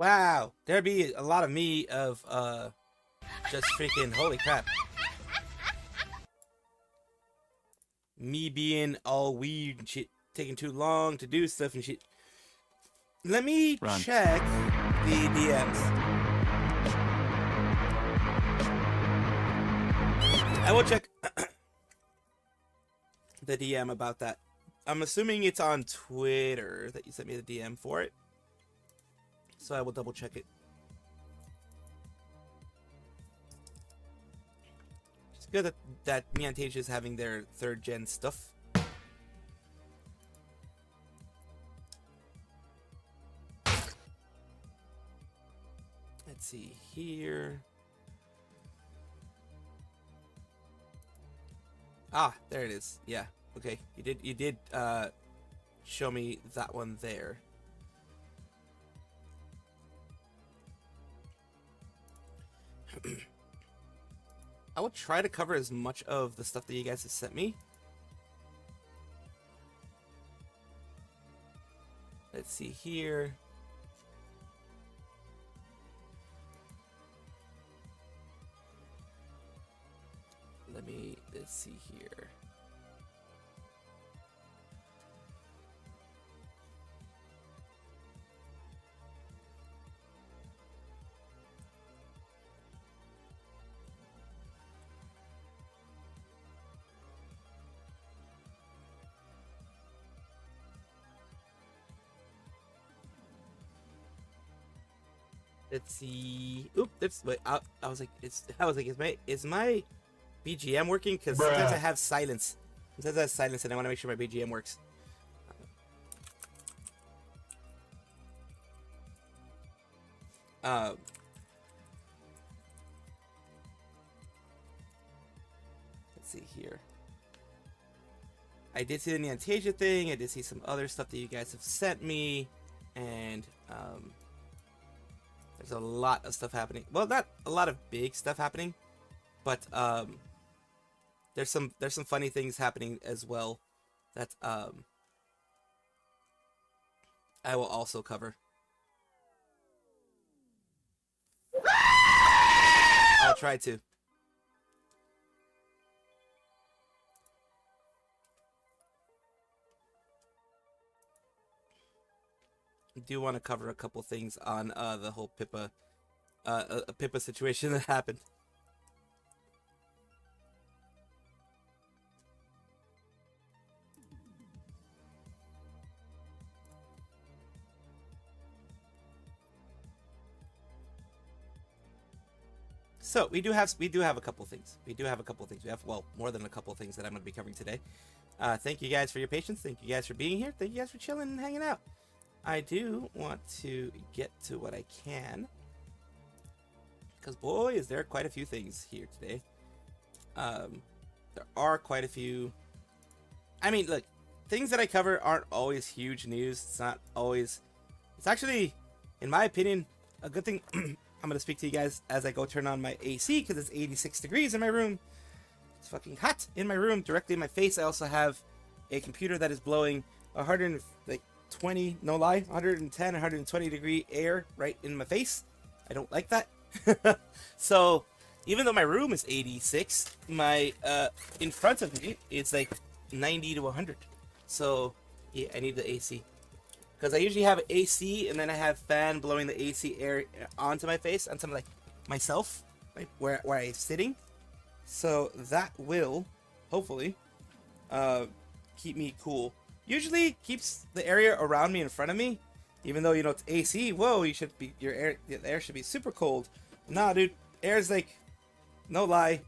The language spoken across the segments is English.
Wow, there'd be a lot of me of just freaking holy crap. Me being all weird and shit, taking too long to do stuff and shit. Let me Run. check the DMs. I will check the DM about that. I'm assuming it's on Twitter that you sent me the DM for it. So I will double check it. It's good that me and Tasia is having their 3rd gen stuff. Let's see here. Ah, there it is. Yeah. Okay. You did show me that one there. I will try to cover as much of the stuff that you guys have sent me. Let's see here. Let's see here. Let's see. Oop, that's wait. I was like, is my BGM working? Because sometimes I have silence. Sometimes I have silence, and I want to make sure my BGM works. Let's see here. I did see the Neontasia thing. I did see some other stuff that you guys have sent me, and there's a lot of stuff happening. Well, not a lot of big stuff happening, but there's some funny things happening as well that I will also cover. I'll try to. I do want to cover a couple things on the whole Pippa Pippa situation that happened. So we do have a couple things. We have, well, more than a couple things that I'm going to be covering today. Thank you guys for your patience. Thank you guys for being here. Thank you guys for chilling and hanging out. I do want to get to what I can, because boy, is there quite a few things here today. There are quite a few. I mean, look, things that I cover aren't always huge news. It's not always. It's actually, in my opinion, a good thing. I'm gonna speak to you guys as I go turn on my AC because it's 86 degrees in my room. It's fucking hot in my room, directly in my face. I also have a computer that is blowing 120, no lie, 110, 120 degree air right in my face. I don't like that. So even though my room is 86, my in front of me it's like 90 to 100. So yeah, I need the AC. Because I usually have AC and then I have fan blowing the AC air onto my face, onto like myself, right, where I'm sitting. So that will hopefully keep me cool. Usually keeps the area around me in front of me, even though, you know, it's AC. Whoa, you should be, the air should be super cold. Nah, dude, air's like, no lie,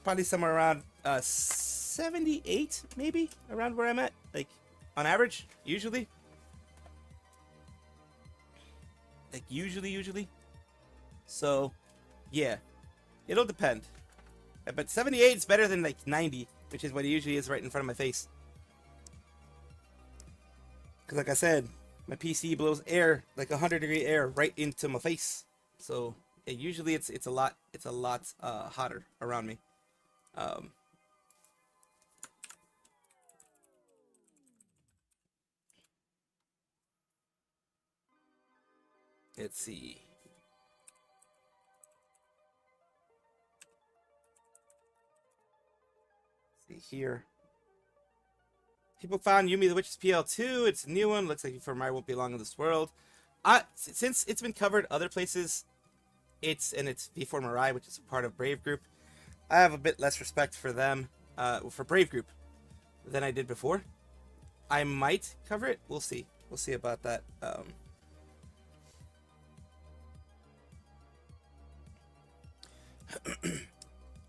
probably somewhere around 78, maybe, around where I'm at, like on average, usually. Like usually. So yeah, it'll depend. But 78 is better than like 90, which is what it usually is right in front of my face. Because like I said, my PC blows air, like 100-degree air, right into my face. So yeah, usually it's a lot hotter around me. Let's see. See here. People found Yumi the Witch's PL2. It's a new one. Looks like For My Won't Be Long in This World. Since it's been covered other places, it's V4 Mirai, which is a part of Brave Group. I have a bit less respect for them, for Brave Group, than I did before. I might cover it. We'll see. We'll see about that.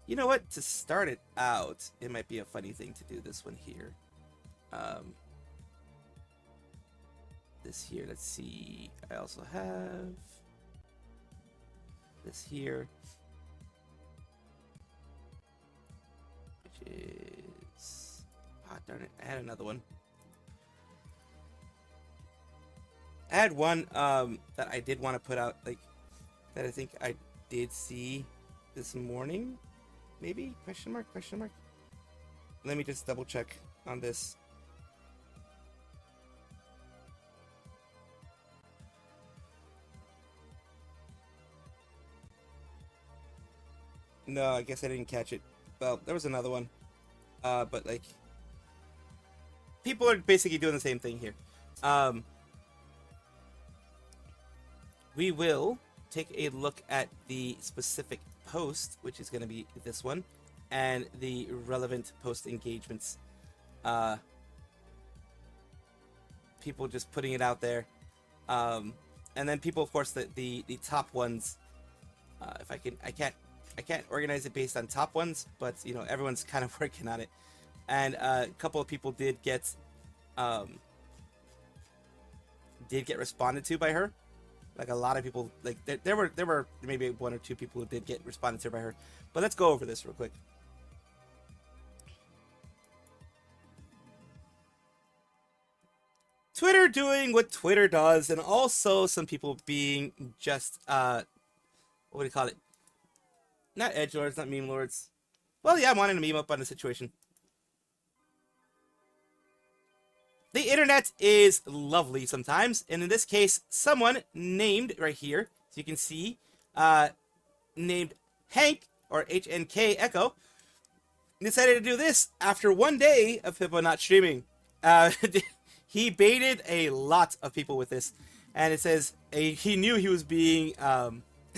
You know what? To start it out, it might be a funny thing to do this one here. This here, let's see. I also have this here, which is, darn it, I had another one. I had one that I did want to put out, like, that I think I did see this morning, maybe? Question mark, question mark. Let me just double check on this. No, I guess I didn't catch it. Well, there was another one. But, like, people are basically doing the same thing here. We will take a look at the specific post, which is going to be this one, and the relevant post engagements. People just putting it out there. And then people, of course, the top ones. If I can't organize it based on top ones, but you know, everyone's kind of working on it. And a couple of people did get responded to by her. Like a lot of people, like there were maybe one or two people who did get responded to by her. But let's go over this real quick. Twitter doing what Twitter does, and also some people being just what do you call it? Not edgelords, not meme lords. Well, yeah, I'm wanting to meme up on the situation. The internet is lovely sometimes, and in this case, someone named right here, so you can see, named Hank, or HNK Echo, decided to do this after one day of Hippo not streaming. He baited a lot of people with this, and it says he knew he was being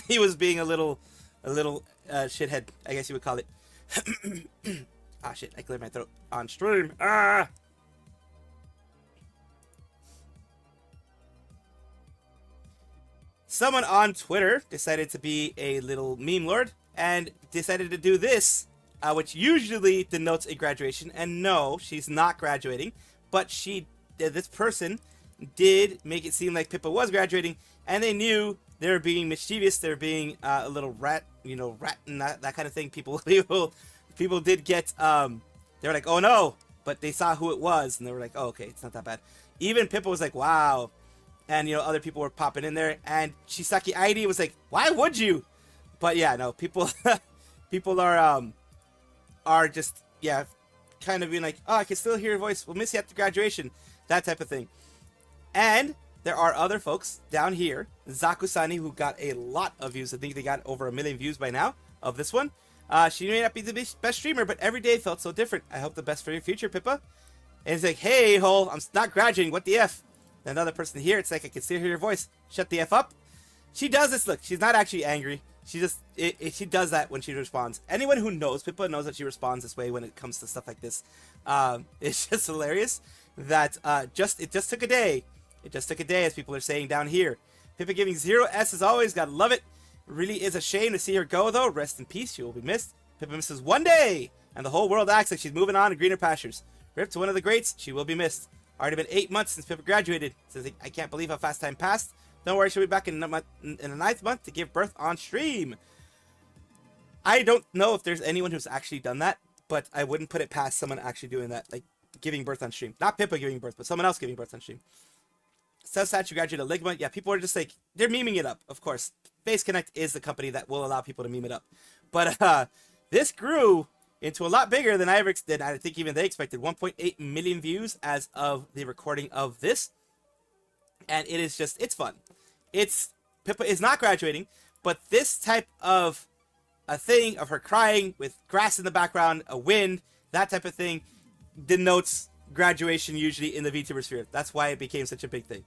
he was being a little shithead, I guess you would call it. Ah, shit, I cleared my throat on stream. Ah! Someone on Twitter decided to be a little meme lord and decided to do this, which usually denotes a graduation. And no, she's not graduating, but this person did make it seem like Pippa was graduating, and they knew they were being mischievous. They were being a little rat, rat and that kind of thing. People did get, they were like, oh no, but they saw who it was, and they were like, oh, okay, it's not that bad. Even Pippa was like, wow. And, other people were popping in there, and Chisaki ID was like, why would you? But yeah, no, people are just, yeah, kind of being like, oh, I can still hear your voice. We'll miss you after graduation. That type of thing. And there are other folks down here, Zakusani, who got a lot of views. I think they got over 1 million views by now of this one. She may not be the best streamer, but every day felt so different. I hope the best for your future, Pippa. And it's like, hey, hole, I'm not graduating. What the F? Another person here, it's like, I can still hear your voice. Shut the F up. She does this. Look, she's not actually angry. She just, she does that when she responds. Anyone who knows Pippa knows that she responds this way when it comes to stuff like this. It's just hilarious that it just took a day. It just took a day, as people are saying down here. Pippa giving 0 S as always. Gotta love it. It really is a shame to see her go, though. Rest in peace. She will be missed. Pippa misses one day, and the whole world acts like she's moving on to greener pastures. Rip to one of the greats. She will be missed. Already been 8 months since Pippa graduated. Says, I can't believe how fast time passed. Don't worry, she'll be back in the 9th month to give birth on stream. I don't know if there's anyone who's actually done that, but I wouldn't put it past someone actually doing that, like giving birth on stream. Not Pippa giving birth, but someone else giving birth on stream. Says you graduated Ligma. Yeah, people are just like, they're memeing it up, of course. Face Connect is the company that will allow people to meme it up. But this grew into a lot bigger than I think even they expected. 1.8 million views as of the recording of this. And it is just, it's fun. It's Pippa is not graduating, but this type of a thing of her crying with grass in the background, a wind, that type of thing denotes graduation usually in the VTuber sphere. That's why it became such a big thing.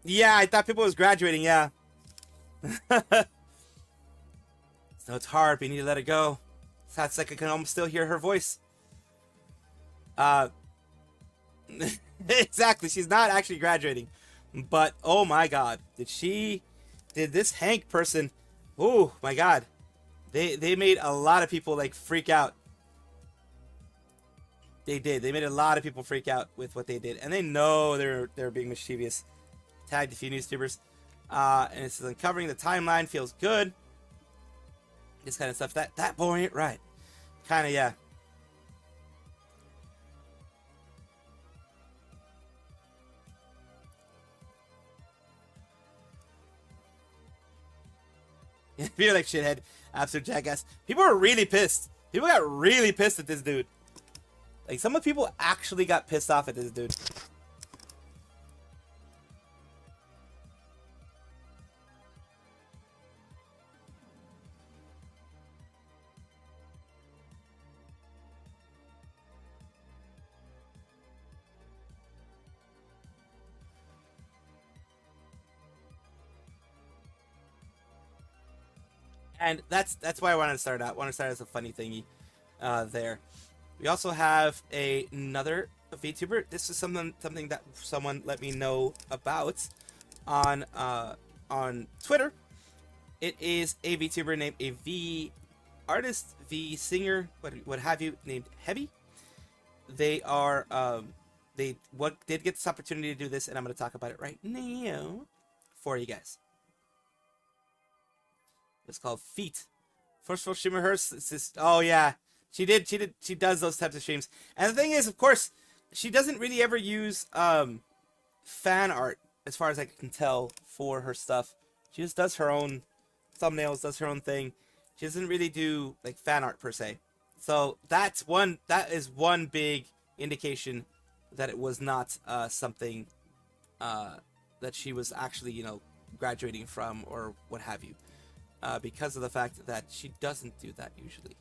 Yeah, I thought Pippa was graduating, yeah. So it's hard, but you need to let it go. Sounds like I can almost still hear her voice. Exactly, she's not actually graduating. But, oh my god, did this Hank person, oh my god. They made a lot of people, like, freak out. They did. They made a lot of people freak out with what they did. And they know they're being mischievous. Tagged a few newsTubers. And it says, uncovering the timeline feels good. This kind of stuff. That boy ain't right. Kind of, yeah. Feel like shithead. Absolute jackass. People were really pissed. People got really pissed at this dude. Like, some of the people actually got pissed off at this dude. And that's why I wanted to start out. I want to start as a funny thingy there. We also have another VTuber. This is something that someone let me know about on Twitter. It is a VTuber named a V artist, V singer, what have you, named Heavy. They are did get this opportunity to do this, and I'm going to talk about it right now for you guys. It's called Feet. First of all, Shimmer Hurst. It's just, oh yeah, she does those types of streams. And the thing is, of course, she doesn't really ever use fan art, as far as I can tell, for her stuff. She just does her own thumbnails, does her own thing. She doesn't really do like fan art per se. So that is one big indication that it was not something that she was actually, you know, graduating from or what have you. Because of the fact that she doesn't do that usually.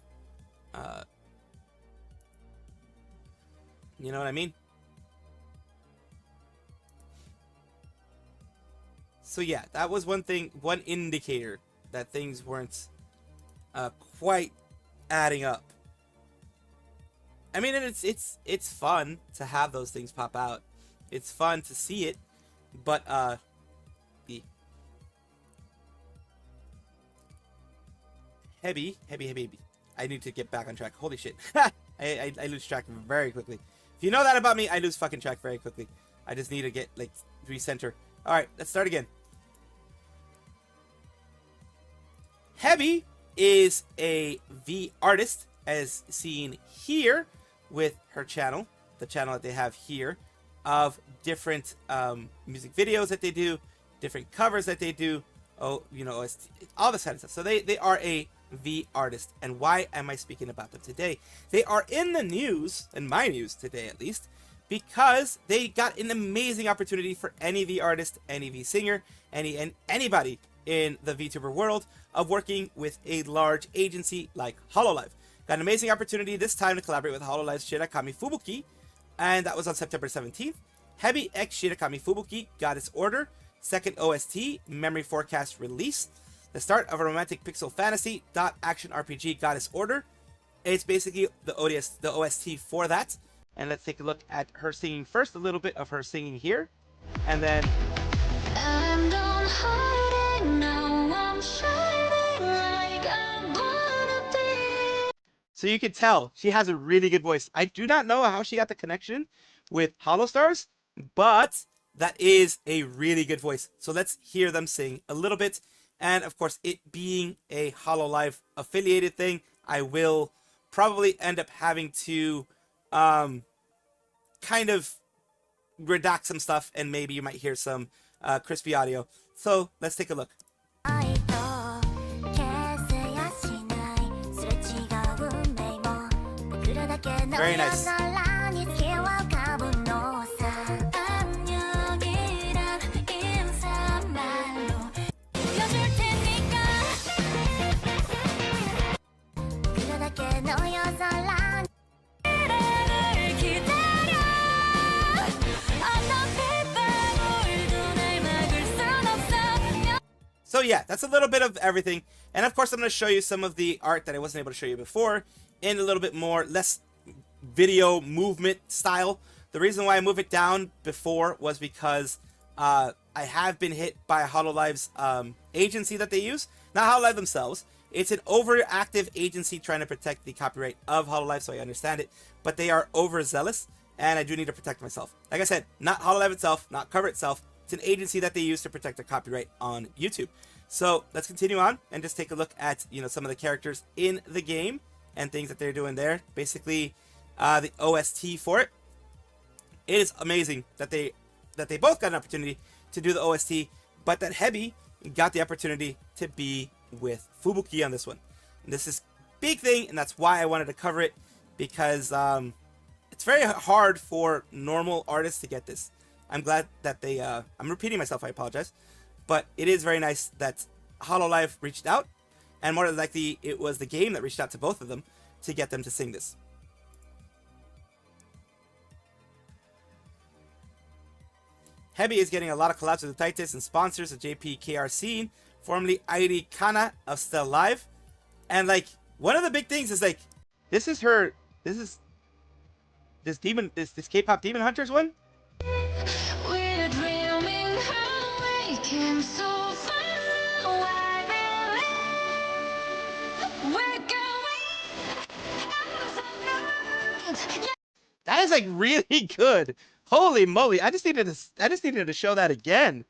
You know what I mean? So yeah, that was one indicator that things weren't quite adding up. I mean, it's fun to have those things pop out. It's fun to see it, but Heavy. I need to get back on track. Holy shit. I lose track very quickly. If you know that about me, I lose fucking track very quickly. I just need to get, like, recenter. Alright, let's start again. Heavy is a V artist, as seen here with her channel. The channel that they have here. Of different music videos that they do. Different covers that they do. Oh, you know, all this kind of stuff. So they are a V artist. And why am I speaking about them today? They are in the news, in my news today at least, because they got an amazing opportunity for any V artist, any V singer, anybody in the VTuber world of working with a large agency like Hololive. Got an amazing opportunity this time to collaborate with Hololive's Shirakami Fubuki, and that was on September 17th. Heavy X Shirakami Fubuki got its order. Second OST, Memory Forecast release. The start of a romantic pixel fantasy action RPG Goddess Order. It's basically the OST for that. And let's take a look at her singing first. A little bit of her singing here. And then... And I'm hiding now, I'm shining like I'm gonna be. So you can tell, she has a really good voice. I do not know how she got the connection with Holostars, but that is a really good voice. So let's hear them sing a little bit. And of course, it being a Hololive affiliated thing, I will probably end up having to kind of redact some stuff, and maybe you might hear some crispy audio. So let's take a look. Very nice. yeah, that's a little bit of everything. And of course, I'm going to show you some of the art that I wasn't able to show you before in a little bit more, less video movement style. The reason why I move it down before was because I have been hit by HoloLive's agency that they use. Not HoloLive themselves. It's an overactive agency trying to protect the copyright of HoloLive, so I understand it. But they are overzealous, and I do need to protect myself. Like I said, not HoloLive itself, not Cover itself. It's an agency that they use to protect the copyright on YouTube. So let's continue on and just take a look at, you know, some of the characters in the game and things that they're doing there. Basically, the OST for it. It is amazing that they both got an opportunity to do the OST, but that Hebi got the opportunity to be with Fubuki on this one. And this is big thing, and that's why I wanted to cover it, because it's very hard for normal artists to get this. I'm glad that they I'm repeating myself, I apologize, but it is very nice that HoloLive reached out, and more than likely it was the game that reached out to both of them to get them to sing this. Hebi is getting a lot of collabs with the Titus and sponsors of JPKR Scene, formerly Airi Kana of Still Live. And like, one of the big things is like, this is this K-pop Demon Hunters one. We're dreaming how we came so far away. We're going. That is like really good. Holy moly! I just needed to show that again.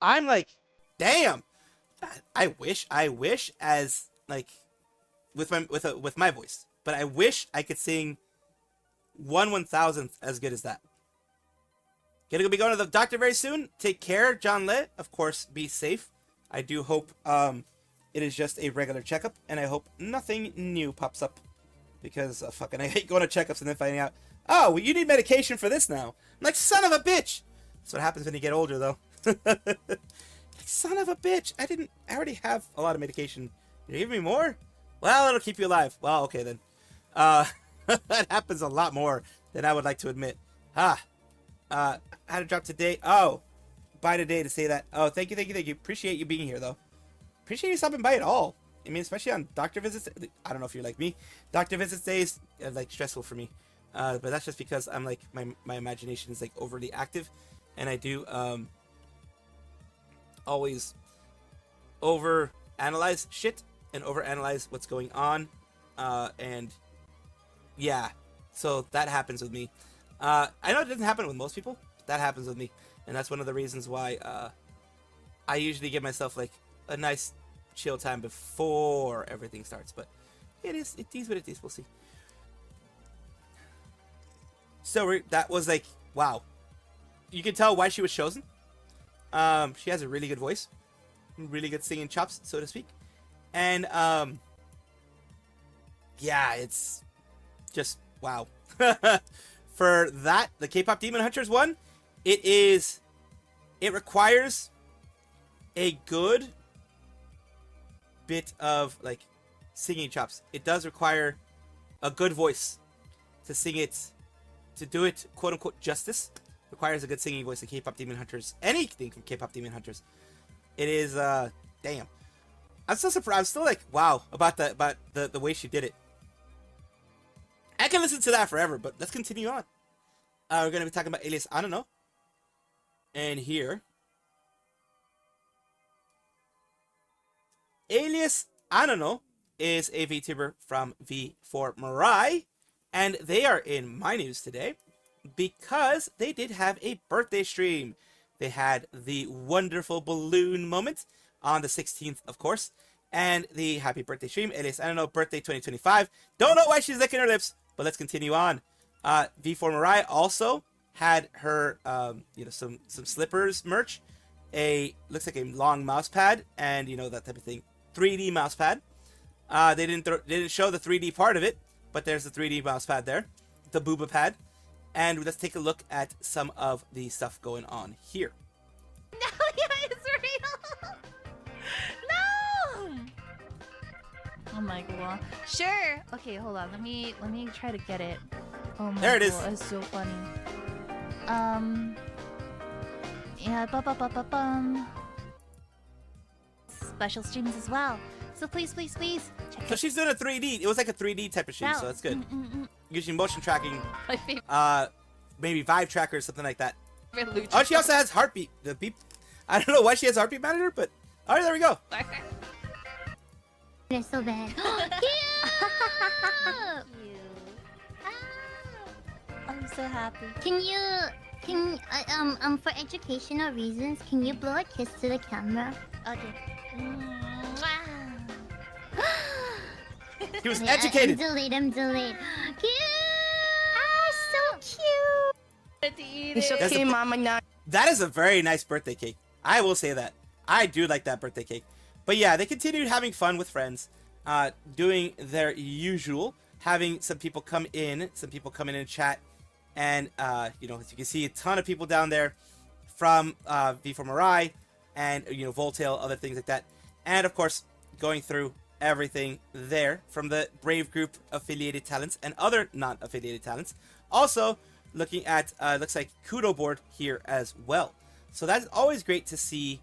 I'm like, damn. I wish as like with my voice, but I wish I could sing 1/1000th as good as that. Gonna be going to the doctor very soon. Take care, John Le. Of course, be safe. I do hope it is just a regular checkup, and I hope nothing new pops up, because fucking I hate going to checkups and then finding out, oh, well, you need medication for this now. I'm like, son of a bitch. That's what happens when you get older, though. Son of a bitch. I already have a lot of medication. You give me more? Well, it'll keep you alive. Well, okay then. That happens a lot more than I would like to admit. How to drop today? Oh, by today to say that. Oh, thank you. Appreciate you being here, though. Appreciate you stopping by at all. I mean, especially on doctor visits. I don't know if you're like me. Doctor visits days are like stressful for me. But that's just because I'm like, my imagination is like overly active, and I do always over analyze shit and over analyze what's going on, and yeah, so that happens with me. I know it doesn't happen with most people, but that happens with me, and that's one of the reasons why I usually give myself like a nice chill time before everything starts. But it is what it is. We'll see. So that was like, wow. You can tell why she was chosen. She has a really good voice, really good singing chops, so to speak. And yeah, it's just wow. For that, the K-pop Demon Hunters one, it requires a good bit of like singing chops. It does require a good voice to sing it. To do it, quote unquote, justice, requires a good singing voice. The K-pop Demon Hunters, anything from K-pop Demon Hunters, it is damn. I'm still surprised. I'm still like, wow, about the way she did it. I can listen to that forever, but let's continue on. We're gonna be talking about Alias Anano, and here, Alias Anano is a VTuber from V4 Mirai. And they are in my news today because they did have a birthday stream. They had the wonderful balloon moment on the 16th, of course, and the happy birthday stream. Alias Anano, birthday 2025. Don't know why she's licking her lips, but let's continue on. V4 Mirai also had her, some slippers merch. Looks like a long mouse pad, and that type of thing. 3D mouse pad. They didn't show the 3D part of it. But there's the 3D mouse pad there, the booba pad, and let's take a look at some of the stuff going on here. No, yeah, it's real. No. Oh my god. Sure. Okay, hold on. Let me try to get it. Oh my there it god, is. it's so funny. Yeah. special streams as well. So please, please, please check So she's doing a 3D. It was like a 3D type of stream, so that's good. Usually motion tracking, My favorite maybe vibe tracker or something like that. luchador. Oh, she also has heartbeat. The beep. I don't know why she has heartbeat monitor, but all right, there we go. They're so bad. I'm so happy. For educational reasons, can you blow a kiss to the camera? Okay. He was Wait, educated. I'm delayed. Cute! So cute! It's okay, Mama. Now. That is a very nice birthday cake. I will say that. I do like that birthday cake. But yeah, they continued having fun with friends, doing their usual, having some people come in and chat, and you know, as you can see, a ton of people down there from V4 Mirai and Voltail, other things like that, and of course going through everything there from the Brave Group affiliated talents and other non-affiliated talents. Also looking at looks like Kudo board here as well. So that's always great to see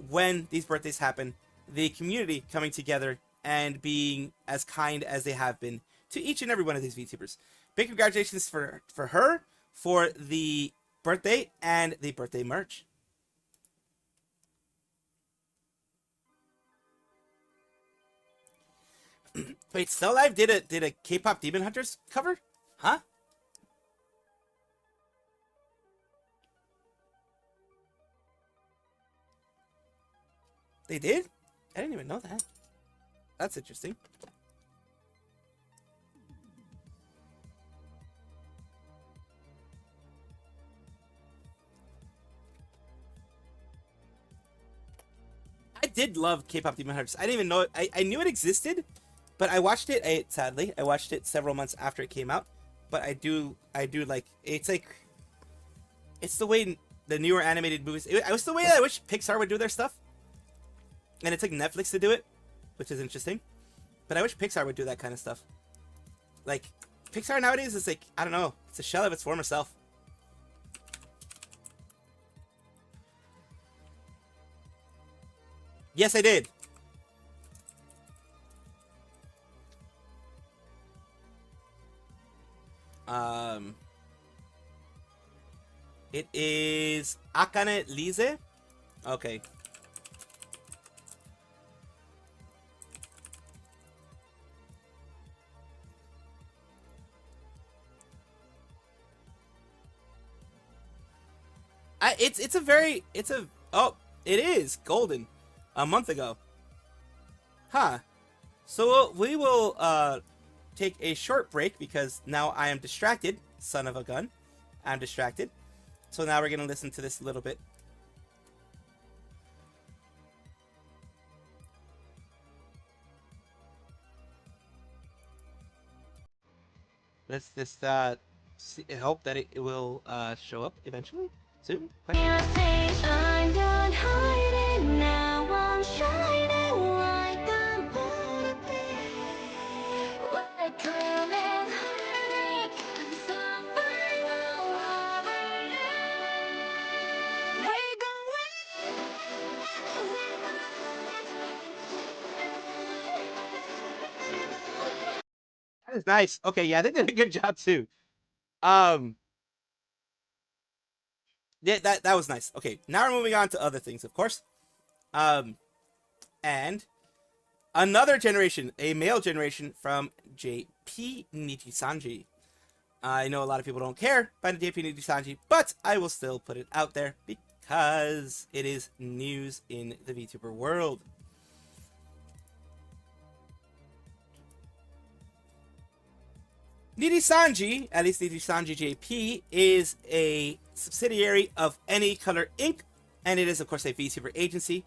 when these birthdays happen, the community coming together and being as kind as they have been to each and every one of these VTubers. Big congratulations for her for the birthday and the birthday merch. Wait, Still Alive did a K-pop Demon Hunters cover? Huh? They did? I didn't even know that. That's interesting. I did love K-pop Demon Hunters. I didn't even know it. I knew it existed, but I watched it. Sadly, I watched it several months after it came out. But I do like. It's like, it's the way the newer animated movies. It was the way I wish Pixar would do their stuff. And it took Netflix to do it, which is interesting. But I wish Pixar would do that kind of stuff. Like, Pixar nowadays is like, I don't know, it's a shell of its former self. Yes, I did. It is Akane Lise. Okay. It is golden. A month ago. Huh. So we will take a short break because now I am distracted, son of a gun. I'm distracted. So now we're going to listen to this a little bit. Let's just hope that it will show up eventually. Soon. I'm done hiding now. I'm shining like I'm We're coming home. I'm somewhere That is nice. Okay, yeah, they did a good job too. Yeah, that was nice. Okay, now we're moving on to other things, of course. And another generation, a male generation from JP Nijisanji. I know a lot of people don't care about JP Nijisanji, but I will still put it out there because it is news in the VTuber world. Nijisanji, at least Nijisanji JP, is a subsidiary of Any Color Inc., and it is, of course, a VTuber agency.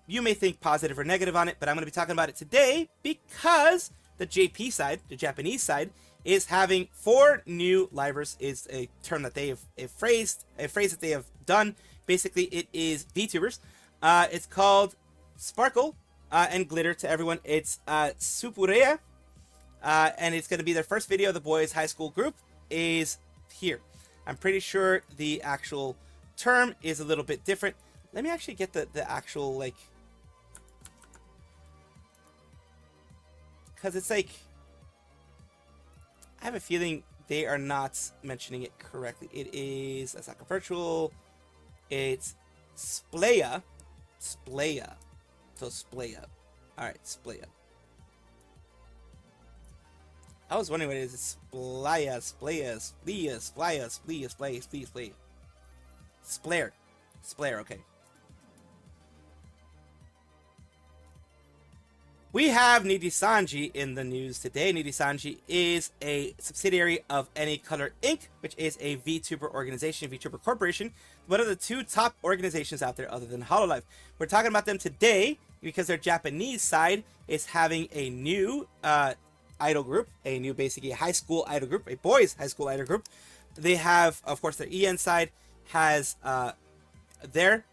You may think positive or negative on it, but I'm going to be talking about it today because the JP side, the Japanese side, is having 4 new livers. Is a term that they have a phrase that they have done. Basically, it is VTubers. It's called Sparkle and Glitter to everyone. It's Supurea. And it's going to be their first video. The boys' high school group is here. I'm pretty sure the actual term is a little bit different. Let me actually get the actual, like, because it's like, I have a feeling they are not mentioning it correctly. It is, that's not virtual. It's Splaya. Splaya. So Splaya. Alright, Splaya. I was wondering what it is. It's Splaya, Splaya, Splaya, Splaya, Splaya, Splaya, Splaya, Splaya. Splayer. Splayer, okay. We have Nidisanji in the news today. Nidisanji is a subsidiary of Any Color Inc., which is a VTuber organization, VTuber corporation, one of the two top organizations out there other than Hololive. We're talking about them today because their Japanese side is having a new idol group, a new basically high school idol group, a boys high school idol group. They have, of course, their EN side has their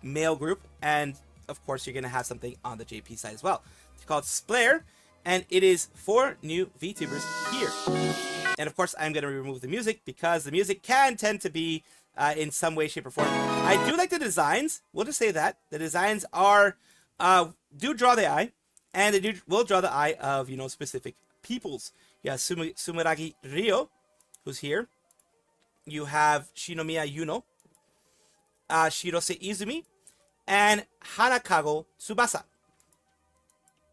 male group, and of course, you're going to have something on the JP side as well. It's called Splayer, and it is for new VTubers here. And of course, I'm going to remove the music because the music can tend to be in some way, shape, or form. I do like the designs. We'll just say that. The designs are, do draw the eye, and they will draw the eye of, specific peoples. You have Sumeragi Ryo, who's here. You have Shinomiya Yuno, Shirose Izumi, and Hanakago Tsubasa.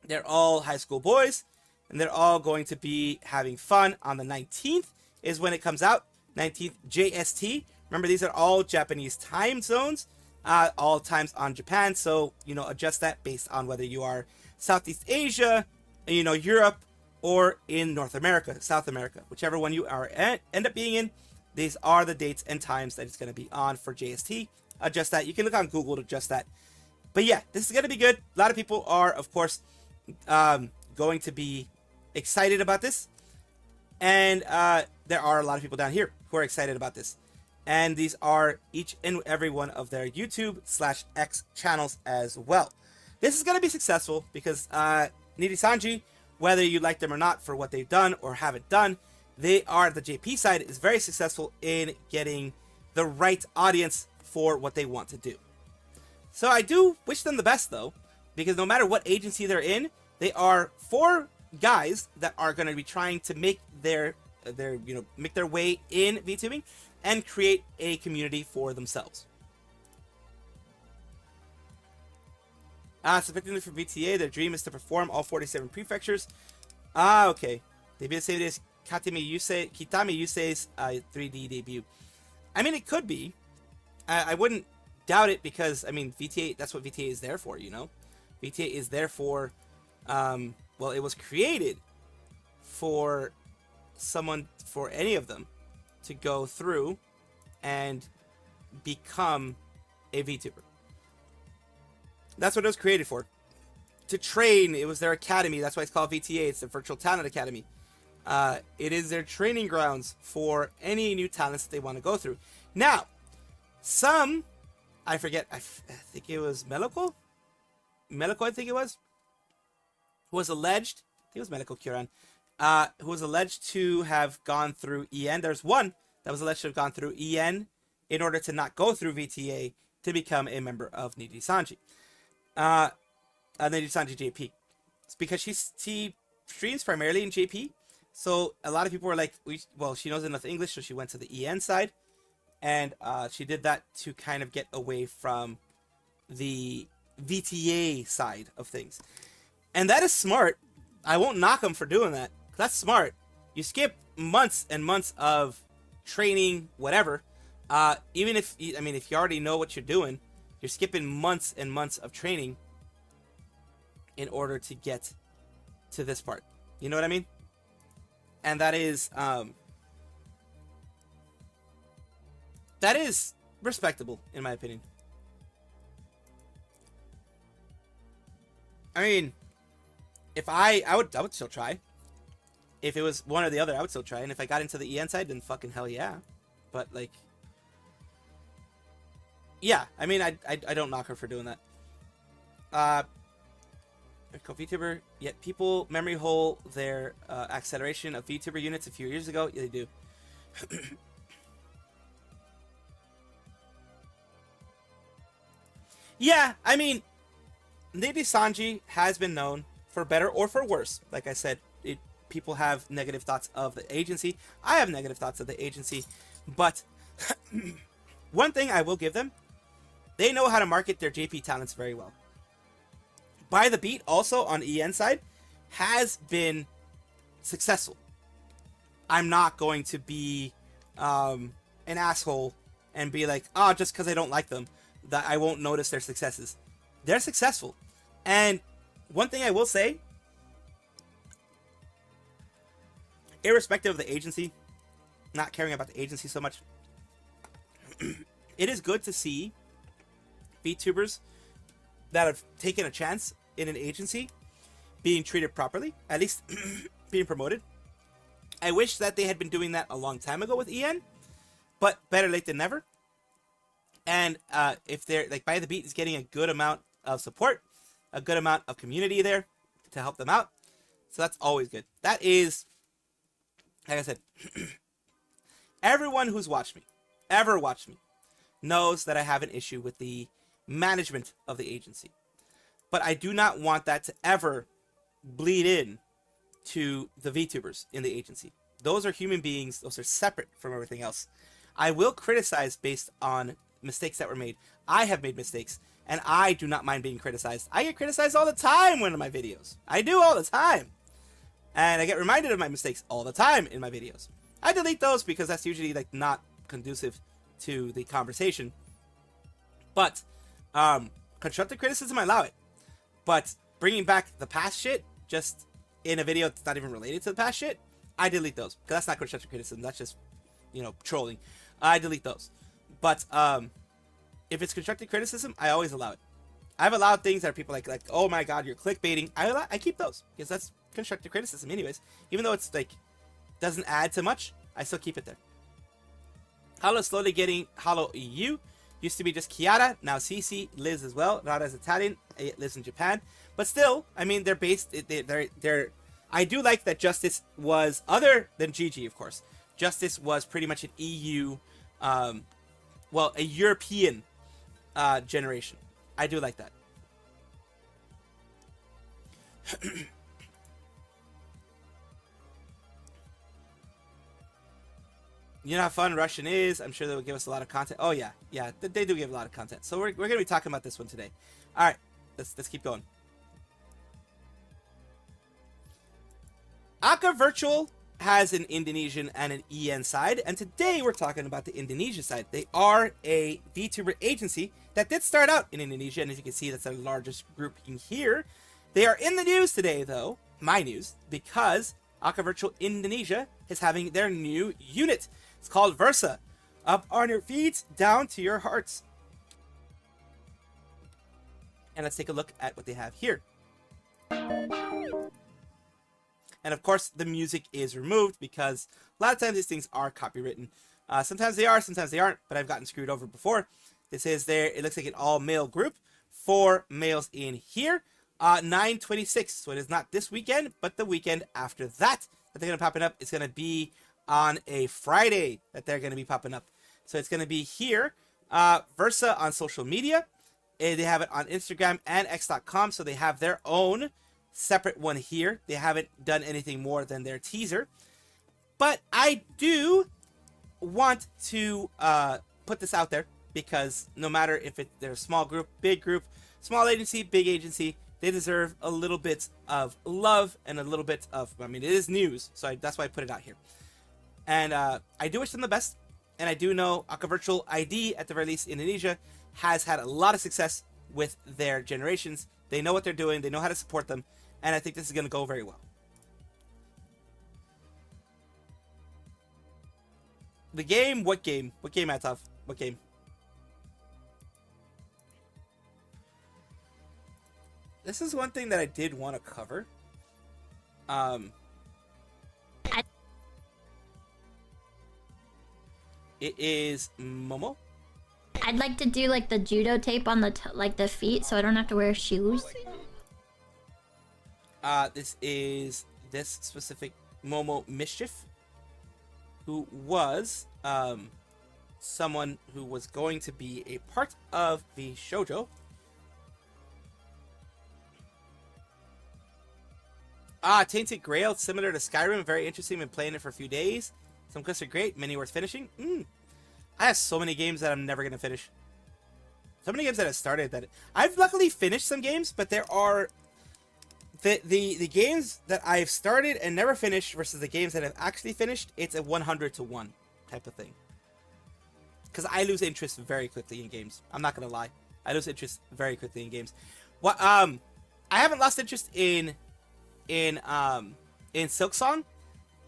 They're all high school boys, and they're all going to be having fun on the 19th is when it comes out. 19th JST. Remember, these are all Japanese time zones, all times on Japan, so, adjust that based on whether you are Southeast Asia, Europe, or in North America, South America. Whichever one you are end up being in, these are the dates and times that it's going to be on for JST. Adjust that. You can look on Google to adjust that. But yeah, this is going to be good. A lot of people are, of course, going to be excited about this. And there are a lot of people down here who are excited about this. And these are each and every one of their YouTube/X channels as well. This is going to be successful because Nidisanji, whether you like them or not for what they've done or haven't done, the JP side is very successful in getting the right audience for what they want to do. So I do wish them the best, though, because no matter what agency they're in, they are 4 guys that are going to be trying to make their way in VTubing and create a community for themselves. Specifically for VTA, their dream is to perform all 47 prefectures. Okay. They've been saying this Kitami Yusei's 3D debut. I mean, it could be. I wouldn't doubt it because, VTA, that's what VTA is there for, VTA is there for, it was created for any of them to go through and become a VTuber. That's what it was created for. To train, it was their academy. That's why it's called VTA. It's the Virtual Talent Academy. It is their training grounds for any new talents that they want to go through. Now, I forget, I think it was Meloko, I think it was, who was alleged, I think it was Meloko Kieran, who was alleged to have gone through EN. There's one that was alleged to have gone through EN in order to not go through VTA to become a member of Nidisanji. Nidisanji JP. It's because she streams primarily in JP, so a lot of people were like, she knows enough English, so she went to the EN side. And she did that to kind of get away from the VTA side of things. And that is smart. I won't knock them for doing that. That's smart. You skip months and months of training, whatever. Even if you already know what you're doing, you're skipping months and months of training in order to get to this part. You know what I mean? And that is respectable, in my opinion. I mean, if I would still try. If it was one or the other, I would still try. And if I got into the EN side, then fucking hell yeah. But like, yeah, I don't knock her for doing that. VTuber, yet people memory hole their acceleration of VTuber units a few years ago. Yeah, they do. Yeah, Nidisanji has been known for better or for worse. Like I said, people have negative thoughts of the agency. I have negative thoughts of the agency. But one thing I will give them, they know how to market their JP talents very well. By the Beat, also on EN side, has been successful. I'm not going to be an asshole and be like, oh, just because I don't like them, that I won't notice their successes. They're successful. And one thing I will say, irrespective of the agency, not caring about the agency so much, it is good to see VTubers that have taken a chance in an agency being treated properly, at least being promoted. I wish that they had been doing that a long time ago with EN, but better late than never. And if they're like, By the Beat is getting a good amount of support, a good amount of community there to help them out, so that's always good. That is, like I said, everyone who's ever watched me, knows that I have an issue with the management of the agency. But I do not want that to ever bleed in to the VTubers in the agency. Those are human beings. Those are separate from everything else. I will criticize based on mistakes that were made. I have made mistakes, and I do not mind being criticized. I get criticized all the time in my videos. I do all the time. And I get reminded of my mistakes all the time in my videos. I delete those because that's usually like not conducive to the conversation. But constructive criticism, I allow it. But bringing back the past shit just in a video that's not even related to the past shit, I delete those because that's not constructive criticism. That's just, trolling. I delete those. But if it's constructive criticism, I always allow it. I've allowed things that are people like, oh my god, you're clickbaiting. I keep those because that's constructive criticism, anyways. Even though it's like doesn't add to much, I still keep it there. Halo slowly getting Halo EU. Used to be just Kiara, now Cici, Liz as well. Rara's Italian, lives in Japan. But still, I mean, they're based, they're I do like that Justice was, other than Gigi, of course, Justice was pretty much an EU, a European generation. I do like that. You know how fun Russian is. I'm sure they will give us a lot of content. Oh yeah, they do give a lot of content. So we're gonna be talking about this one today. All right, let's keep going. Aka Virtual has an Indonesian and an EN side, and today we're talking about the Indonesia side. They are a VTuber agency that did start out in Indonesia, and as you can see, that's our largest group in here. They are in the news today, though, my news, because Aka Virtual Indonesia is having their new unit. It's called Versa. Up on your feet, down to your hearts. And let's take a look at what they have here. And of course, the music is removed because a lot of times these things are copywritten. Sometimes they are, sometimes they aren't, but I've gotten screwed over before. This is there. It looks like an all-male group. 4 males in here. 9/26. So it is not this weekend, but the weekend after that they're going to pop it up. It's going to be on a Friday that they're going to be popping up. So it's going to be here. Versa on social media. They have it on Instagram and x.com. So they have their own separate one here. They haven't done anything more than their teaser. But I do want to put this out there because no matter if they're a small group, big group, small agency, big agency, they deserve a little bit of love and a little bit of, I mean, it is news. So that's why I put it out here. And I do wish them the best. And I do know Aka Virtual ID, at the very least, Indonesia, has had a lot of success with their generations. They know what they're doing. They know how to support them. And I think this is going to go very well. The game? What game? What game, Atov? What game? This is one thing that I did want to cover. It is Momo. I'd like to do like the judo tape on the the feet, so I don't have to wear shoes. This is this specific Momo Mischief, who was someone who was going to be a part of the shoujo. Tainted Grail, similar to Skyrim, very interesting. Been playing it for a few days. Some quests are great, many worth finishing. I have so many games that I'm never gonna finish. So many games that I've started that I've luckily finished some games, but there are the games that I've started and never finished versus the games that I've actually finished. It's a 100 to 1 type of thing. Because I lose interest very quickly in games. I'm not gonna lie, I lose interest very quickly in games. What I haven't lost interest in Silksong,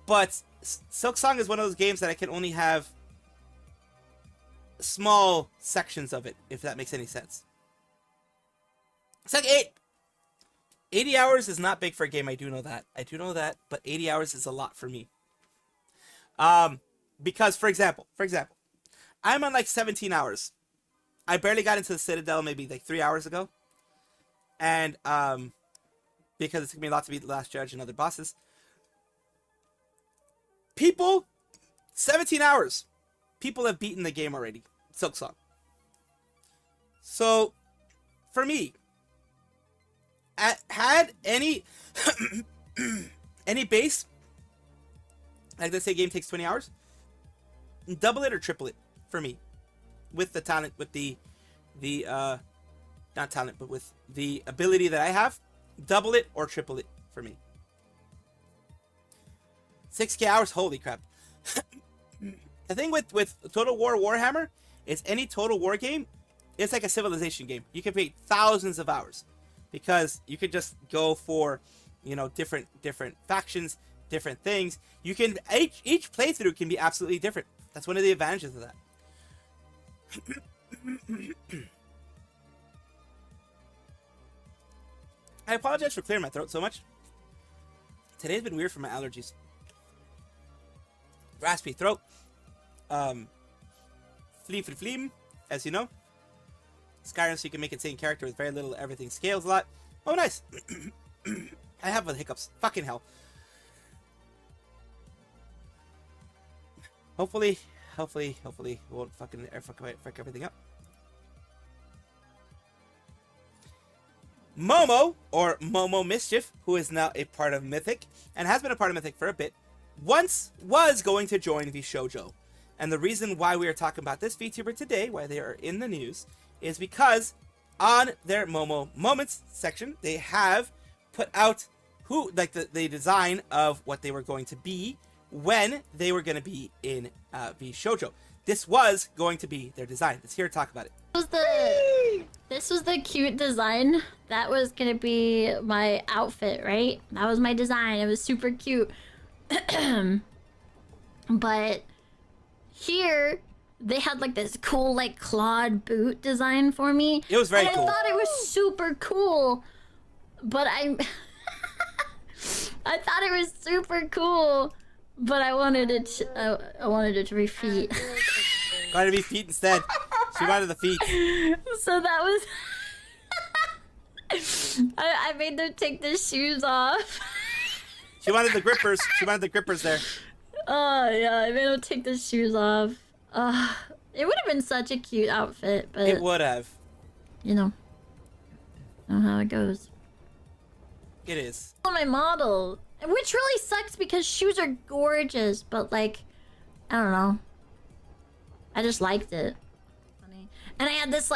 but Silksong is one of those games that I can only have small sections of it, if that makes any sense. It's like 80 hours is not big for a game. I do know that, but 80 hours is a lot for me. Because for example, I'm on like 17 hours. I barely got into the Citadel maybe like 3 hours ago, and because it's gonna be a lot to beat the Last Judge and other bosses. People, 17 hours. People have beaten the game already. Silksong. So, for me, had any any base, like let's say a game takes 20 hours, double it or triple it for me, with the talent, with the not talent, but with the ability that I have, double it or triple it for me. 6K hours, holy crap. The thing with Total War Warhammer is any Total War game, it's like a Civilization game. You can pay thousands of hours because you could just go for, you know, different factions, different things. You can each playthrough can be absolutely different. That's one of the advantages of that. I apologize for clearing my throat so much. Today's been weird for my allergies. Raspy throat. Fleem, as you know. Skyrim, so you can make insane character with very little, everything scales a lot. Oh, nice. I have the hiccups. Fucking hell. Hopefully, we won't fucking fuck everything up. Momo, or Momo Mischief, who is now a part of Mythic, and has been a part of Mythic for a bit, once was going to join VShojo. And the reason why we are talking about this VTuber today, why they are in the news, is because on their Momo Moments section, they have put out the design of what they were going to be when they were going to be in VShojo. This was going to be their design. Let's hear her talk about it. This was the cute design. That was gonna be my outfit, right? That was my design. It was super cute. But here they had like this cool like clawed boot design for me. It was very cool. I thought it was super cool, but I thought it was super cool, but I wanted it to be feet. Wanted to be feet instead. She wanted the feet. So that was I made them take their shoes off. She wanted the grippers. She wanted the grippers there. Oh yeah, I made them take their shoes off. It would have been such a cute outfit, but It would have. you know how it goes. It is. On my model, which really sucks because shoes are gorgeous, but like, I don't know. I just liked it. Funny. And I had this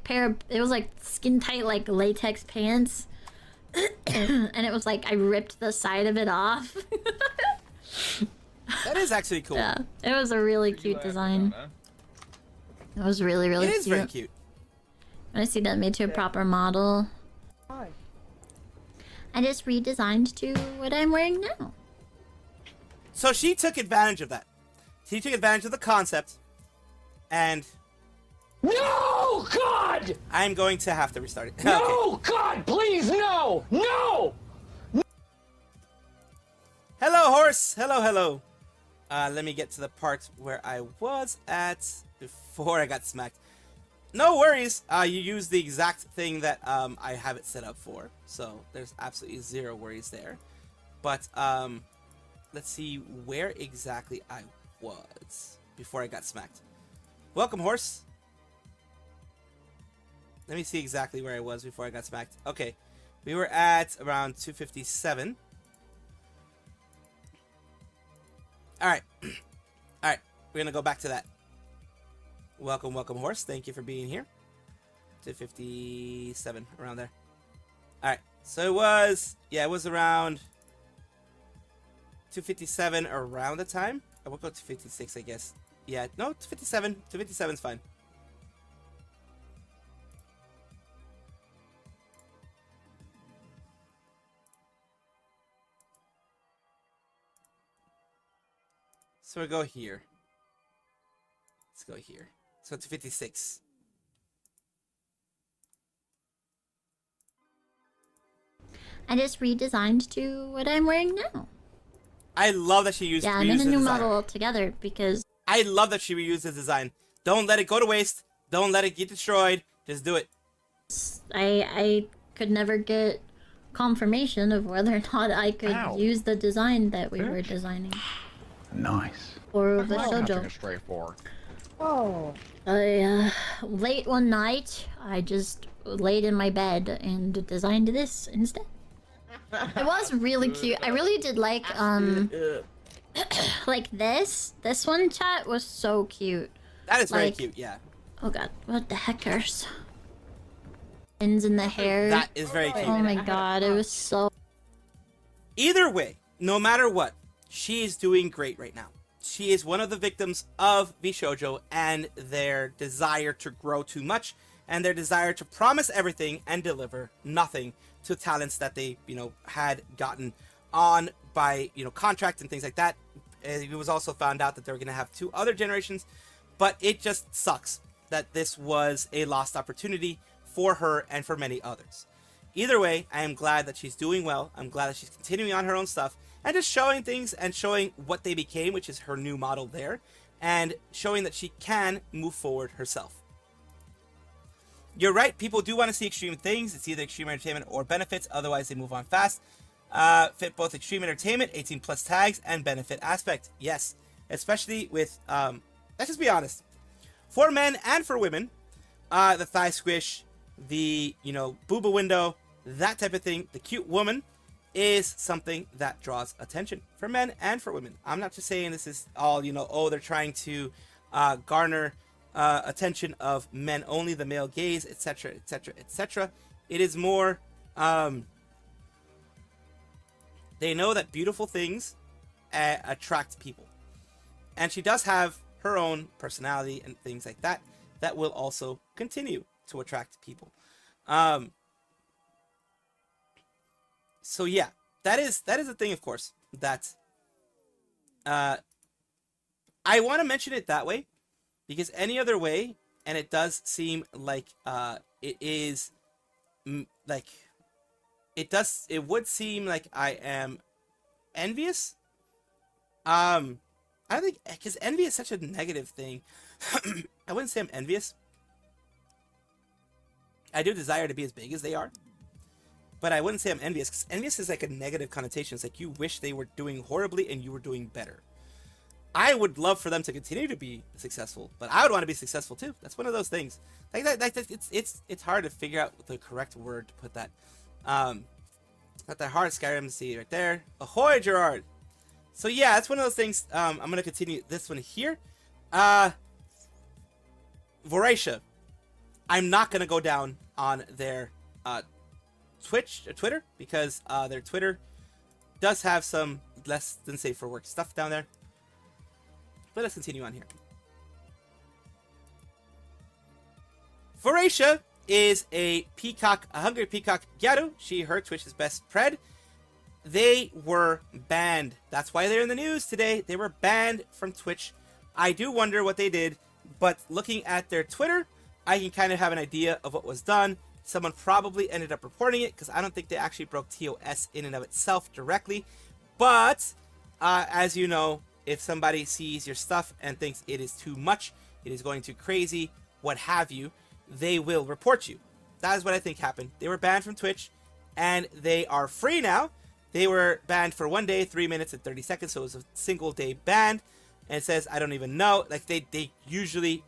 pair of, it was like skin tight like latex pants. And it was like I ripped the side of it off. That is actually cool. Yeah, it was a really cute design. It was really It cute. is very cute. I see that made to a proper model. I just redesigned to what I'm wearing now. So she took advantage of that. She took advantage of the concept, and No, God! I'm going to have to restart it. No, Okay. God, please, no! No! Hello, horse. Hello. Let me get to the part where I was at before I got smacked. No worries. You use the exact thing that I have it set up for, so there's absolutely zero worries there. But let's see where exactly I was before I got smacked. Welcome, horse. Let me see exactly where I was before I got smacked. Okay. We were at around 257. All right. All right. We're going to go back to that. Welcome, horse. Thank you for being here. 257, around there. All right. So it was around 257 around the time. I will go 256, I guess. Yeah, no, 257. 257 is fine. So we go here. Let's go here. So 256. I just redesigned to what I'm wearing now. I love that she used. Yeah, I made a new design. model altogether because I love that she reused the design. Don't let it go to waste. Don't let it get destroyed. Just do it. I could never get confirmation of whether or not I could use the design that we were designing. Nice. For the Nothing shoujo. straightforward. Oh. Late one night, I just laid in my bed and designed this instead. It was really cute. I really did like like this. This one, chat, was so cute. That is very Like- cute. Yeah. Oh god, what the heckers? Pins in the hair. That is very cute. Oh my god, it was so. Either way, no matter what, she is doing great right now. She is one of the victims of Bishoujo and their desire to grow too much and their desire to promise everything and deliver nothing to talents that they, had gotten on by, contract and things like that. It was also found out that they were going to have 2 other generations, but it just sucks that this was a lost opportunity for her and for many others. Either way, I am glad that she's doing well. I'm glad that she's continuing on her own stuff and just showing things and showing what they became, which is her new model there, and showing that she can move forward herself. You're right, people do want to see extreme things. It's either extreme entertainment or benefits, otherwise they move on fast. Fit both extreme entertainment, 18 plus tags, and benefit aspect. Yes, especially with, let's just be honest. For men and for women, the thigh squish, the, booba window, that type of thing, the cute woman is something that draws attention for men and for women. I'm not just saying this is all, they're trying to garner attention of men only, the male gaze, etc., etc., etc. It is more, they know that beautiful things attract people. And she does have her own personality and things like that that will also continue to attract people. So yeah, that is a thing, of course, that I want to mention it that way, because any other way, and it does seem like it is like it would seem like I am envious. I don't think, because envy is such a negative thing. I wouldn't say I'm envious. I do desire to be as big as they are, but I wouldn't say I'm envious, because envious is like a negative connotation. It's like you wish they were doing horribly and you were doing better. I would love for them to continue to be successful, but I would want to be successful too. That's one of those things. Like that it's hard to figure out the correct word to put that. Not that hard. Skyrim, see right there. Ahoy, Gerard. So yeah, that's one of those things. I'm gonna continue this one here. Voracia. I'm not gonna go down on their Twitter, because their Twitter does have some less than safe for work stuff down there. But let's continue on here. Voracia is a hungry peacock gyaru. Her Twitch is best pred. They were banned. That's why they're in the news today. They were banned from Twitch. I do wonder what they did, but looking at their Twitter, I can kind of have an idea of what was done. Someone probably ended up reporting it, because I don't think they actually broke TOS in and of itself directly. But, as you know, if somebody sees your stuff and thinks it is too much, it is going too crazy, what have you, they will report you. That is what I think happened. They were banned from Twitch, and they are free now. They were banned for 1 day, 3 minutes, and 30 seconds, so it was a single day ban. And it says, I don't even know. Like, they usually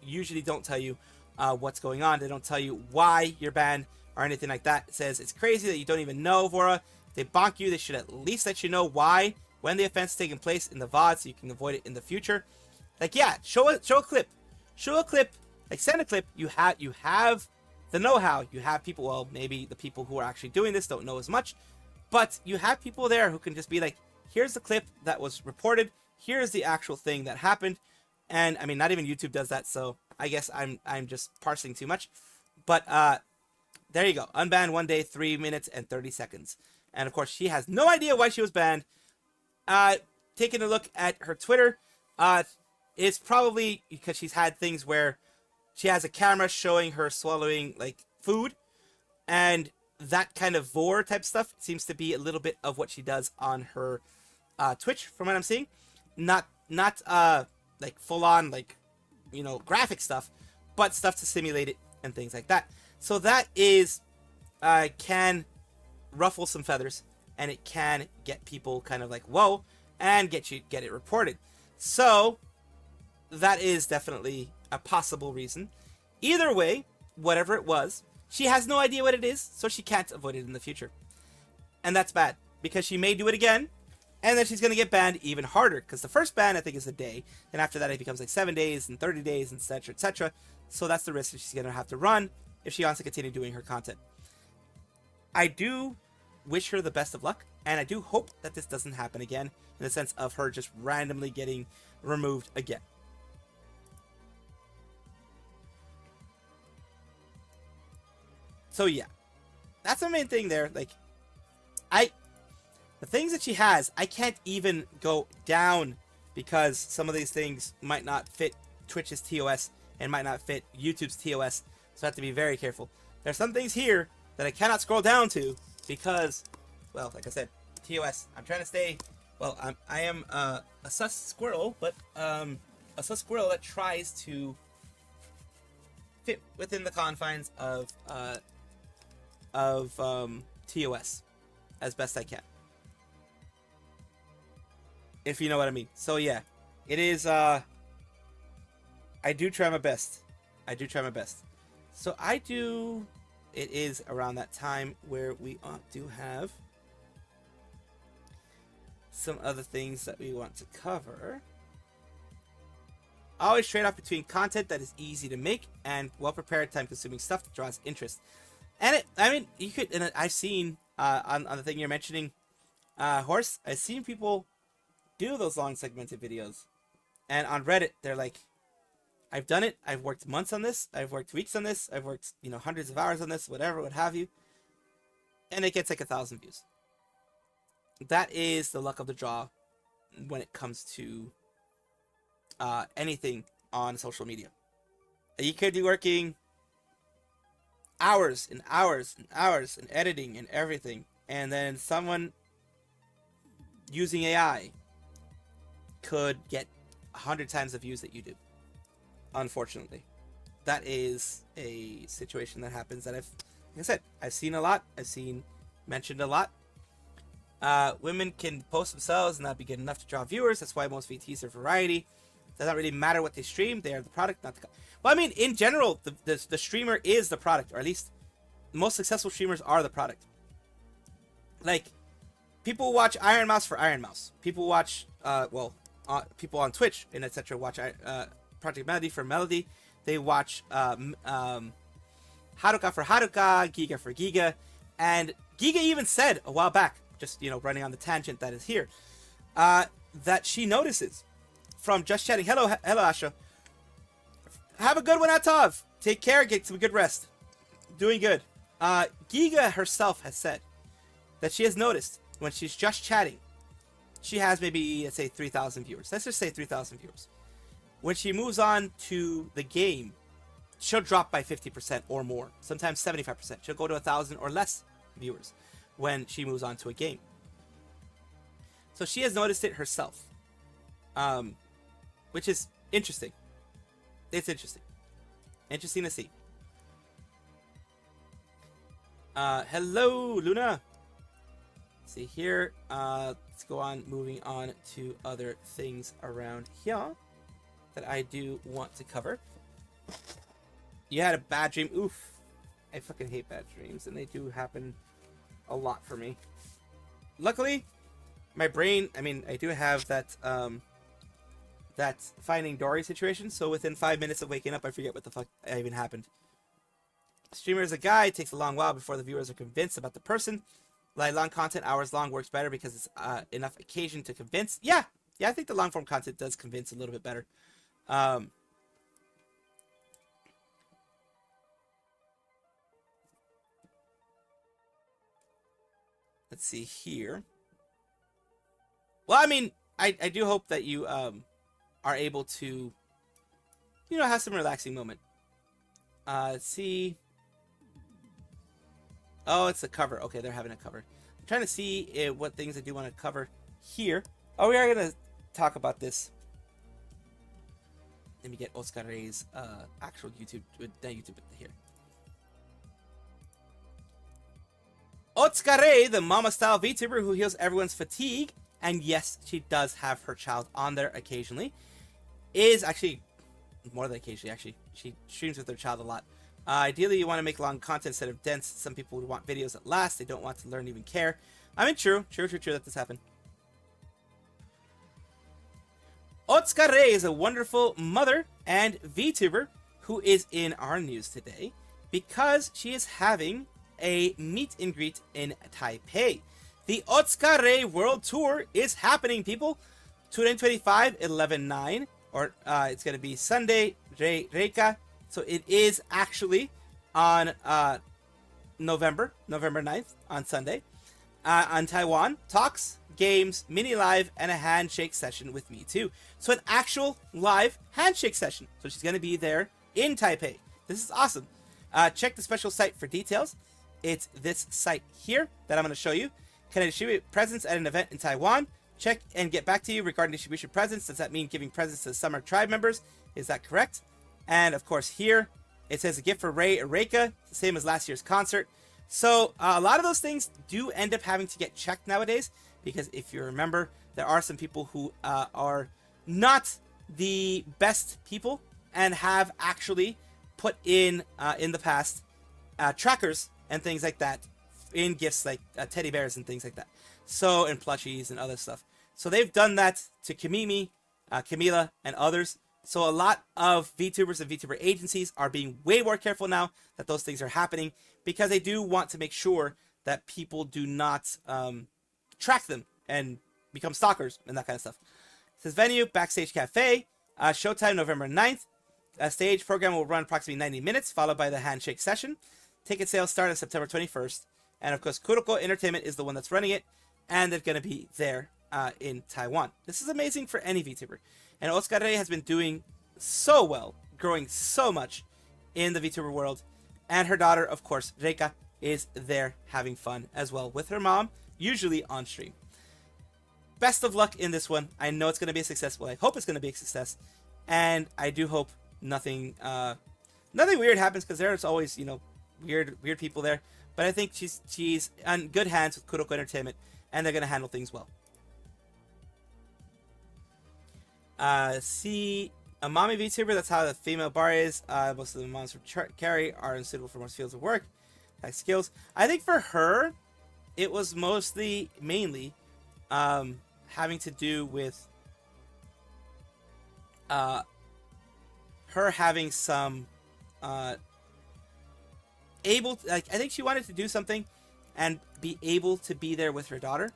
don't tell you what's going on. They don't tell you why you're banned or anything like that. It says it's crazy that you don't even know, Vora. If they bonk you, they should at least let you know why, when the offense is taking place in the VOD, so you can avoid it in the future. Like, yeah, show a clip. Show a clip. Like, send a clip. You have the know-how. You have people, well, maybe the people who are actually doing this don't know as much, but you have people there who can just be like, here's the clip that was reported. Here's the actual thing that happened. And, I mean, not even YouTube does that, so I guess I'm just parsing too much. But, there you go. Unbanned 1 day, 3 minutes, and 30 seconds. And, of course, she has no idea why she was banned. Taking a look at her Twitter, it's probably because she's had things where she has a camera showing her swallowing, like, food. And that kind of vor type stuff seems to be a little bit of what she does on her Twitch, from what I'm seeing. Not like full-on, like, you know, graphic stuff, but stuff to simulate it and things like that. So that is, can ruffle some feathers, and it can get people kind of like, whoa, and get it reported. So that is definitely a possible reason. Either way, whatever it was, she has no idea what it is, so she can't avoid it in the future. And that's bad, because she may do it again, and then she's going to get banned even harder, because the first ban, I think, is a day, and after that it becomes like 7 days, and 30 days, etc., etc. So that's the risk that she's going to have to run if she wants to continue doing her content. I do wish her the best of luck, and I do hope that this doesn't happen again, in the sense of her just randomly getting removed again. So yeah, that's the main thing there. Like, the things that she has, I can't even go down, because some of these things might not fit Twitch's TOS and might not fit YouTube's TOS, so I have to be very careful. There's some things here that I cannot scroll down to because, well, like I said, TOS. I'm trying to stay, well, I am a sus squirrel, but a sus squirrel that tries to fit within the confines of TOS as best I can, if you know what I mean. So yeah, it is, I do try my best. So it is around that time where we do have some other things that we want to cover. Always trade off between content that is easy to make and well-prepared, time-consuming stuff that draws interest. And I mean, you could, and I've seen, on the thing you're mentioning, Horse, I've seen people do those long segmented videos. And on Reddit, they're like, I've done it, I've worked months on this, I've worked weeks on this, I've worked, you know, hundreds of hours on this, whatever, what have you. And it gets like 1,000 views. That is the luck of the draw when it comes to anything on social media. You could be working hours and hours and hours and editing and everything, and then someone using AI could get 100 times the views that you do. Unfortunately, that is a situation that happens that like I said, I've seen a lot. I've seen mentioned a lot. Women can post themselves and not be good enough to draw viewers. That's why most VTs are variety. It doesn't really matter what they stream. They are the product, not the... Well, I mean, in general, the streamer is the product, or at least most successful streamers are the product. Like, people watch Iron Mouse for Iron Mouse. People watch, people on Twitch and etc. watch Project Melody for Melody. They watch Haruka for Haruka, Giga for Giga. And Giga even said a while back, just, you know, running on the tangent that is here, that she notices from just chatting, hello Asha, have a good one, Atov, take care, get some good rest, doing good. Giga herself has said that she has noticed when she's just chatting, she has maybe, let's say, 3,000 viewers. Let's just say 3,000 viewers. When she moves on to the game, she'll drop by 50% or more, sometimes 75%. She'll go to 1,000 or less viewers when she moves on to a game. So she has noticed it herself, which is interesting. It's interesting. Interesting to see. Hello, Luna. Let's see here. Let's go on, moving on to other things around here that I do want to cover. You had a bad dream. Oof. I fucking hate bad dreams, and they do happen a lot for me. Luckily, my brain, I mean, I do have that, that Finding Dory situation, so within 5 minutes of waking up, I forget what the fuck even happened. Streamer is a guy, it takes a long while before the viewers are convinced about the person. Like, long content, hours long, works better because it's enough occasion to convince. Yeah, I think the long form content does convince a little bit better. Let's see here. Well, I mean, I do hope that you are able to, you know, have some relaxing moment. Let's see. Oh, it's a cover. Okay, they're having a cover. I'm trying to see what things I do want to cover here. Oh, we are going to talk about this. Let me get Oscar Rey's actual YouTube here. Oscar Rey, the mama-style VTuber who heals everyone's fatigue, and yes, she does have her child on there occasionally, is actually, more than occasionally, actually, she streams with her child a lot. Ideally, you want to make long content instead of dense. Some people would want videos that last. They don't want to learn, even care. I mean, true that this happened. Oscar Rey is a wonderful mother and VTuber who is in our news today because she is having a meet and greet in Taipei. The Oscar Rey World Tour is happening, people. 2025, 11/9, or it's going to be Sunday, Reika. So it is actually on November 9th, on Sunday, on Taiwan. Talks, games, mini live, and a handshake session with me too. So an actual live handshake session. So she's going to be there in Taipei. This is awesome. Check the special site for details. It's this site here that I'm going to show you. Can I distribute presents at an event in Taiwan? Check and get back to you regarding distribution presents. Does that mean giving presents to the summer tribe members? Is that correct? And of course here, it says a gift for Ray Reika, same as last year's concert. So a lot of those things do end up having to get checked nowadays, because if you remember, there are some people who are not the best people and have actually put in the past trackers and things like that in gifts, like teddy bears and things like that. So, and plushies and other stuff. So they've done that to Kamimi, Camila, and others. So a lot of VTubers and VTuber agencies are being way more careful now that those things are happening, because they do want to make sure that people do not track them and become stalkers and that kind of stuff. It says venue, Backstage Cafe, showtime November 9th. A stage program will run approximately 90 minutes, followed by the handshake session. Ticket sales start on September 21st. And of course, Kuroko Entertainment is the one that's running it, and they're going to be there in Taiwan. This is amazing for any VTuber. And Oscar Rey has been doing so well, growing so much in the VTuber world. And her daughter, of course, Reika, is there having fun as well with her mom, usually on stream. Best of luck in this one. I know it's going to be a success. Well, I hope it's going to be a success. And I do hope nothing weird happens, because there's always, you know, weird people there. But I think she's on good hands with Kuroko Entertainment, and they're going to handle things well. See, a mommy VTuber, that's how the female bar is. Most of the moms from Carrie are unsuitable for most fields of work. Like skills. I think for her, it was mainly having to do with her having some I think she wanted to do something and be able to be there with her daughter,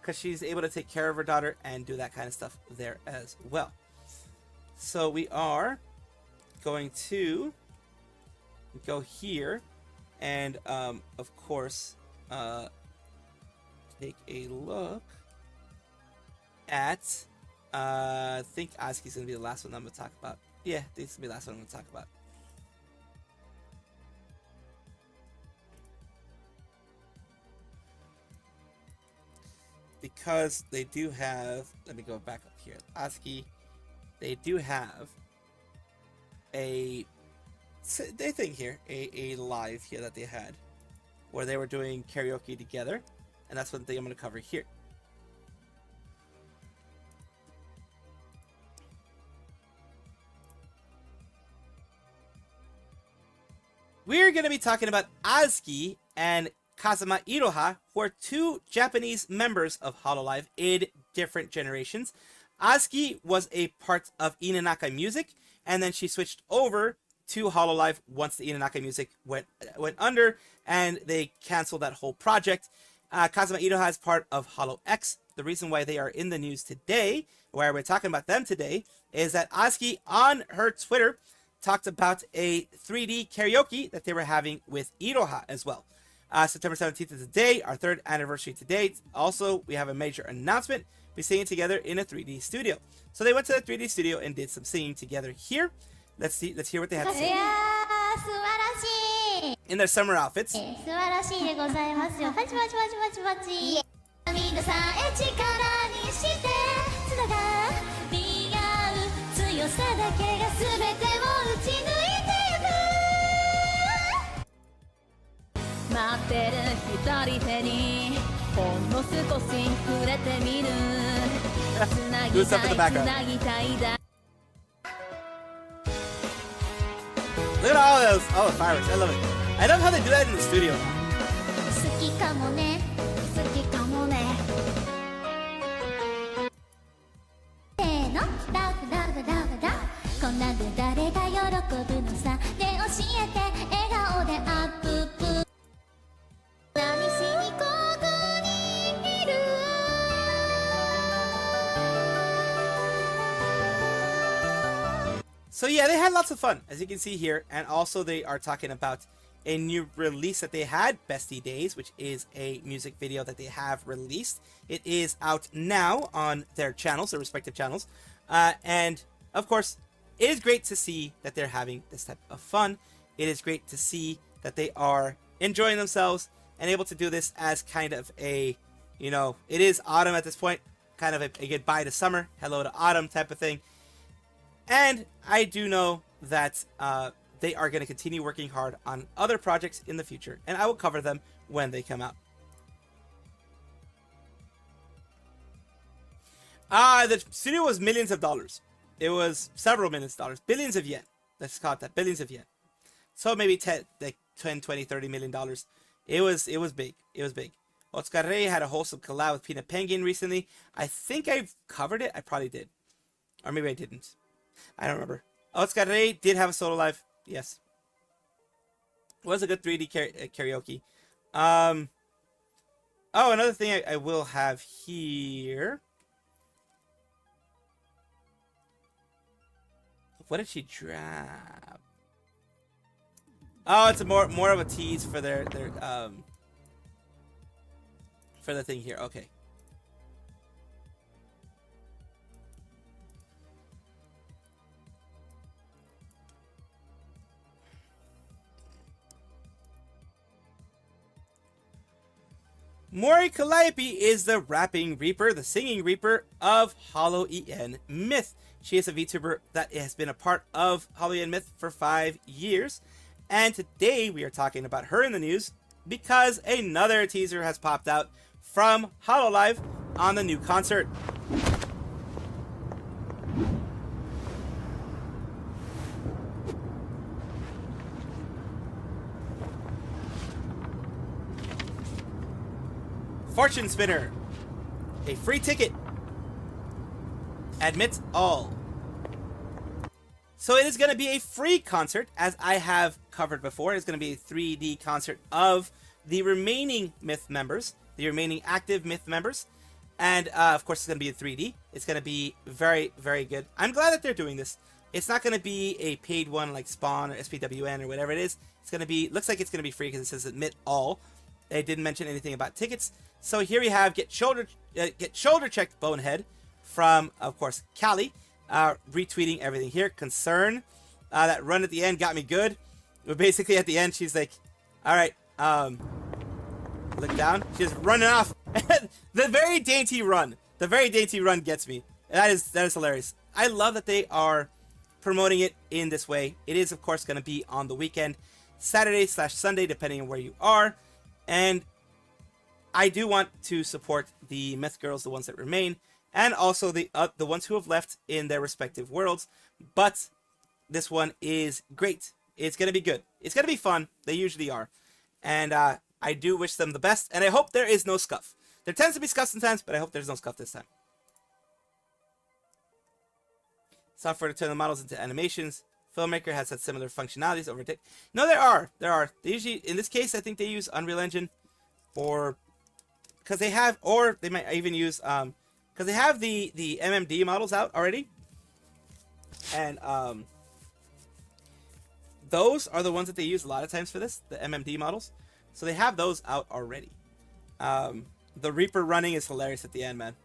because she's able to take care of her daughter and do that kind of stuff there as well. So we are going to go here and of course take a look at I think Aski's gonna be the last one I'm gonna talk about. Yeah, this is gonna be the last one I'm gonna talk about. Because they do have, let me go back up here, ASCII, they do have a thing here, a live here that they had, where they were doing karaoke together, and that's one thing I'm going to cover here. we're going to be talking about Azuki and Kazuma Iroha, who are two Japanese members of Hololive in different generations. Azuki was a part of Inanaka Music, and then she switched over to Hololive once the Inanaka Music went under, and they canceled that whole project. Kazuma Iroha is part of Holo X. The reason why they are in the news today, why we're talking about them today, is that Azuki on her Twitter talked about a 3D karaoke that they were having with Iroha as well. September 17th is the day, our 3rd anniversary to date. Also, we have a major announcement. We're singing together in a 3D studio. So they went to the 3D studio and did some singing together here. Let's hear what they had to say. In their summer outfits. Do stuff in the background. Look at all the fireworks. I love it. I love how they do that in the studio now. So yeah, they had lots of fun, as you can see here, and also they are talking about a new release that they had, Bestie Days, which is a music video that they have released. It is out now on their channels, their respective channels, and of course, it is great to see that they're having this type of fun. It is great to see that they are enjoying themselves and able to do this as kind of a, you know, it is autumn at this point, kind of a goodbye to summer, hello to autumn type of thing. And I do know that they are going to continue working hard on other projects in the future, and I will cover them when they come out. The studio was millions of dollars. It was several millions of dollars. Billions of yen. Let's call it that. Billions of yen. So maybe 10, 20, 30 million dollars. It was big. It was big. Otsuka Rei had a wholesome collab with Peanut Penguin recently. I think I covered it. I probably did. Or maybe I didn't. I don't remember. Otsuka Rei did have a solo live. Yes. It was a good 3D karaoke. Oh, another thing I will have here. What did she drop? Oh, it's a more of a tease for their for the thing here. Okay. Mori Calliope is the rapping reaper, the singing reaper of Holo EN Myth. She is a VTuber that has been a part of Holo EN Myth for 5 years. And today we are talking about her in the news because another teaser has popped out from Hololive on the new concert. Fortune Spinner. A free ticket. Admits all. So it is going to be a free concert, as I have covered before. It's going to be a 3D concert of the remaining Myth members, the remaining active Myth members. And, of course, it's going to be in 3D. It's going to be very, very good. I'm glad that they're doing this. It's not going to be a paid one like Spawn or SPWN or whatever it is. It's going to be, looks like it's going to be free because it says admit all. They didn't mention anything about tickets. So here we have Get Shoulder Checked Bonehead from, of course, Callie, retweeting everything here. Concern, that run at the end got me good. But basically at the end, she's like, all right, look down. She's running off. The very dainty run gets me. That is hilarious. I love that they are promoting it in this way. It is, of course, going to be on the weekend, Saturday/Sunday, depending on where you are. And I do want to support the Myth Girls, the ones that remain, and also the ones who have left in their respective worlds. But this one is great. It's going to be good. It's gonna be fun. They usually are, and I do wish them the best. And I hope there is no scuff. There tends to be scuff sometimes, but I hope there's no scuff this time. Software to turn the models into animations. Filmmaker has had similar functionalities over time. No, there are. They usually, in this case, I think they use Unreal Engine, or because they have, or they might even use because they have the MMD models out already, and those are the ones that they use a lot of times for this, the MMD models. So they have those out already. The Reaper running is hilarious at the end, man.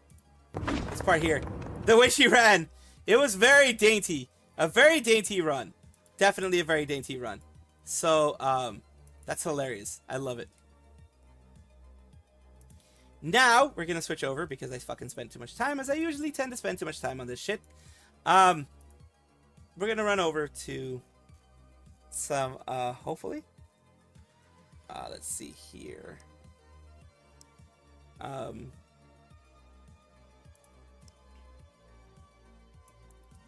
This part here, the way she ran, it was very dainty. A very dainty run. Definitely a very dainty run. So, that's hilarious. I love it. Now, we're gonna switch over because I fucking spent too much time, as I usually tend to spend too much time on this shit. We're gonna run over to some, hopefully. Let's see here.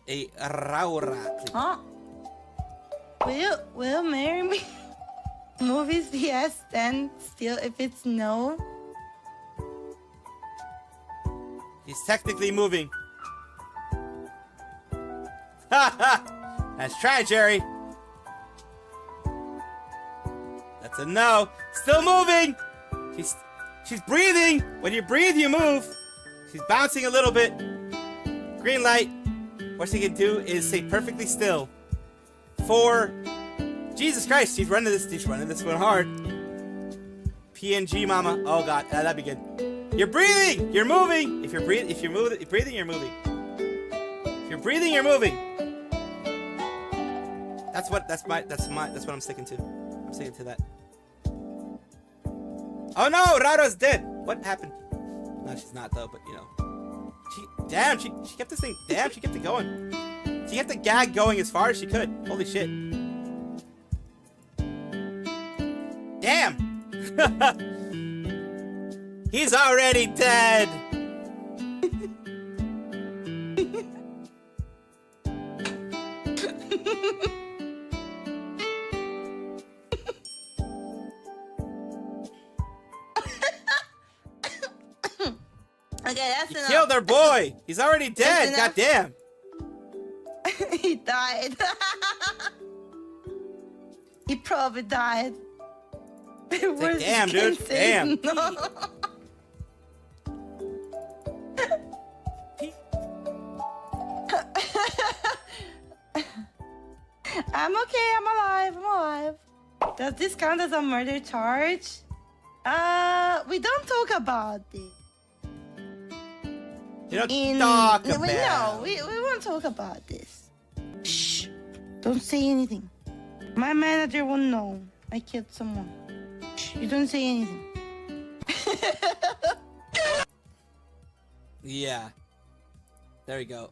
A Raura. Huh? Will you marry me? Movies, yes, then still if it's no. He's technically moving. Ha ha! Let's try, Jerry. That's a no. Still moving. She's breathing. When you breathe, you move. She's bouncing a little bit. Green light. What she can do is stay perfectly still. For Jesus Christ, she's running this one hard. PNG mama. Oh god, that'd be good. You're breathing! You're moving! If you're breathing, you're moving. If you're breathing, you're moving. That's what I'm sticking to. I'm sticking to that. Oh no, Raura's dead. What happened? No, she's not though, but you know. She kept this thing, she kept it going. She kept the gag going as far as she could. Holy shit. Damn! He's already dead! Okay, that's enough. Killed our boy! He's already dead! God damn! He died. He probably died. Like, damn, dude. Damn. No. I'm okay. I'm alive. Does this count as a murder charge? We don't talk about it. You don't talk about No, we won't talk about this. Shh. Don't say anything. My manager won't know I killed someone. Shh. You don't say anything. Yeah. There we go.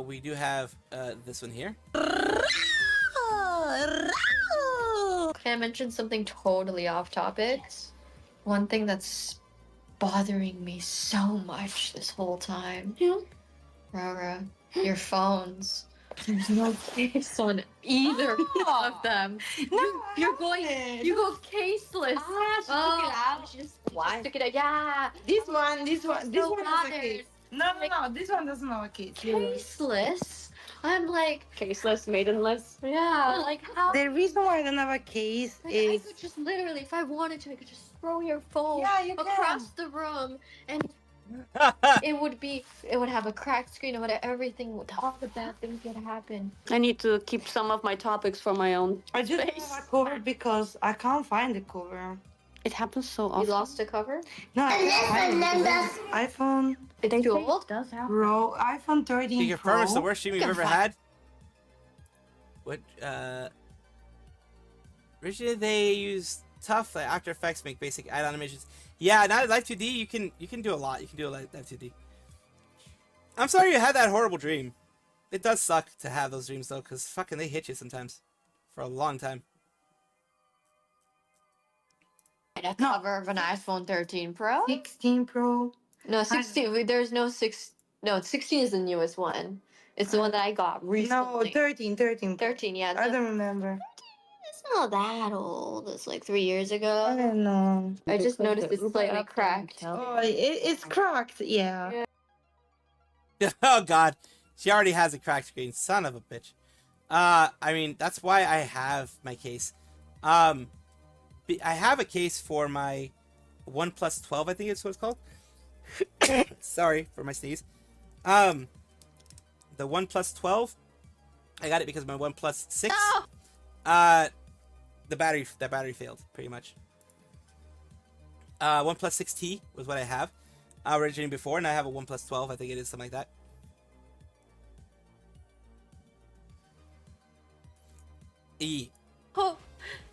We do have this one here. Can I mention something totally off topic? One thing that's bothering me so much this whole time. Yeah. Rara, your phones. There's no case on either of them. No, You go caseless. Took it out. Just took it out. Yeah. This one has a bothered. case. No, this one doesn't have a case. Caseless. I'm like, Caseless, maidenless. yeah, like how? The reason why I don't have a case Like, I is could just literally, if I wanted to, I could just throw your phone across the room, and it would have a cracked screen, and everything, all the bad things would happen. I need to keep some of my topics for my own I just space. have a cover because I can't find the cover. It happens so You often. lost a cover? No, I can't find it. iPhone It's too old? Pro, iPhone 13 Speaking of firm, it's the worst stream we've You ever can had. What, originally they use tough After Effects, make basic add animations. Yeah, now Live 2D, you can do a lot. You can do a Live 2D. I'm sorry you had that horrible dream. It does suck to have those dreams though, because fucking they hit you sometimes. For a long time. A cover of an iPhone 13 Pro? 16 Pro. No, 16. There's no 6. No, 16 is the newest one. It's the one that I got recently. No, 13. 13, yeah. I don't remember. It's not that old. It's like 3 years I ago. don't know. I just noticed it's slightly cracked. Oh, it's cracked. Yeah. Oh God, she already has a cracked screen. Son of a bitch. I mean, that's why I have my case. I have a case for my OnePlus 12, I think it's what it's called. Sorry for my sneeze. The OnePlus 12, I got it because my OnePlus 6, the battery failed pretty much. OnePlus 6T was what I have originally before, and I have a OnePlus 12. I think it is something like that. E. Oh,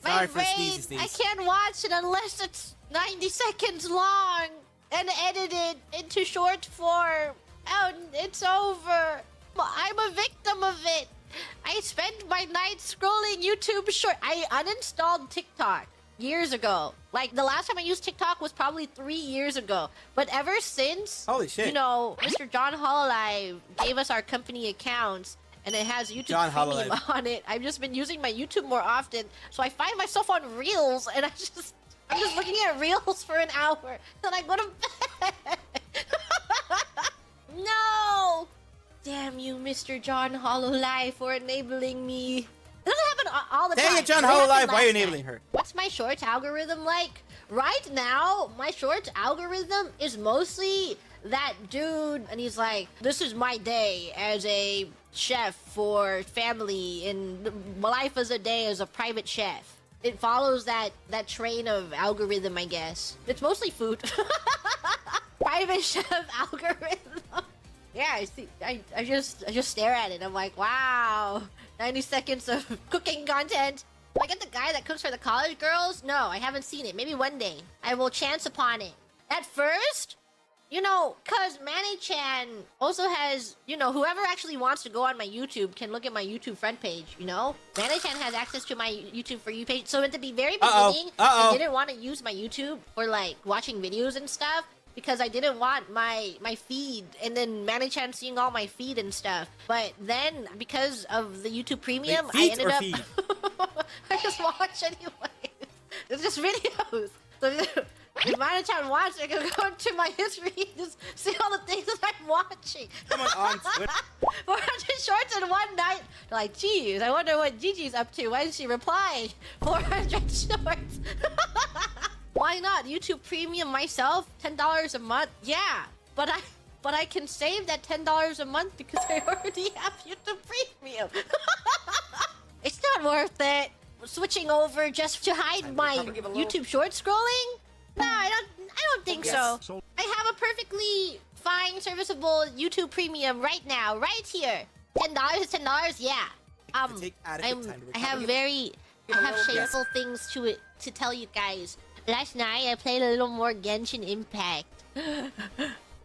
my Sorry for brain! sneezy sneeze. I can't watch it unless it's 90 seconds long and edited into short form. Oh, it's over. I'm a victim of it. I spent my night scrolling YouTube short. I uninstalled TikTok years ago. Like, the last time I used TikTok was probably 3 years ago. But ever since, Holy shit. you know, Mr. John Hololive gave us our company accounts, and it has YouTube John Premium Hololive. on it. I've just been using my YouTube more often, so I find myself on Reels, and I'm just looking at Reels for an hour, then I go to bed. No! Damn you, Mr. John Hololive, for enabling me. It doesn't happen all the time. Dang it, John It happened Hololive, why are you last night. enabling her? What's my shorts algorithm like? Right now, my shorts algorithm is mostly that dude, and he's like, this is my day as a chef for family, and life as a day as a private chef. It follows that train of algorithm, I guess. It's mostly food. Private chef algorithm. Yeah, I see. I just stare at it. I'm like, wow, 90 seconds of cooking content. Do I get the guy that cooks for the college girls? No, I haven't seen it. Maybe one day. I will chance upon it. At first, you know, cause Manny-chan also has, you know, whoever actually wants to go on my YouTube can look at my YouTube front page, you know? Manny-chan has access to my YouTube For You page. So at the very beginning, I didn't want to use my YouTube for, like, watching videos and stuff, because I didn't want my feed and then Manny-chan seeing all my feed and stuff. But then, because of the YouTube Premium, I ended up... Feed? I just watch anyway. It's just videos. So if Manny-chan wants, I can go to my history and just see all the things that I'm watching. Someone on Twitter. 400 shorts in one night. They're like, geez, I wonder what Gigi's up to. Why didn't she reply? 400 shorts. Why not? YouTube Premium myself, $10 a month. Yeah, but I can save that $10 a month because I already have YouTube Premium. It's not worth it. Switching over just to hide my YouTube short scrolling? No, I don't think so. I have a perfectly fine, serviceable YouTube Premium right now, right here. $10 is $10. Yeah. Take adequate time to I have shameful things to tell you guys. Last night, I played a little more Genshin Impact.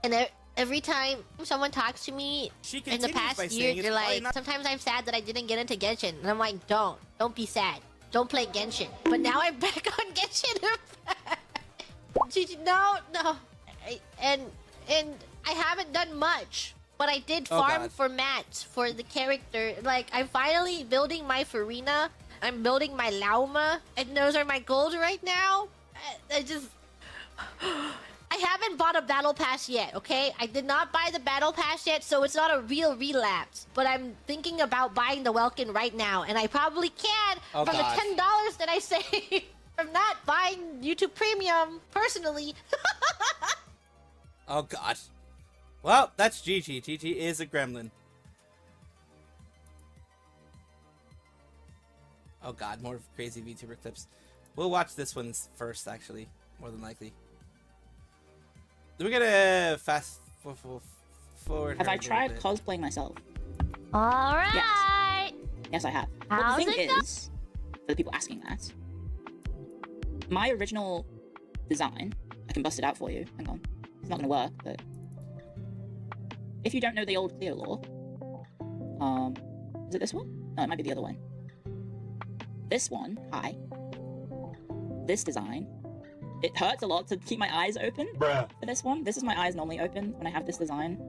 And every time someone talks to me in the past year, they're like, sometimes I'm sad that I didn't get into Genshin. And I'm like, don't be sad. Don't play Genshin. But now I'm back on Genshin Impact. No. And I haven't done much. But I did farm for mats for the character. Like, I'm finally building my Farina. I'm building my Lauma. And those are my goals right now. I haven't bought a battle pass yet, okay? I did not buy the battle pass yet, so it's not a real relapse. But I'm thinking about buying the Welkin right now, and I probably can from the $10 that I saved from not buying YouTube Premium personally. Oh God. Well, that's Gigi. Gigi is a gremlin. Oh God, more crazy VTuber clips. We'll watch this one first, actually, more than likely. Then we're gonna fast forward. Have I tried cosplaying myself? All right. Yes, I have. How's well, the it thing go? is, for the people asking that, my original design, I can bust it out for you. Hang on. It's not gonna work, but if you don't know the old Cleo lore, is it this one? No, it might be the other one. This one, hi. This design, it hurts a lot to keep my eyes open for this one. This is my eyes normally open when I have this design.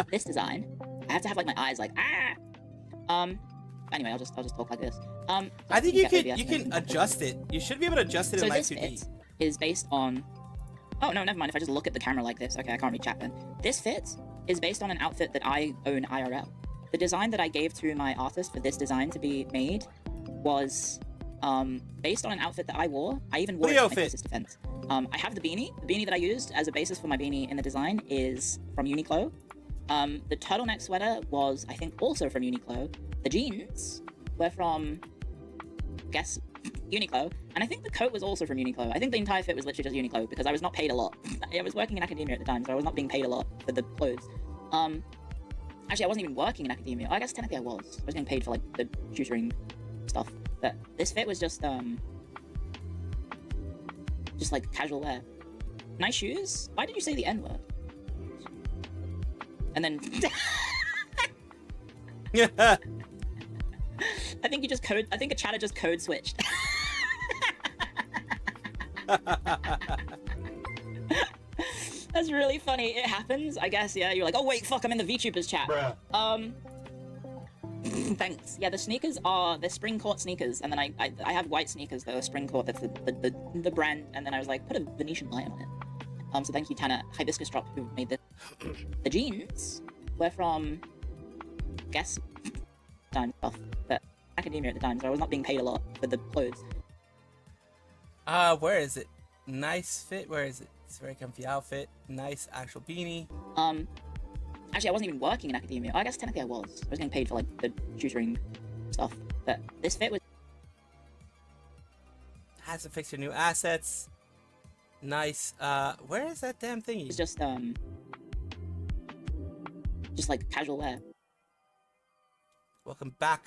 This design, I have to have like my eyes like, Anyway, I'll just talk like this. I think you maybe I can adjust it. You should be able to adjust it So in live this 2D. fit is based on. Oh no, never mind. If I just look at the camera like this, okay, I can't read chat then. This fit is based on an outfit that I own IRL. The design that I gave to my artist for this design to be made was based on an outfit that I wore. I even wore it Leo in my fit. closest defense. I have the beanie. The beanie that I used as a basis for my beanie in the design is from Uniqlo. The turtleneck sweater was, I think, also from Uniqlo. The jeans were from, guess, Uniqlo. And I think the coat was also from Uniqlo. I think the entire fit was literally just Uniqlo because I was not paid a lot. I was working in academia at the time, so I was not being paid a lot for the clothes. Actually, I wasn't even working in academia. I guess technically I was. I was getting paid for like the tutoring stuff. But this fit was just like casual wear. Nice shoes? Why did you say the N-word? And then I think a chatter just code switched. That's really funny. It happens, I guess. Yeah, you're like, oh wait, fuck, I'm in the VTubers chat. Bruh. Thanks. Yeah, the sneakers are the spring court sneakers, and then I have white sneakers that are spring court. That's the brand, and then I was like, put a Venetian lion on it. So thank you, Tanner Hibiscus Drop, who made this. The jeans were from, guess, time stuff, but academia at the time, so I was not being paid a lot for the clothes. Where is it? Nice fit. Where is it? It's a very comfy outfit. Nice actual beanie. Actually, I wasn't even working in academia. I guess technically I was. I was getting paid for like the tutoring stuff, but this fit was. Has to fix your new assets. Nice. Where is that damn thingy? It's just like casual wear. Welcome back.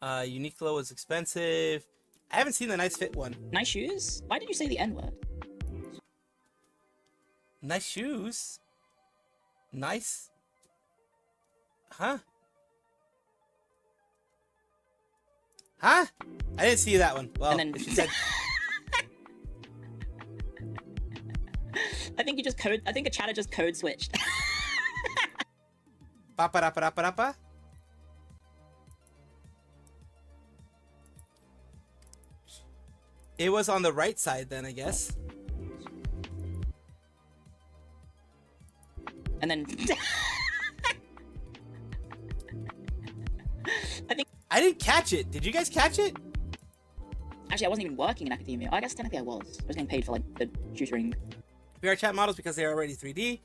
Uniqlo is expensive. I haven't seen the nice fit one. Nice shoes? Why did you say the N-word? Nice shoes. Nice. Huh? Huh? I didn't see that one. Well, And then- if you said I think a chatter just code switched. Ba-ba-da-ba-da-ba-da-ba. It was on the right side then, I guess. And then I didn't catch it. Did you guys catch it? actually I wasn't even working in academia. I guess technically I was. I was getting paid for like the tutoring. VR chat models because they are already 3D.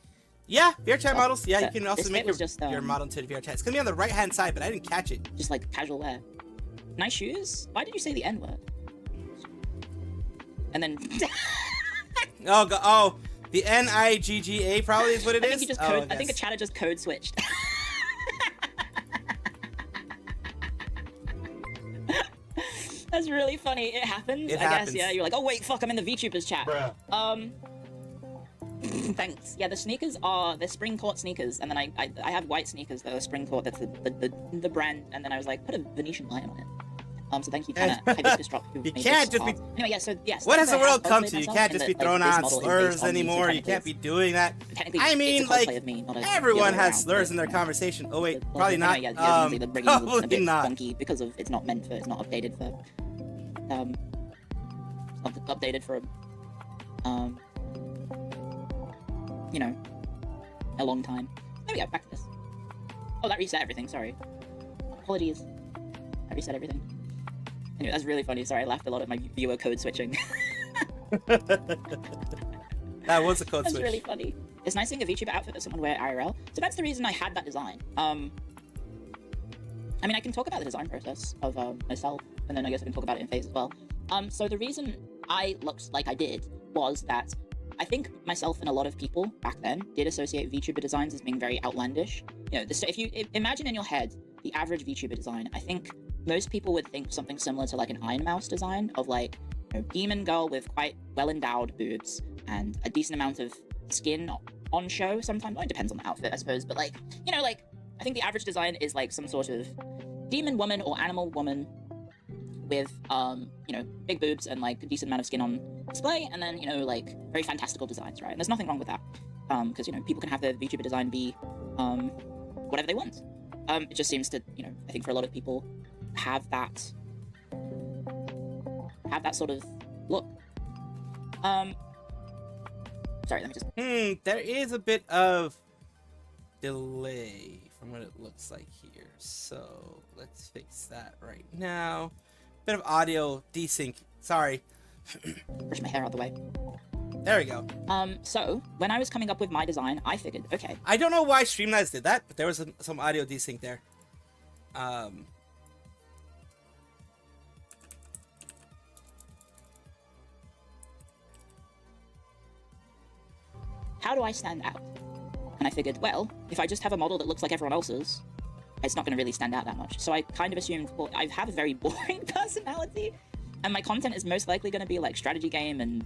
Yeah, VR chat models. Yeah, you can also This make bit was just, your model into VR chat. It's gonna be on the right hand side, but I didn't catch it. Just like casual wear. Nice shoes? Why did you say the N-word? And then Oh, the NIGGA probably is what it I is. think you just Oh, code, I think a yes. chatter just code switched. That's really funny. It happens. It I happens. guess. Yeah. You're like, oh wait, fuck, I'm in the VTubers chat. Bruh. Thanks. Yeah, the sneakers are the spring court sneakers, and then I have white sneakers that are spring court. That's the brand, and then I was like, put a Venetian lion on it. So thank you, Tanner Hibiscus Drop, who You made can't this just be- art. Anyway, yeah. So yes. What has that's the why I world come cosplayed to? You myself can't in just be that, throwing this out model is based slurs on me, so anymore. You technically can't be it's- doing that. technically I it's mean, a like, cosplay of me, not a everyone the other way has around, slurs but, in their yeah. conversation. Oh wait, Well, probably anyway, not. Yeah, obviously the bringing was a Probably bit not. funky because of it's not updated for updated for you know, a long time. There we go, back to this. Oh, that reset everything, sorry. Apologies. That reset everything. Anyway, that's really funny. Sorry, I laughed a lot at my viewer code switching. That was a code That's switch. really funny. It's nice seeing a VTuber outfit that someone wear IRL. So that's the reason I had that design. I mean, I can talk about the design process of myself, and then I guess I can talk about it in phase as well. So the reason I looked like I did was that I think myself and a lot of people back then did associate VTuber designs as being very outlandish. You know, if you imagine in your head the average VTuber design, I think most people would think something similar to like an Iron Mouse design of like, you know, demon girl with quite well-endowed boobs and a decent amount of skin on show sometimes. Well, it depends on the outfit, I suppose, but like, you know, like, I think the average design is like some sort of demon woman or animal woman with, you know, big boobs and like a decent amount of skin on display, and then, you know, like very fantastical designs, right? And there's nothing wrong with that, because, you know, people can have their VTuber design be, whatever they want. It just seems to, you know, I think for a lot of people, have that sort of look. Sorry, let me just... There is a bit of delay from what it looks like here. So let's fix that right now. Bit of audio desync. Sorry. Push my hair out the way. There we go. So when I was coming up with my design, I figured, okay. I don't know why Streamlabs did that, but there was some audio desync there. How do I stand out? And I figured, well, if I just have a model that looks like everyone else's, it's not going to really stand out that much. So I kind of assumed, well, I have a very boring personality, and my content is most likely going to be like strategy game and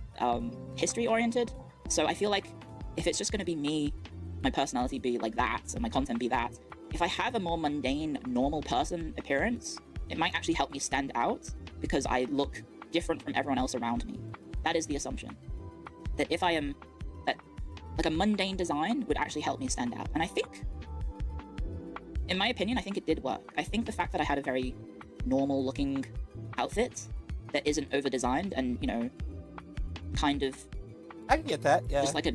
history oriented. So I feel like if it's just going to be me, my personality be like that, and my content be that, if I have a more mundane, normal person appearance, it might actually help me stand out because I look different from everyone else around me. That is the assumption. That if I am, that like a mundane design would actually help me stand out. And I think, in my opinion, I think it did work. I think the fact that I had a very normal looking outfit that isn't over designed and, you know, kind of, I can get that, yeah. just like a,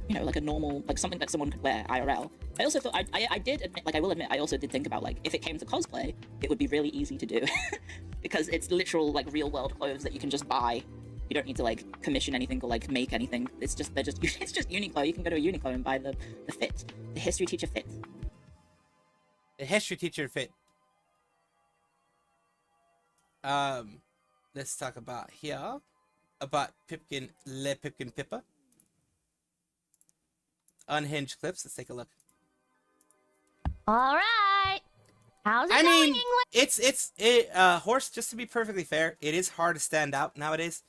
you know, like a normal, like something that someone could wear IRL. I also thought, I did admit, like I will admit, I also did think about like, if it came to cosplay, it would be really easy to do. Because it's literal like real world clothes that you can just buy. You don't need to like commission anything or like make anything. It's just, it's just Uniqlo. You can go to a Uniqlo and buy the fit, the history teacher fit. The history teacher fit. Let's talk about here. About Pipkin, Le Pipkin Pippa. Unhinged clips. Let's take a look. All right. How's it I going, mean, England? Horse, just to be perfectly fair, it is hard to stand out nowadays.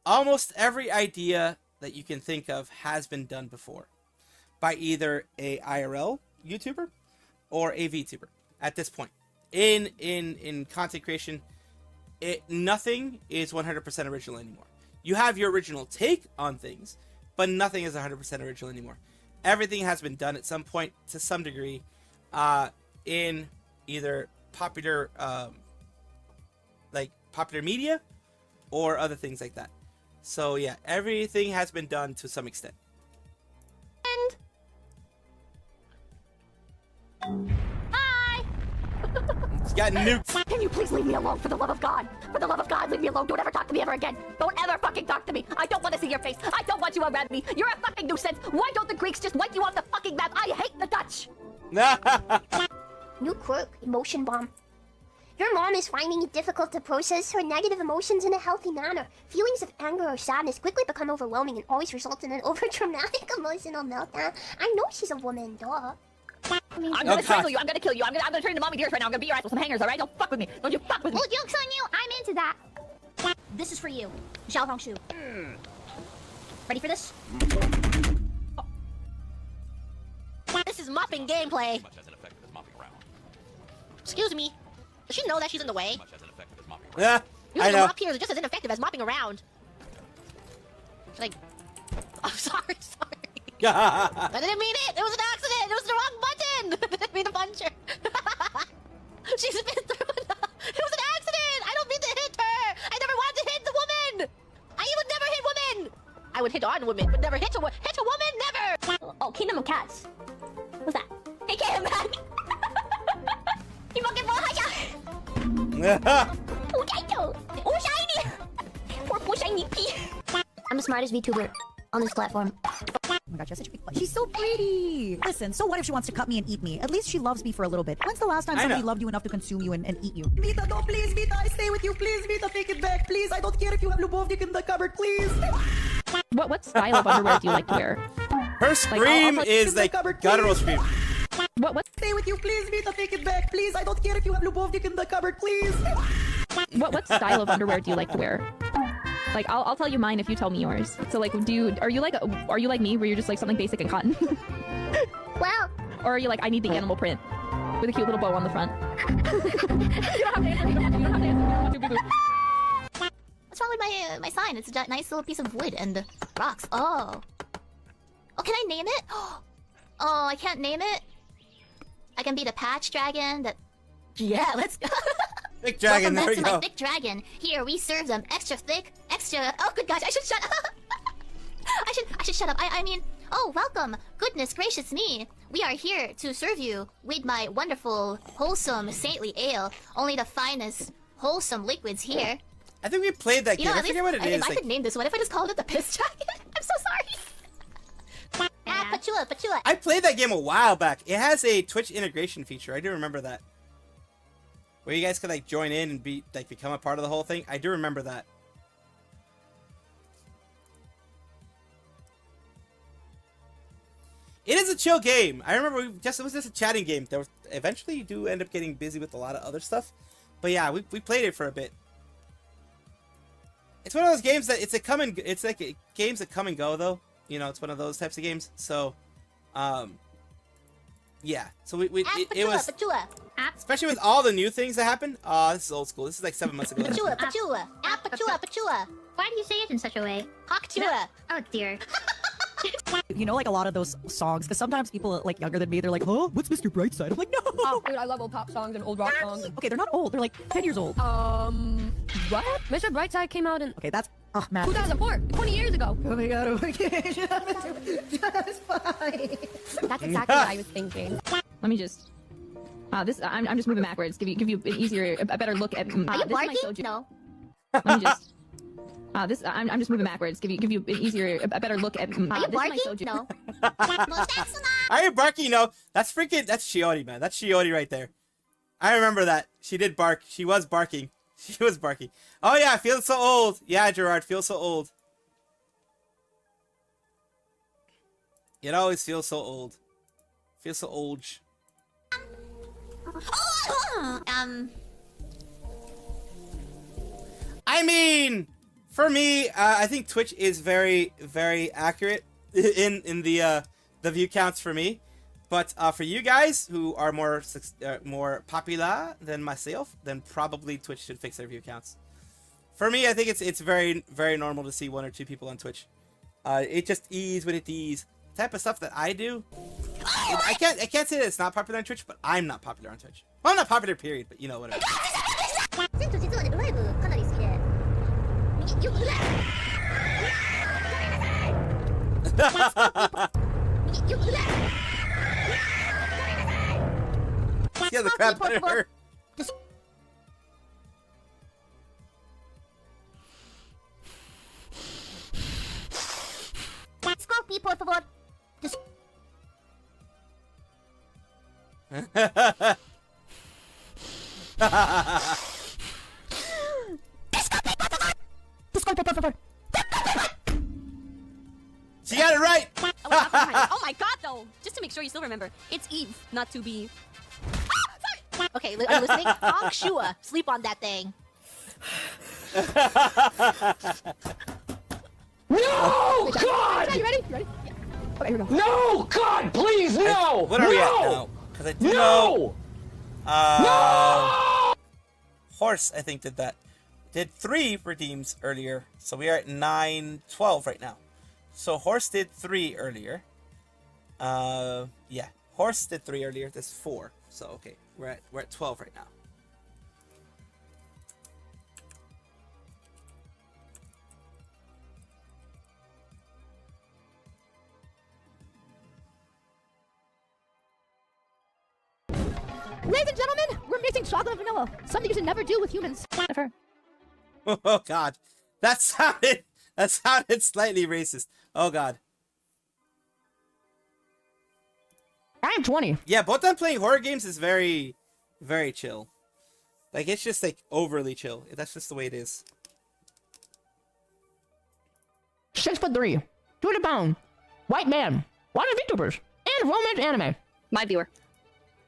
Almost every idea that you can think of has been done before by either a IRL YouTuber or a VTuber at this point. In content creation, nothing is 100% original anymore. You have your original take on things, but nothing is 100% original anymore. Everything has been done at some point to some degree in either popular popular media or other things like that. So yeah, everything has been done to some extent. Hi. It's got nukes. Can you please leave me alone, for the love of God? For the love of God, leave me alone. Don't ever talk to me ever again. Don't ever fucking talk to me. I don't want to see your face. I don't want you around me. You're a fucking nuisance. Why don't the Greeks just wipe you off the fucking map? I hate the Dutch. New quirk, emotion bomb. Your mom is finding it difficult to process her negative emotions in a healthy manner. Feelings of anger or sadness quickly become overwhelming and always result in an over-dramatic emotional meltdown. I know she's a woman, duh. I'm gonna strangle you. I'm gonna kill you. I'm gonna turn into mommy dearest right now. I'm gonna beat your ass with some hangers, alright? Don't fuck with me. Don't you fuck with me. Well, joke's on you. I'm into that. This is for you. Xiaohong Shu. Ready for this? This is mopping gameplay. Excuse me. Does she know that she's in the way? Yeah, Using I a know. mop here is just as ineffective as mopping around. She's like, oh, sorry. I didn't mean it. It was an accident. It was the wrong button. I didn't mean to punch her. She's been through enough. It was an accident. I don't mean to hit her. I never wanted to hit the woman. I would never hit women. I would hit on women, but never hit a woman. Never. Oh, Kingdom of Cats. What's that? Hey, get him back. You fucking Potato. Oh, shiny. Poor shiny pea. I'm the smartest VTuber on this platform. Oh my god, she has such a big butt. She's so pretty! Listen, so what if she wants to cut me and eat me? At least she loves me for a little bit. When's the last time somebody loved you enough to consume you and eat you? Vita, no, please, Vita, I stay with you. Please, Vita, take it back. Please, I don't care if you have Lubovnik in the cupboard, please. What style of underwear do you like to wear? Her scream is like guttural scream. What? Stay with you, please, Vita, take it back. Please, I don't care if you have Lubovnik in the cupboard, please. What style of underwear do you like to wear? Like, I'll tell you mine if you tell me yours. So like, are you like me, where you're just like something basic and cotton? Well, or are you like, I need the animal print with a cute little bow on the front? You don't have to answer. You don't have to answer. what's wrong with my sign? It's a nice little piece of wood and rocks. Oh, can I name it? Oh, I can't name it. I can be the patch dragon. That. Yeah, let's go. Thick dragon, Welcome there we back to go. my thick dragon. Here we serve them extra thick, extra. Oh, good gosh, I should shut up. I should shut up. I mean, oh, welcome. Goodness gracious me. We are here to serve you with my wonderful, wholesome, saintly ale. Only the finest, wholesome liquids here. I think we played that game. I forget what it is. If I Like, could name this one, if I just called it the piss dragon, I'm so sorry. Patchouli. I played that game a while back. It has a Twitch integration feature. I do remember that. Where you guys could like join in and be like become a part of the whole thing. I do remember that. It is a chill game. I remember it was just a chatting game. There was, eventually you do end up getting busy with a lot of other stuff. But yeah, we played it for a bit. It's one of those games that it's like games that come and go though. You know, it's one of those types of games. So yeah. So it was especially with all the new things that happened. This is old school. This is like 7 months ago. Patchouli. Why do you say it in such a way? Patchouli. Oh dear. You know, like a lot of those songs, because sometimes people like younger than me, they're like, "Huh, what's Mr. Brightside?" I'm like, "No." Oh, dude, I love old pop songs and old rock songs. Okay, they're not old. They're like 10 years old. What? Mr. Brightside came out in. Okay, that's man. 2004, 20 years ago. Oh my god, oh my god. Just fine. That's exactly what I was thinking. Let me just. I'm just moving backwards. Give you an easier, a better look at. Are you this is my barking? soju. No. Let me just. I'm just moving backwards. Give you an easier, a better look at. Are you this is my barking? soju. No. Are you barking? No, that's Shiori, man. That's Shiori right there. I remember that. She did bark. She was barking. She was barking. Oh yeah, I feel so old. Yeah, Gerard, feel so old. It always feels so old. Feels so old. I mean, for me, I think Twitch is very, very accurate in the view counts for me. But for you guys who are more popular than myself, then probably Twitch should fix their view counts. For me, I think it's very, very normal to see 1 or 2 people on Twitch. It just ease when it ease. The type of stuff that I do, I can't say that it's not popular on Twitch, but I'm not popular on Twitch. Well, I'm not popular, period. But you know whatever. 実はね、ドライブかなり好きで。右、よくね。右、よくね。 Yeah, the crap out of her. Scorpio, por favor. She got it right. Oh my god, though. Just to make sure you still remember, it's Eve, not to be. Okay, are you listening? Honk Shua. Sleep on that thing. No, God! You ready? Yeah. Okay, here we go. No, God, please, no! What are we at now? Because I do know. No! Horse, I think, did that. Did 3 redeems earlier, so we are at 9-12 right now. So Horse did 3 earlier. Yeah, Horse did 3 earlier. That's 4. So okay, we're at 12 right now. Ladies and gentlemen, we're mixing chocolate and vanilla. Something you should never do with humans. Never. Oh God, that sounded slightly racist. Oh God. I'm 20. Yeah, both time playing horror games is very, very chill. Like, it's just, like, overly chill. That's just the way it is. 6'3", 200 pound, white man, one of VTubers, and romance anime. My viewer.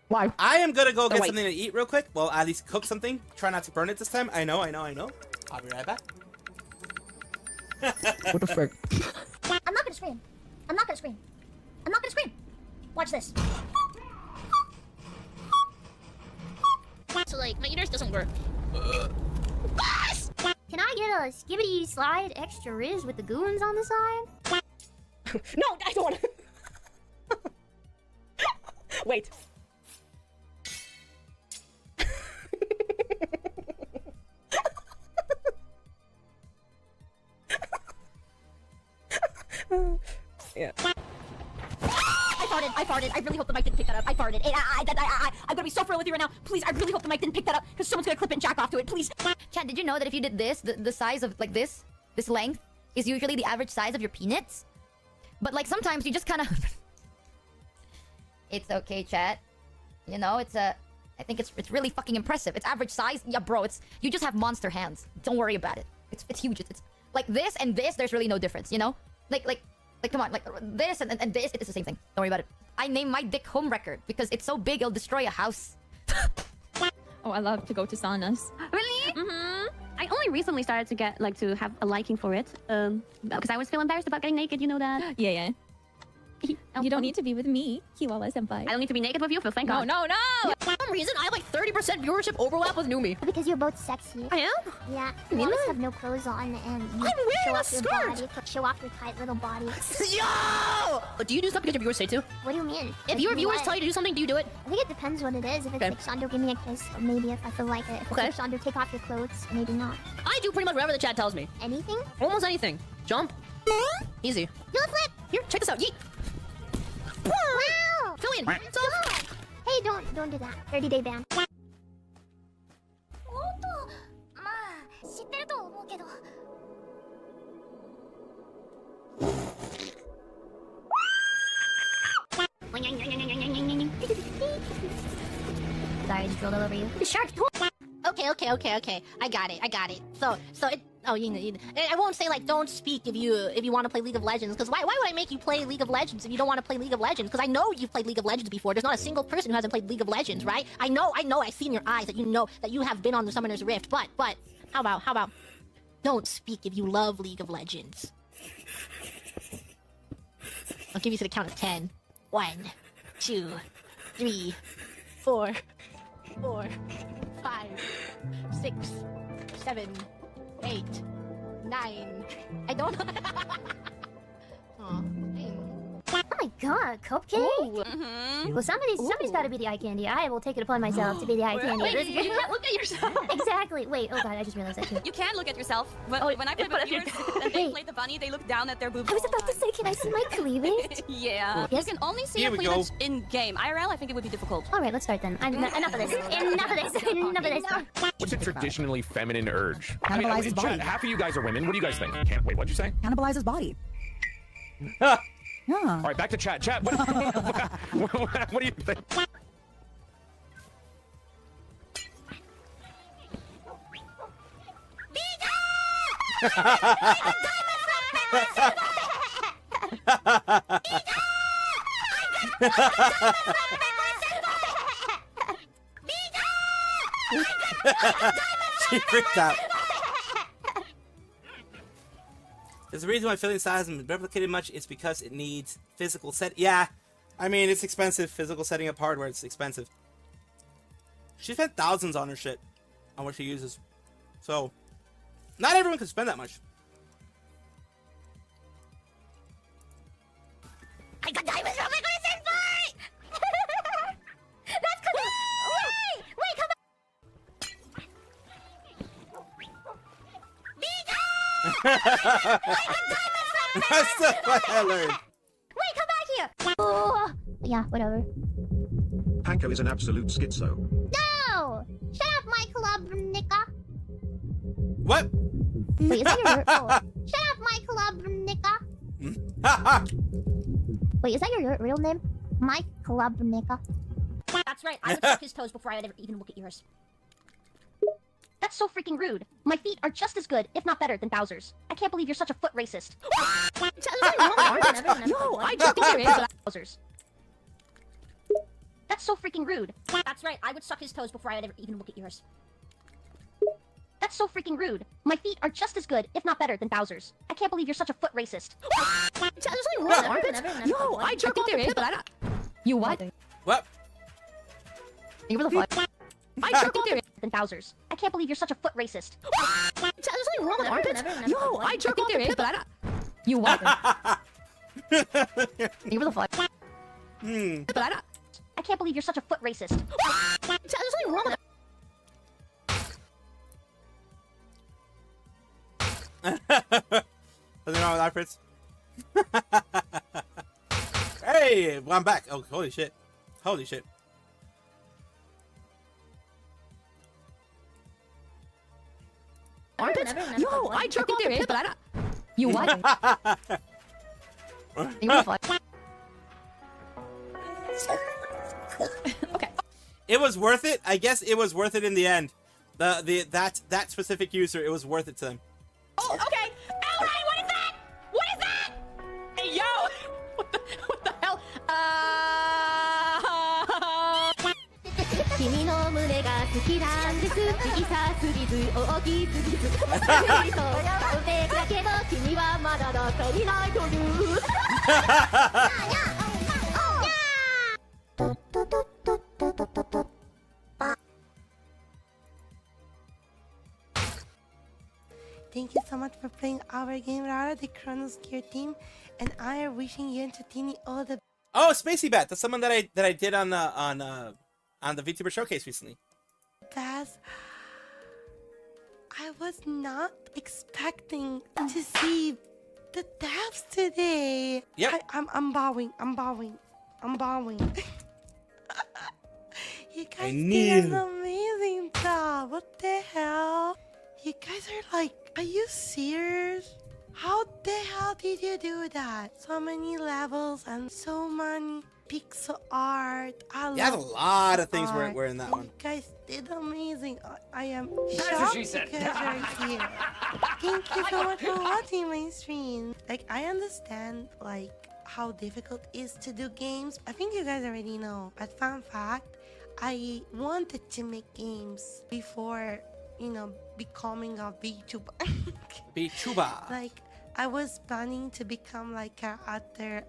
Why? I am gonna go get white. something to eat real quick. Well, at least cook something. Try not to burn it this time. I know. I'll be right back. What the frick? I'm not gonna scream. I'm not gonna scream. I'm not gonna scream. Watch this. So, like, my eaters doesn't work. Can I get a skibbity slide extra riz with the goons on the side? No, I don't want to. Wait. Yeah. I farted. I really hope the mic didn't pick that up. I farted. I'm gonna be so thrilled with you right now. Please, I really hope the mic didn't pick that up because someone's gonna clip it and jack off to it. Please. Chat, did you know that if you did this, the size of like this length is usually the average size of your peanuts? But like sometimes you just kind of. It's okay, chat. You know, I think it's really fucking impressive. It's average size. Yeah, bro. You just have monster hands. Don't worry about it. It's huge. It's like this and this. There's really no difference. You know, like come on, like this and this. It's the same thing. Don't worry about it. I named my dick home record because it's so big it'll destroy a house. Oh, I love to go to saunas. Really? Mm-hmm. I only recently started to get to have a liking for it. Because I always feel embarrassed about getting naked. You know that? Yeah. You don't need to be with me, Kiwawa senpai. I don't need to be naked with you, Phil. Thank God. No. For some reason, I have like 30% viewership overlap with Numi. Because you're both sexy. I am? Yeah. You always have no clothes on and you show off your body. Show off your tight little body. Yo! Do you do stuff because your viewers say to? What do you mean? If your viewers tell you to do something, do you do it? I think it depends what it is. If it's like, Sandro, give me a kiss, maybe if I feel like it. If it's like, Sandro, take off your clothes, maybe not. I do pretty much whatever the chat tells me. Anything? Almost anything. Jump. Easy. Do a flip! Here, check this out. Yeet. Wow! Fillion, hands off. Hey, don't do that. 30-day ban. 知ってると思うけど Sorry, I just rolled all over you. Shark. Okay. I got it. So it. Oh, I won't say like don't speak if you want to play League of Legends, because why would I make you play League of Legends if you don't want to play League of Legends? Because I know you've played League of Legends before. There's not a single person who hasn't played League of Legends, right? I know. I see in your eyes that you know that you have been on the Summoner's Rift. But how about don't speak if you love League of Legends. I'll give you to the count of 10. 1, 2, 3, 4, 5, 6, 7, 8, 9. I don't know. Aw, Oh my god, cupcake! Well, somebody's got to be the eye candy. I will take it upon myself to be the eye candy. Wait, you can't look at yourself. Exactly. Wait, oh god, I just realized that too. You can look at yourself. But when I play with viewers and they play the bunny, they look down at their boobs. I was about to say, can I see my cleavage? Yeah. Yes? You can only see your cleavage in game. IRL, I think it would be difficult. Alright, let's start then. Enough of this. Enough of this. What's a traditionally feminine urge? Cannibalize his body. Half of you guys are women. What do you guys think? Wait, what'd you say? Cannibalize his body. Yeah. All right, back to chat. Chat, what do you think? She freaked out. There's a reason why Fillion style hasn't been replicated much. It's because it needs physical set. Yeah, I mean, it's expensive. Physical setting up hardware, it's expensive. She spent thousands on her shit, on what she uses. So, not everyone can spend that much. I got diamonds from my senpai! That's cause wait, come That's the what I learned. Wait, come back here! Oh, yeah, whatever. Panko is an absolute schizo. No! Shut up, my club, Nika. What? Wait, is that your... Oh. Shut up, my club, Nika. Wait, is that your real name? My club, Nika. That's right. I would suck his toes before I would even look at yours. That's so freaking rude. My feet are just as good, if not better, than Bowser's. I can't believe you're such a foot racist. No, I just think you're Bowser's. That's so freaking rude. That's right. I would suck his toes before I would even look at yours. That's so freaking rude. My feet are just as good, if not better, than Bowser's. I can't believe you're such a foot racist. No, I jerk off the pit, but I don't. You what? What? You were the fuck? I jerk off than Bowser's. I can't believe you're such a foot racist. No, I jerk off the pit, but I don't. You what? You were the fuck? But I don't. I can't believe you're such a foot racist. Nothing wrong with that, Fritz? Hey, well, I'm back. Oh, holy shit. Holy shit. Armpits? Yo, I jerk off there, but I don't. You what? You wanna fuck? Okay. It was worth it. I guess it was worth it in the end. That specific user, it was worth it to them. Oh, okay. Alright, what is that? What is that? Hey, yo! What the hell? 君の胸が好きなんです小さすぎず大きすぎずそうだけど君はまだだ足りないという Thank you so much for playing our game, Rara. The Chronos Gear team, and I are wishing you and Tatini all the Oh, Spacey Bat. That's someone that I did on the VTuber showcase recently. best. I was not expecting to see the devs today. Yep. I'm bowing. You guys did an amazing job. What the hell? You guys are like, are you serious? How the hell did you do that? So many levels and so many pixel art. I Yeah, love there's a lot of things art. were in that And one. You guys did amazing. I am That's shocked what she said. because you're here. Thank you so much for watching my stream. Like, I understand, like, how difficult it is to do games. I think you guys already know. But fun fact, I wanted to make games before, you know, becoming a VTuber. VTuber. Like, I was planning to become like character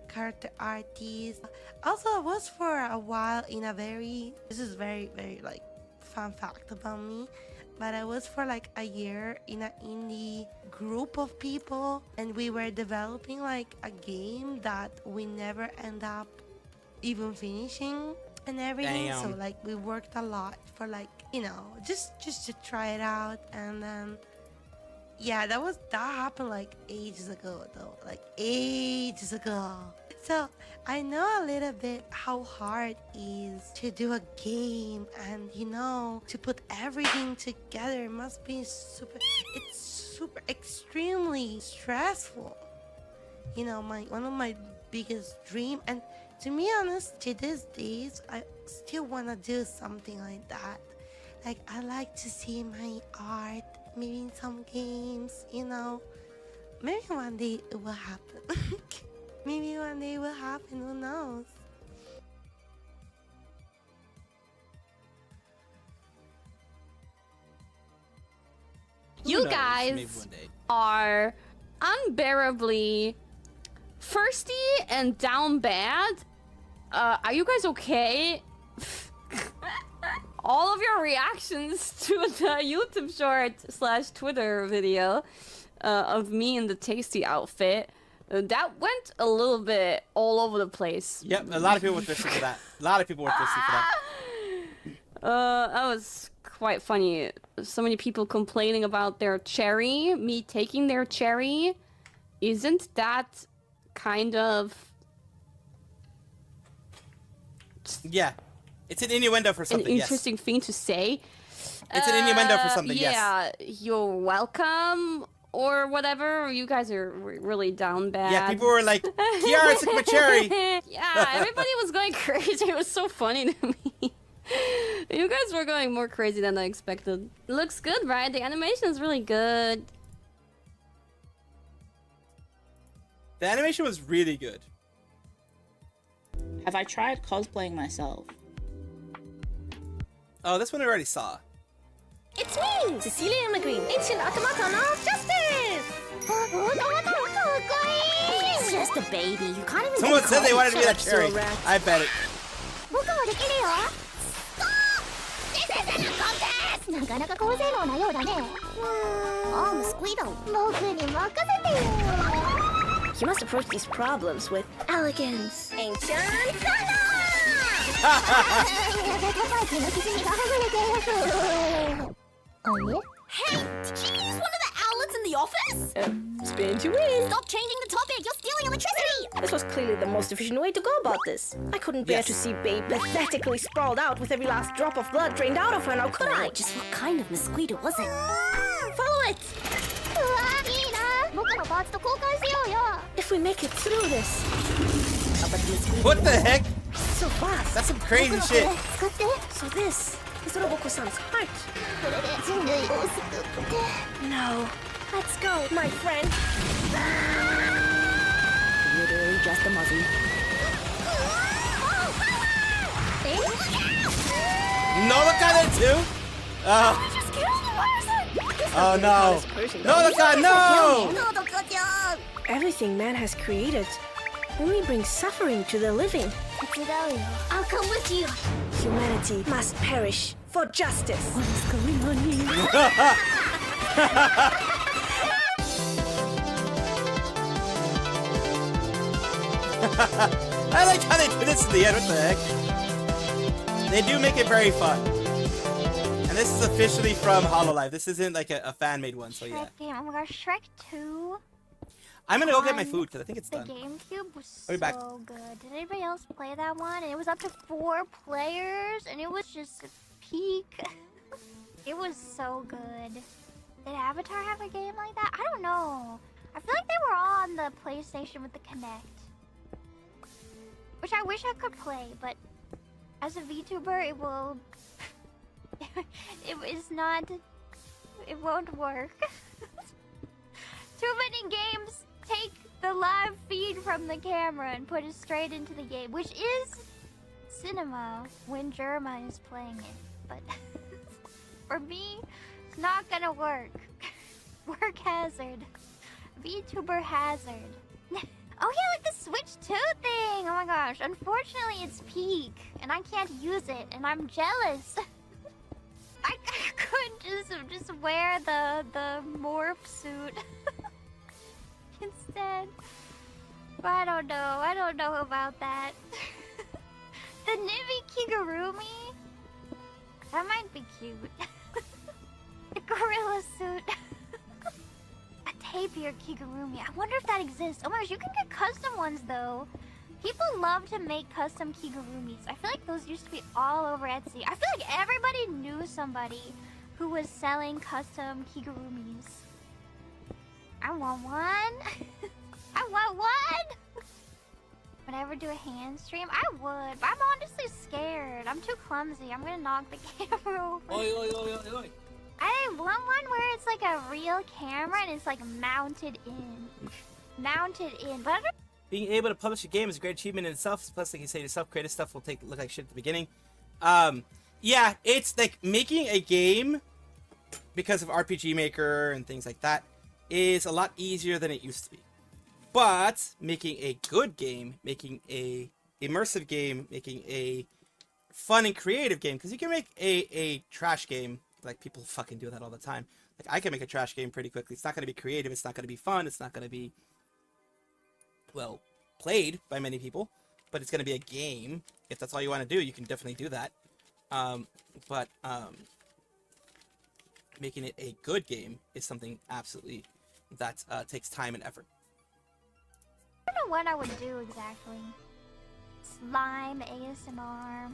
artist. Also, I was for a while in a this is very like fun fact about me, but I was for like a year in an indie group of people, and we were developing like a game that we never end up even finishing and everything. Damn. So like we worked a lot for like, you know, just to try it out. And then yeah, that happened like ages ago though, like ages ago. So I know a little bit how hard it is to do a game, and you know, to put everything together. It must be super extremely stressful. You know, one of my biggest dream, and to be honest, to these days, I still want to do something like that. Like, I like to see my art, maybe in some games, you know. Maybe one day it will happen. Maybe one day it will happen, who knows? You guys are unbearably thirsty and down bad. Are you guys okay? All of your reactions to the YouTube short / Twitter video of me in the tasty outfit, that went a little bit all over the place. Yep, a lot of people were thirsty for that. A lot of people were thirsty for that. That was quite funny. So many people complaining about their cherry, me taking their cherry. Isn't that kind of... Yeah. It's an innuendo for something, an yes. interesting thing to say? It's an innuendo for something, yes. Yeah, you're welcome, or whatever. You guys are really down bad. Yeah, people were like, Kiara took my cherry. Yeah, everybody was going crazy. It was so funny to me. You guys were going more crazy than I expected. It looks good, right? The animation is really good. The animation was really good. Have I tried cosplaying myself? Oh, this one I already saw. It's me, Cecilia McGreen, ancient automaton of justice! He's just a baby. You can't even Someone said they wanted to be that cherry. I bet it. Stop! This isn't a contest! なかなか高性能なようだね。モスクイト、僕に任せてよ。You must approach these problems with elegance. Ancient Hey, did you use one of the outlets in the the office? Spin to win. Stop changing the topic. You're stealing electricity. This was clearly the most efficient way to go about this. I couldn't bear to see Babe pathetically sprawled out with every last drop of blood drained out of her, now could I? Just what kind of mosquito was it? Follow it! If we make it through this. What the heck? So fast. That's some crazy shit. So this is Roboko-san's heart. No. Let's go, my friend. Literally just a muzzy. No, look at it too. Oh no. No, look at no. Everything man has created only brings suffering to the living. I'll come with you. Humanity must perish for justice. What is going on here? I like how they do this in the end. What the heck? They do make it very fun. And this is officially from HoloLive. This isn't like a fan-made one, so yeah. Shrek game. Oh my gosh, Shrek 2. I'm gonna go get my food because I think it's The done. GameCube was I'll be back. so good. Did anybody else play that one? And it was up to 4 players, and it was just peak. It was so good. Did Avatar have a game like that? I don't know. I feel like they were all on the PlayStation with the Kinect. Which I wish I could play, but as a VTuber, it will... it is not... It won't work. Too many games take the live feed from the camera and put it straight into the game, which is cinema when Germa is playing it. But for me, it's not gonna work. Work hazard. VTuber hazard. Oh yeah, like the Switch 2 thing! Oh my gosh, unfortunately it's peak, and I can't use it, and I'm jealous. I couldn't just wear the morph suit instead. But I don't know about that. The Nivi Kigurumi? That might be cute. The gorilla suit. A tapir Kigurumi. I wonder if that exists. Oh my gosh, you can get custom ones though. People love to make custom Kigurumis. I feel like those used to be all over Etsy. I feel like everybody knew somebody who was selling custom Kigurumis. I want one. I want one. Would I ever do a hand stream? I would, but I'm honestly scared. I'm too clumsy. I'm gonna knock the camera over. Oi, oi, oi, oi, oi. I want one where it's like a real camera and it's like mounted in. Mounted in. But I don't... Being able to publish a game is a great achievement in itself. Plus, like you say, the self-created stuff will look like shit at the beginning. Yeah, it's like making a game because of RPG Maker and things like that is a lot easier than it used to be. But making a good game, making a immersive game, making a fun and creative game, because you can make a trash game, like people fucking do that all the time. Like I can make a trash game pretty quickly. It's not going to be creative. It's not going to be fun. It's not going to be, well, played by many people, but it's going to be a game. If that's all you want to do, you can definitely do that. But making it a good game is something absolutely that takes time and effort. I don't know what I would do exactly. Slime ASMR.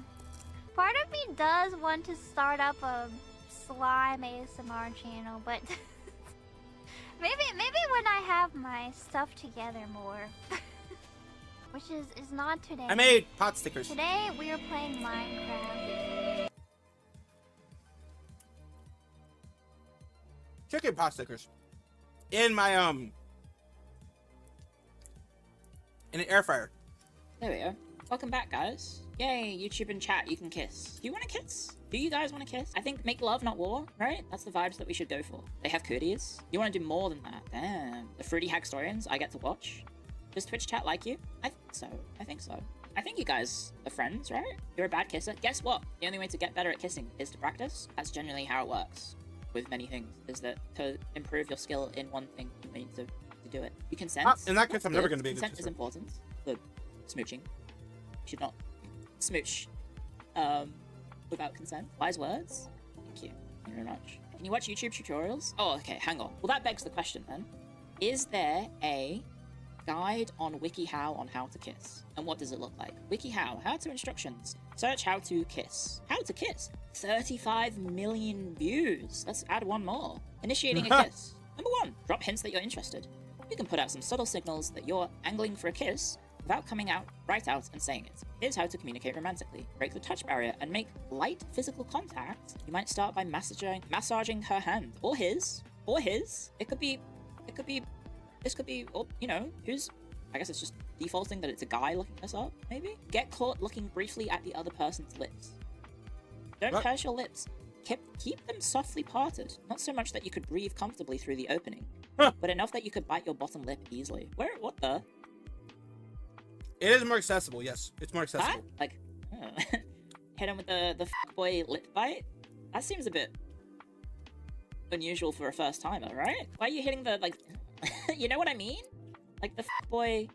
Part of me does want to start up a slime ASMR channel, but maybe when I have my stuff together more. Which is not today. I made pot stickers. Today we are playing Minecraft. Chicken pot stickers. In my in an air fryer. There we go. Welcome back, guys. Yay, YouTube and chat, you can kiss. Do you want to kiss? Do you guys want to kiss? I think make love, not war, right? That's the vibes that we should go for. They have courtiers. You want to do more than that. Damn. The Fruity Hackstorians I get to watch. Does Twitch chat like you? I think so. I think so. I think you guys are friends, right? You're a bad kisser. Guess what? The only way to get better at kissing is to practice. That's generally how it works with many things, is that to improve your skill in one thing, you need to do it. You consent. In that case, I'm never going to be a good Consent is kisser. important for smooching. You should not smooch without consent. Wise words. Thank you. Thank you very much. Can you watch YouTube tutorials? Oh, okay, hang on. Well, that begs the question then. Is there a guide on WikiHow on how to kiss? And what does it look like? WikiHow, how to instructions. Search how to kiss. How to kiss. 35 million views. Let's add one more. Initiating a kiss. Number 1, drop hints that you're interested. You can put out some subtle signals that you're angling for a kiss without coming out right out and saying it. Here's how to communicate romantically. Break the touch barrier and make light physical contact. You might start by massaging her hand. Or his. Or his. This could be, or, you know, I guess it's just defaulting that it's a guy looking this up, maybe? Get caught looking briefly at the other person's lips. Don't purse your lips. Keep them softly parted. Not so much that you could breathe comfortably through the opening, but enough that you could bite your bottom lip easily. What the? It is more accessible, yes. It's more accessible. Huh? Like, hit him with the fuckboy lip bite? That seems a bit unusual for a first timer, right? Why are you hitting the, like, you know what I mean? Like the fuckboy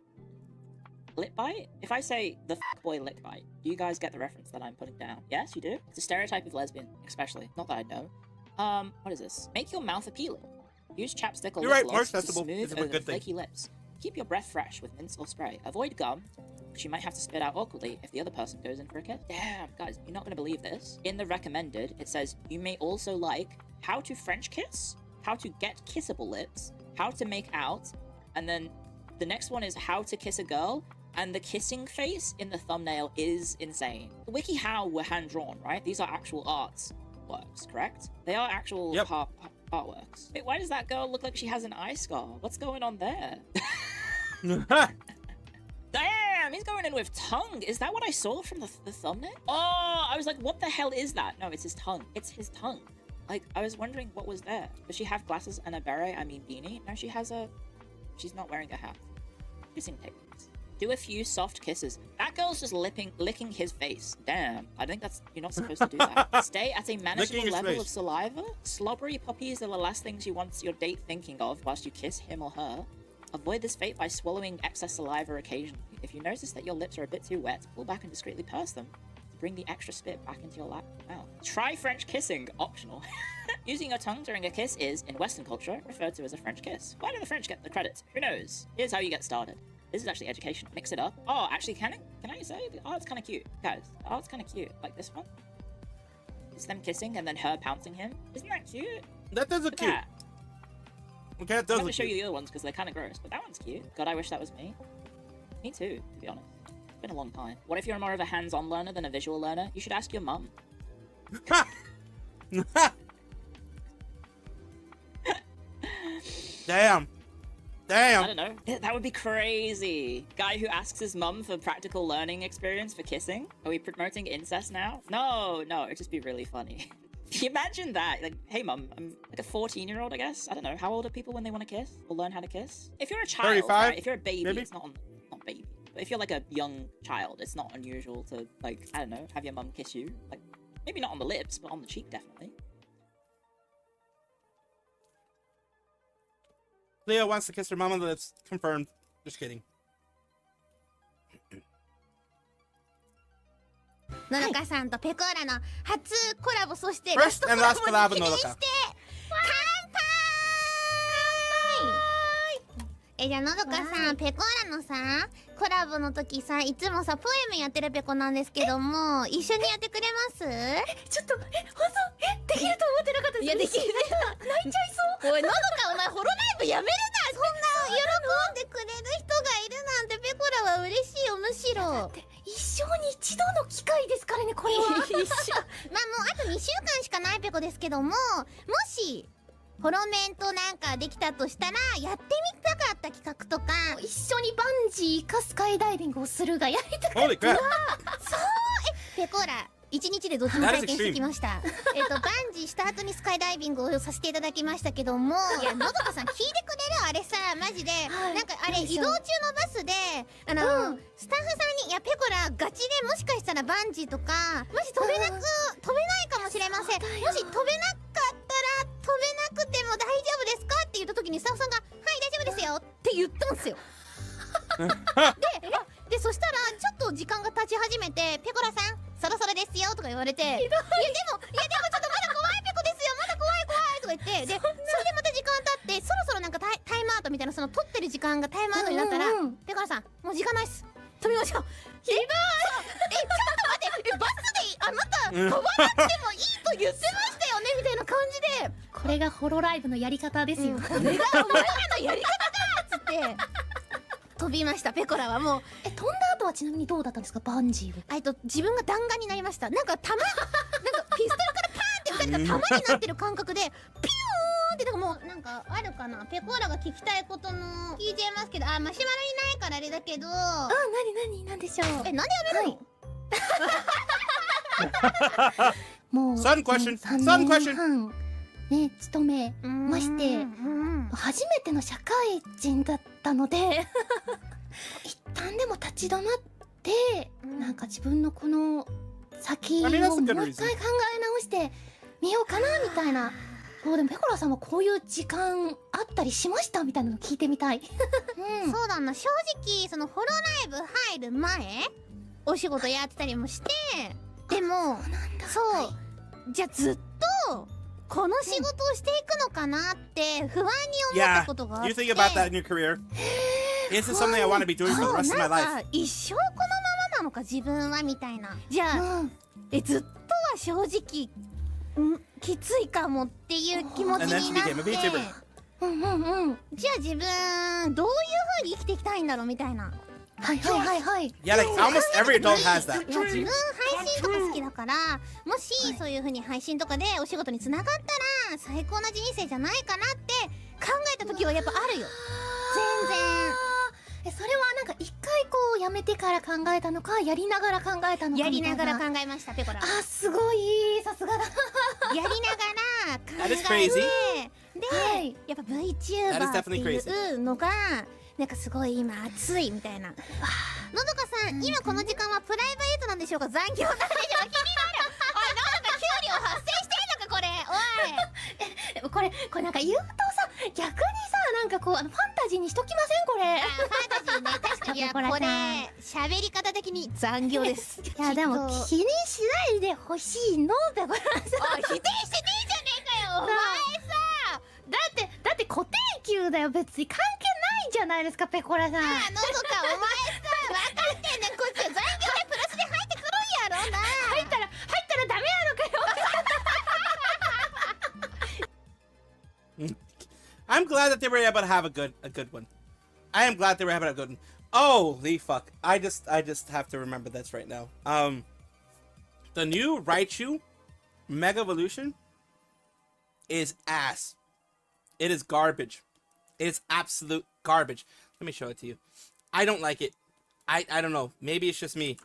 lip bite? If I say the fuckboy lip bite, do you guys get the reference that I'm putting down? Yes, you do? It's a stereotype of lesbian, especially. Not that I know. What is this? Make your mouth appealing. Use chapstick or lip gloss to smooth over the flaky lips. Keep your breath fresh with mints or spray. Avoid gum, which you might have to spit out awkwardly if the other person goes in for a kiss. Damn, guys, you're not going to believe this. In the recommended, it says you may also like how to French kiss, how to get kissable lips, how to make out, and then the next one is how to kiss a girl, and the kissing face in the thumbnail is insane. The WikiHow were hand-drawn, right? These are actual artworks, correct? They are actual artworks. Wait, why does that girl look like she has an eye scar? What's going on there? Damn, he's going in with tongue. Is that what I saw from the thumbnail? Oh, I was like, what the hell is that? No, it's his tongue. It's his tongue. Like, I was wondering what was there. Does she have glasses and a beret? I mean, beanie? No, she has a... She's not wearing a hat. Kissing techniques. Do a few soft kisses. That girl's just licking his face. Damn, I think that's... You're not supposed to do that. Stay at a manageable level of saliva. Slobbery puppies are the last things you want your date thinking of whilst you kiss him or her. Avoid this fate by swallowing excess saliva occasionally. If you notice that your lips are a bit too wet, pull back and discreetly purse them to bring the extra spit back into your mouth. Try French kissing. Optional. Using your tongue during a kiss is, in Western culture, referred to as a French kiss. Why do the French get the credit? Who knows? Here's how you get started. This is actually educational. Mix it up. Oh, actually, can I say? The art's kind of cute. Guys, the art's kind of cute. Like this one. It's them kissing and then her pouncing him. Isn't that cute? That does look cute. Okay, that does I'm look gonna show cute. you the other ones because they're kind of gross, but that one's cute. God, I wish that was me. Me too, to be honest. It's been a long time. What if you're more of a hands-on learner than a visual learner? You should ask your mum. Damn. Damn. I don't know. That would be crazy. Guy who asks his mum for practical learning experience for kissing? Are we promoting incest now? No, it'd just be really funny. Imagine that. Like, hey mum, I'm like a 14-year-old, I guess. I don't know. How old are people when they want to kiss or learn how to kiss? If you're a child, 35, right? If you're a baby, maybe? it's not baby. But if you're like a young child, it's not unusual to, like, I don't know, have your mum kiss you. Like, maybe not on the lips, but on the cheek, definitely. Leo wants to kiss her mom on the lips. Confirmed. Just kidding. のどかさんとペコーラの初コラボ、そして First and last collab のどか。じゃあのどかさん、ペコーラのさコラボの時さ、いつもさポエムやってるペコなんですけども、一緒にやってくれます？ちょっと本当できると思ってなかったです。いやできる。泣いちゃいそう。おいのどか、お前ホロライブやめるな。そんな喜んでくれる人がいるなんてペコラは嬉しいよ。むしろ一生に一度の機会ですからね、これは。まあもうあと2週間しかないペコですけども、もしフォロメントなんかできたとしたらやってみたかった企画とか、一緒にバンジーかスカイダイビングをするがやりたかった。そうペコーラ1日でどっちも体験してきました。バンジーした後にスカイダイビングをさせていただきましたけども、いやのどかさん聞いてくれる？あれさマジで、なんかあれ移動中のバスでスタッフさんに、いやペコラガチでもしかしたらバンジーとかもし飛べないかもしれません。もし飛べなかったら飛べなくても大丈夫ですかって言った時にスタッフさんが「はい大丈夫ですよ」って言ったんですよ。でそしたらちょっと時間が経ち始めて「ペコラさんそろそろですよ」とか言われて「いやでもちょっとまだ怖いペコですよ、まだ怖いる時間がタイムアウトになったら、ペコラさんもう時間ないっす。飛びましょう。ひどい。ちょっと待って。バスであなた飛ばなくてもいいと言ってましたよねみたいな感じで。これがホロライブのやり方ですよ。これがお前らのやり方だっつって。飛びました。ペコラはもう飛んだ後はちなみにどうだったんですか？バンジーは。自分が弾丸になりました。なんかピストルからパーンって撃たれた弾になってる感覚でピューンってもうなんかあるかな。ペコラが聞きたいことの聞いちゃいますけど、マシュマロいないからあれだけど。なんでしょう。なんでやめるの？もうSudden question. 3 Sudden 年 question. 半ね勤めまして初めての社会人だったので一旦でも立ち止まってなんか自分のこの先をもう一回考え直してみようかなみたいな。そうでもペコラさんはこういう時間あったりしましたみたいなの聞いてみたい。そうだな、正直そのホロライブ入る前お仕事やってたりもして、でもそうじゃあずっとこの仕事をしていくのかなって不安に思ったことがあって。You think about that in your career? Is this something I want to be doing for the rest of my なん life? か一生このままなのか自分はみたいな。じゃあ、ずっとは正直きついかもっていう気持ちになって、じゃあ自分どういう風に生きていきたいんだろうみたいな。はい。Yeah, like almost every adult has that. 自分配信とか好きだから、もしそういう風に配信とかでお仕事につながったら最高な人生じゃないかなって考えた時はやっぱあるよ。全然。それはなんか一回こうやめてから考えたのか、やりながら考えたのか。やりながら考えました、ペコラ。すごい、さすがだ。やりながら考えて、で、やっぱ VTuber っていうのがなんかすごい今熱いみたいな。のどかさん、今この時間はプライベートなんでしょうか？残業なんでしょうか？気になる。おい、のどか給料発生してんのかこれ。おい。これなんか言うとさ、逆にさ、なんかこうファンタジーにしときませんこれ。ファンタジーね、確かに。いや、これ喋り方的に残業です。いやでも気にしないでほしいのペコラさん。否定してねえじゃねえかよお前さ。だって固定給だよ、別に関係ないじゃないですかペコラさん。のどかお前さ、分かってんねん、こっちは残業でプラスで入ってくるんやろな。入ったらダメやのかよ。I'm glad that they were able to have a good one. I am glad they were able to have a good one. Holy fuck. I just have to remember this right now. The new Raichu Mega Evolution is ass. It is garbage. It is absolute garbage. Let me show it to you. I don't like it. I don't know. Maybe it's just me.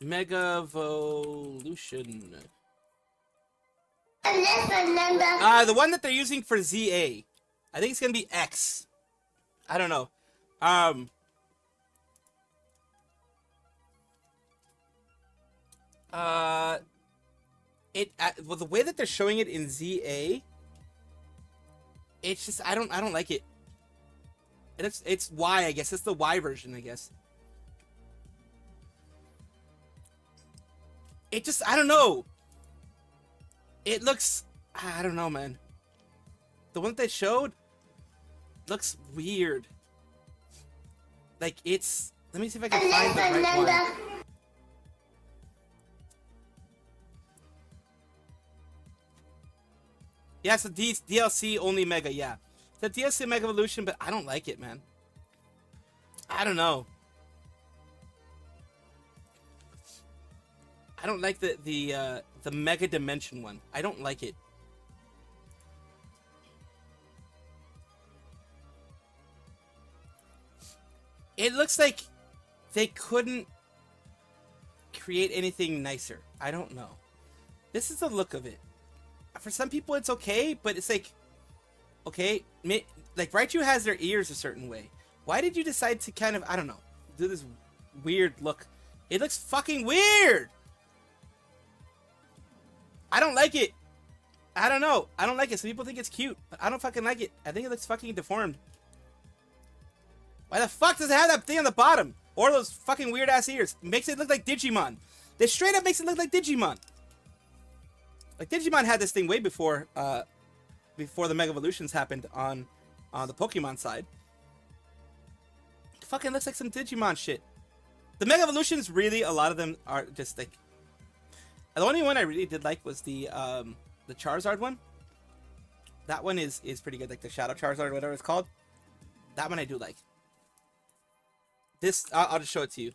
Mega Evolution. The one that they're using for ZA. I think it's gonna be X. I don't know. Well, the way that they're showing it in ZA, it's just I don't like it. It's Y, I guess. It's the Y version, I guess. It just, I don't know. It looks, I don't know, man. The one that they showed looks weird. Like, it's, let me see if I can find the right one. Yeah, it's a DLC only Mega, yeah. It's a DLC Mega Evolution, but I don't like it, man. I don't know. I don't like the Mega Dimension one. I don't like it. It looks like they couldn't create anything nicer. I don't know. This is the look of it. For some people it's okay, but it's like, okay, like Raichu has their ears a certain way. Why did you decide to kind of, I don't know, do this weird look? It looks fucking weird! I don't like it. I don't know. I don't like it. Some people think it's cute, but I don't fucking like it. I think it looks fucking deformed. Why the fuck does it have that thing on the bottom? Or those fucking weird ass ears? It makes it look like Digimon. This straight up makes it look like Digimon. Like Digimon had this thing way before before the Mega Evolutions happened on the Pokemon side. It fucking looks like some Digimon shit. The Mega Evolutions, really, a lot of them are just like... The only one I really did like was the Charizard one. That one is pretty good, like the Shadow Charizard, whatever it's called. That one I do like. This, I'll just show it to you.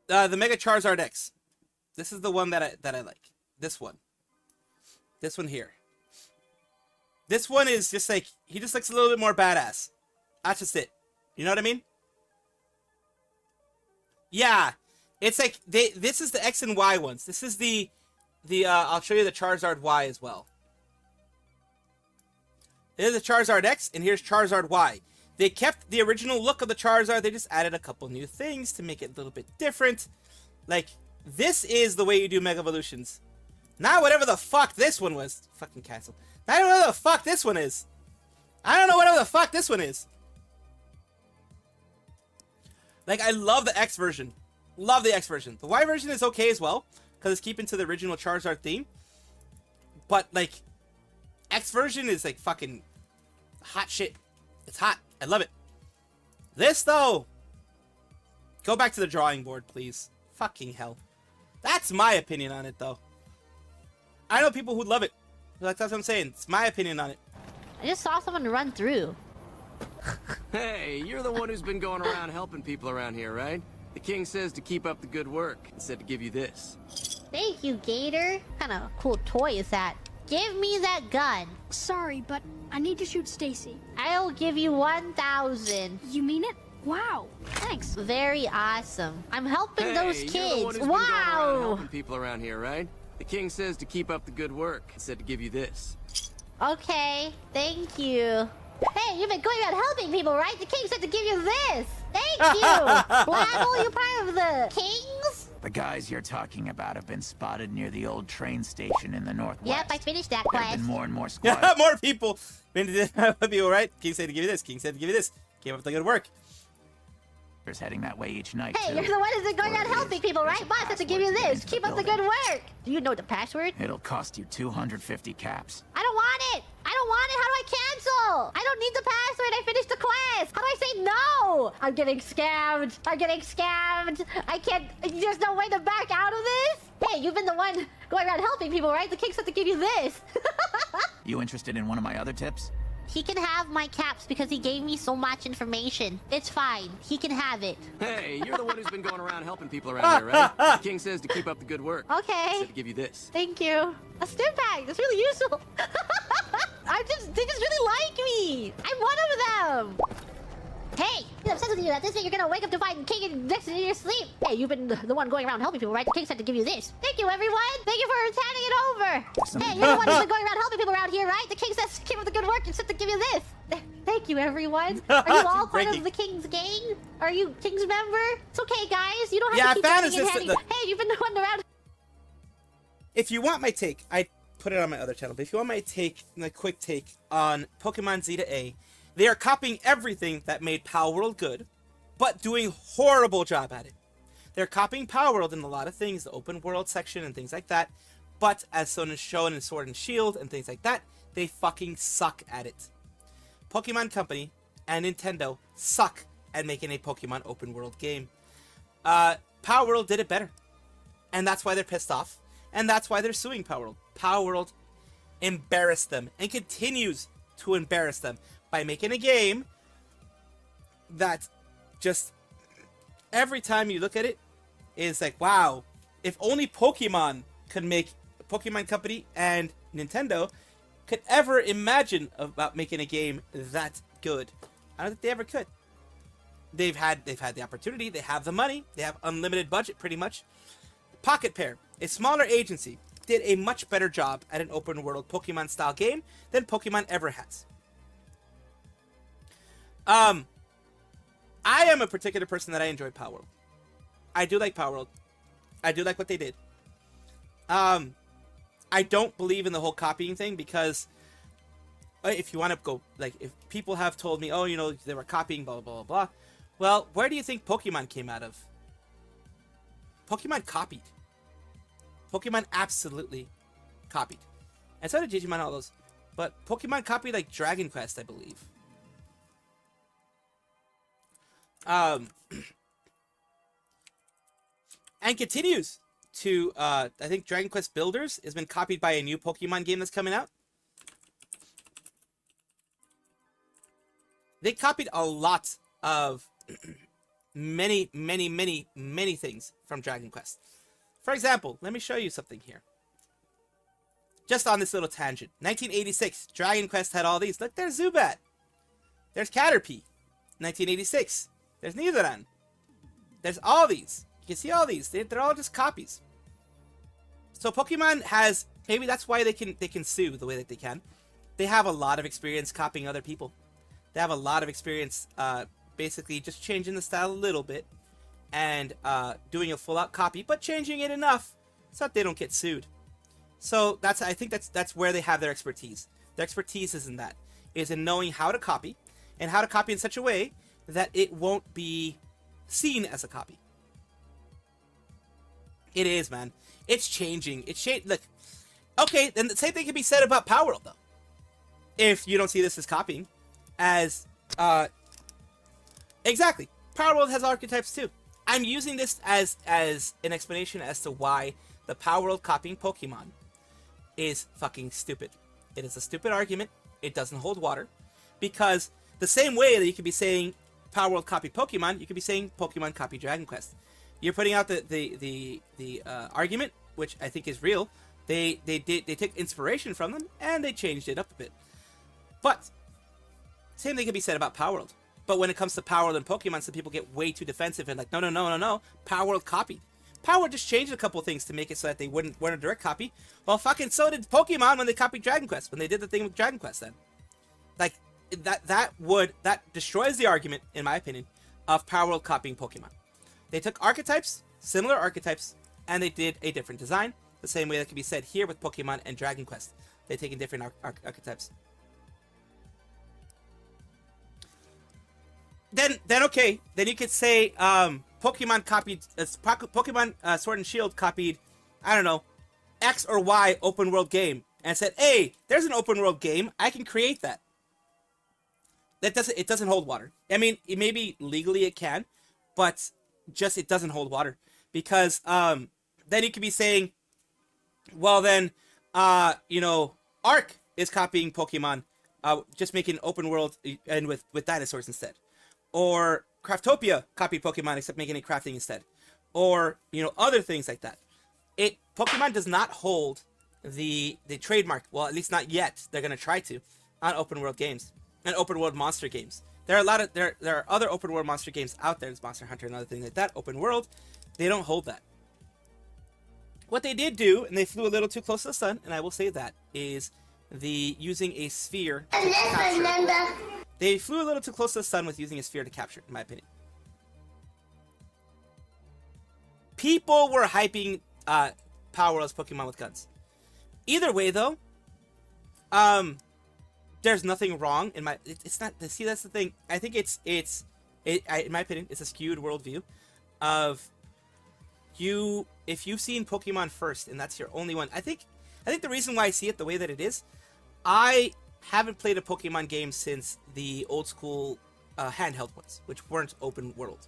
The Mega Charizard X. This is the one that I like. This one. This one here. This one is just like, he just looks a little bit more badass. That's just it. You know what I mean? Yeah. It's like, this is the X and Y ones. This is the I'll show you the Charizard Y as well. Here's the Charizard X, and here's Charizard Y. They kept the original look of the Charizard, they just added a couple new things to make it a little bit different. Like, this is the way you do Mega Evolutions. Not whatever the fuck this one was. Fucking cancel. I don't know what the fuck this one is. I don't know whatever the fuck this one is. Like, I love the X version. Love the X version. The Y version is okay as well, because it's keeping to the original Charizard theme. But, like, X version is, like, fucking hot shit. It's hot. I love it. This, though. Go back to the drawing board, please. Fucking hell. That's my opinion on it, though. I know people who love it. Like, that's what I'm saying. It's my opinion on it. I just saw someone run through. Hey, you're the one who's been going around helping people around here, right? The king says to keep up the good work and said to give you this. Thank you, Gator. What kind of cool toy is that? Give me that gun. Sorry, but I need to shoot Stacy. I'll give you 1,000. You mean it? Wow. Thanks. Very awesome. I'm helping Hey, those you're the kids. one who's been going around Wow. helping people around here, right? The king says to keep up the good work and said to give you this. Okay. Thank you. Hey, you've been going around helping people, right? The king said to give you this. Thank you. Blabble, you're part of the Kings? The guys you're talking about have been spotted near the old train station in the northwest. Yep, I finished that There have quest. been more and more squads. Yeah, more people. People, right? King said to give you this. King said to give you this. Came up with the good work. There's heading that way each night, Hey, too. you're the one who's been going around helping people, right? Boss said to give you this. Keep up the good work. Do you know the password? It'll cost you 250 caps. I don't want it. I don't want it. How do I cancel? I don't need the password. I finished the quest. How do I say no? I'm getting scammed. I'm getting scammed. I can't. There's no way to back out of this. Hey, you've been the one going around helping people, right? The king said to give you this. You interested in one of my other tips? He can have my caps because he gave me so much information. It's fine. He can have it. Hey, you're the one who's been going around helping people around here, right? The king says to keep up the good work. Okay. Said to give you this. Thank you. A stim pack. That's really useful. They just really like me. I'm one of them. Hey, I'm obsessed with you. That this way you're gonna wake up to find King next to your sleep. Hey, you've been the one going around helping people, right? The king said to give you this. Thank you, everyone. Thank you for turning it over. Hey, you're the one who's been going around helping people around here, right? The king says keep up the good work and said to give you this. Thank you, everyone. Are you all part of the king's gang? Are you king's member? It's okay, guys. You don't have to keep running and handing. Hey, you've been the one around. If you want my take, I put it on my other channel, but if you want my quick take on Pokemon Zeta A, they are copying everything that made Power World good, but doing horrible job at it. They're copying Power World in a lot of things, the open world section and things like that, but as shown in Sword and Shield and things like that, they fucking suck at it. Pokemon Company and Nintendo suck at making a Pokemon open world game. Power World did it better, and that's why they're pissed off, and that's why they're suing Power World. Power World embarrassed them and continues to embarrass them by making a game that just every time you look at it is like, wow, if only Pokemon could make Pokemon Company and Nintendo could ever imagine about making a game that good. I don't think they ever could. They've had the opportunity, they have the money, they have unlimited budget pretty much. Pocket Pair, a smaller agency, did a much better job at an open world Pokemon style game than Pokemon ever has. I am a particular person that I enjoy Power World. I do like Power World. I do like what they did. I don't believe in the whole copying thing because if you want to go, like, if people have told me, oh, you know, they were copying, blah, blah, blah, blah. Well, where do you think Pokemon came out of? Pokemon copied. Pokemon absolutely copied. And so did Digimon, all those. But Pokemon copied like Dragon Quest, I believe. And continues to, I think Dragon Quest Builders has been copied by a new Pokemon game that's coming out. They copied a lot of many things from Dragon Quest. For example, let me show you something here. Just on this little tangent. 1986, Dragon Quest had all these. Look, there's Zubat. There's Caterpie. 1986, there's Nidoran. There's all these. You can see all these. They're all just copies. So Pokemon has, maybe that's why they can sue the way that they can. They have a lot of experience copying other people. They have a lot of experience basically just changing the style a little bit and doing a full-out copy, but changing it enough so that they don't get sued. So I think that's where they have their expertise. Their expertise is in that, is in knowing how to copy, and how to copy in such a way that it won't be seen as a copy. It is, man. It's changing. Look, okay, then the same thing can be said about Power World, though. If you don't see this as copying, as exactly, Power World has archetypes too. I'm using this as an explanation as to why the Power World copying Pokemon is fucking stupid. It is a stupid argument. It doesn't hold water, because the same way that you could be saying Power World copy Pokemon, you could be saying Pokemon copy Dragon Quest. You're putting out the argument, which I think is real. They took inspiration from them and they changed it up a bit. But same thing can be said about Power World. But when it comes to Power World and Pokemon, some people get way too defensive and like, no. Power World copied. Power World just changed a couple things to make it so that they weren't a direct copy. Well, fucking so did Pokemon when they copied Dragon Quest, when they did the thing with Dragon Quest then. Like, that destroys the argument, in my opinion, of Power World copying Pokemon. They took archetypes, similar archetypes, and they did a different design. The same way that can be said here with Pokemon and Dragon Quest. They've taken different archetypes. Then okay. Then you could say Pokemon copied Pokemon Sword and Shield copied, I don't know, X or Y open world game and said, "Hey, there's an open world game. I can create that." It doesn't hold water. I mean, maybe legally it can, but just it doesn't hold water, because then you could be saying, well then, Ark is copying Pokemon, just making an open world and with dinosaurs instead. Or Craftopia copied Pokemon except making it crafting instead. Or, other things like that. Pokemon does not hold the trademark, well, at least not yet, they're going to try to, on open world games and open world monster games. There are other open world monster games out there. There's Monster Hunter and other things like that. Open world, they don't hold that. What they did do, and they flew a little too close to the sun, and I will say that, is using a sphere to capture. They flew a little too close to the sun with using a sphere to capture, in my opinion. People were hyping Power World's Pokemon with guns. Either way, though, there's nothing wrong in my. It's not. See, that's the thing. I think in my opinion, it's a skewed worldview of you. If you've seen Pokemon first and that's your only one, I think the reason why I see it the way that it is, I haven't played a Pokemon game since the old school handheld ones, which weren't open world.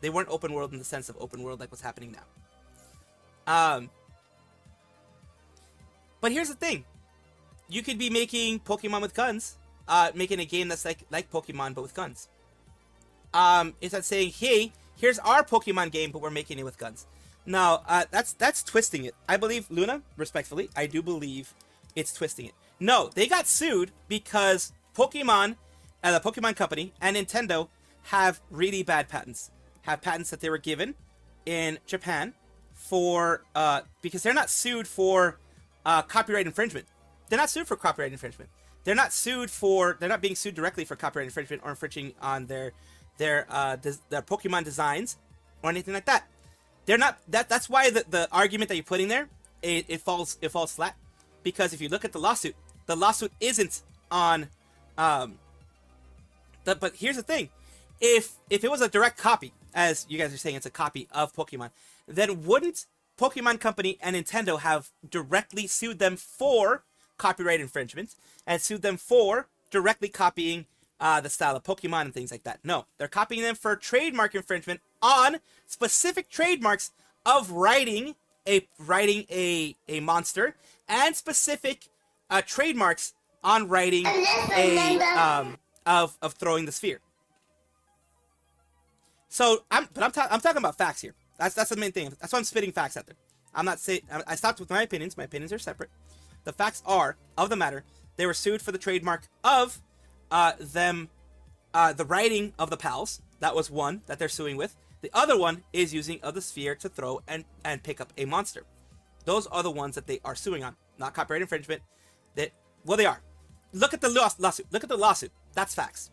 They weren't open world in the sense of open world like what's happening now. But here's the thing. You could be making Pokemon with guns, making a game that's like Pokemon but with guns. It's not saying, hey, here's our Pokemon game, but we're making it with guns. Now, that's twisting it. I believe, Luna, respectfully, I do believe it's twisting it. No, they got sued because Pokemon, the Pokemon Company, and Nintendo have really bad patents. Have patents that they were given in Japan for, because they're not sued for copyright infringement. They're not sued for copyright infringement. They're not being sued directly for copyright infringement or infringing on their Pokemon designs or anything like that. They're not. That's why the argument that you're putting there, it falls flat, because if you look at the lawsuit isn't on. But here's the thing, if it was a direct copy, as you guys are saying, it's a copy of Pokemon, then wouldn't Pokemon Company and Nintendo have directly sued them for copyright infringement and sued them for directly copying the style of Pokemon and things like that. No, they're copying them for trademark infringement on specific trademarks of writing a monster and specific trademarks on writing of throwing the sphere. So I'm talking about facts here. That's the main thing. That's why I'm spitting facts out there. I'm not saying I stopped with my opinions. My opinions are separate. The facts are of the matter. They were sued for the trademark of the writing of the pals. That was one that they're suing with. The other one is using of the sphere to throw and pick up a monster. Those are the ones that they are suing on, not copyright infringement. They are. Look at the lawsuit. Look at the lawsuit. That's facts.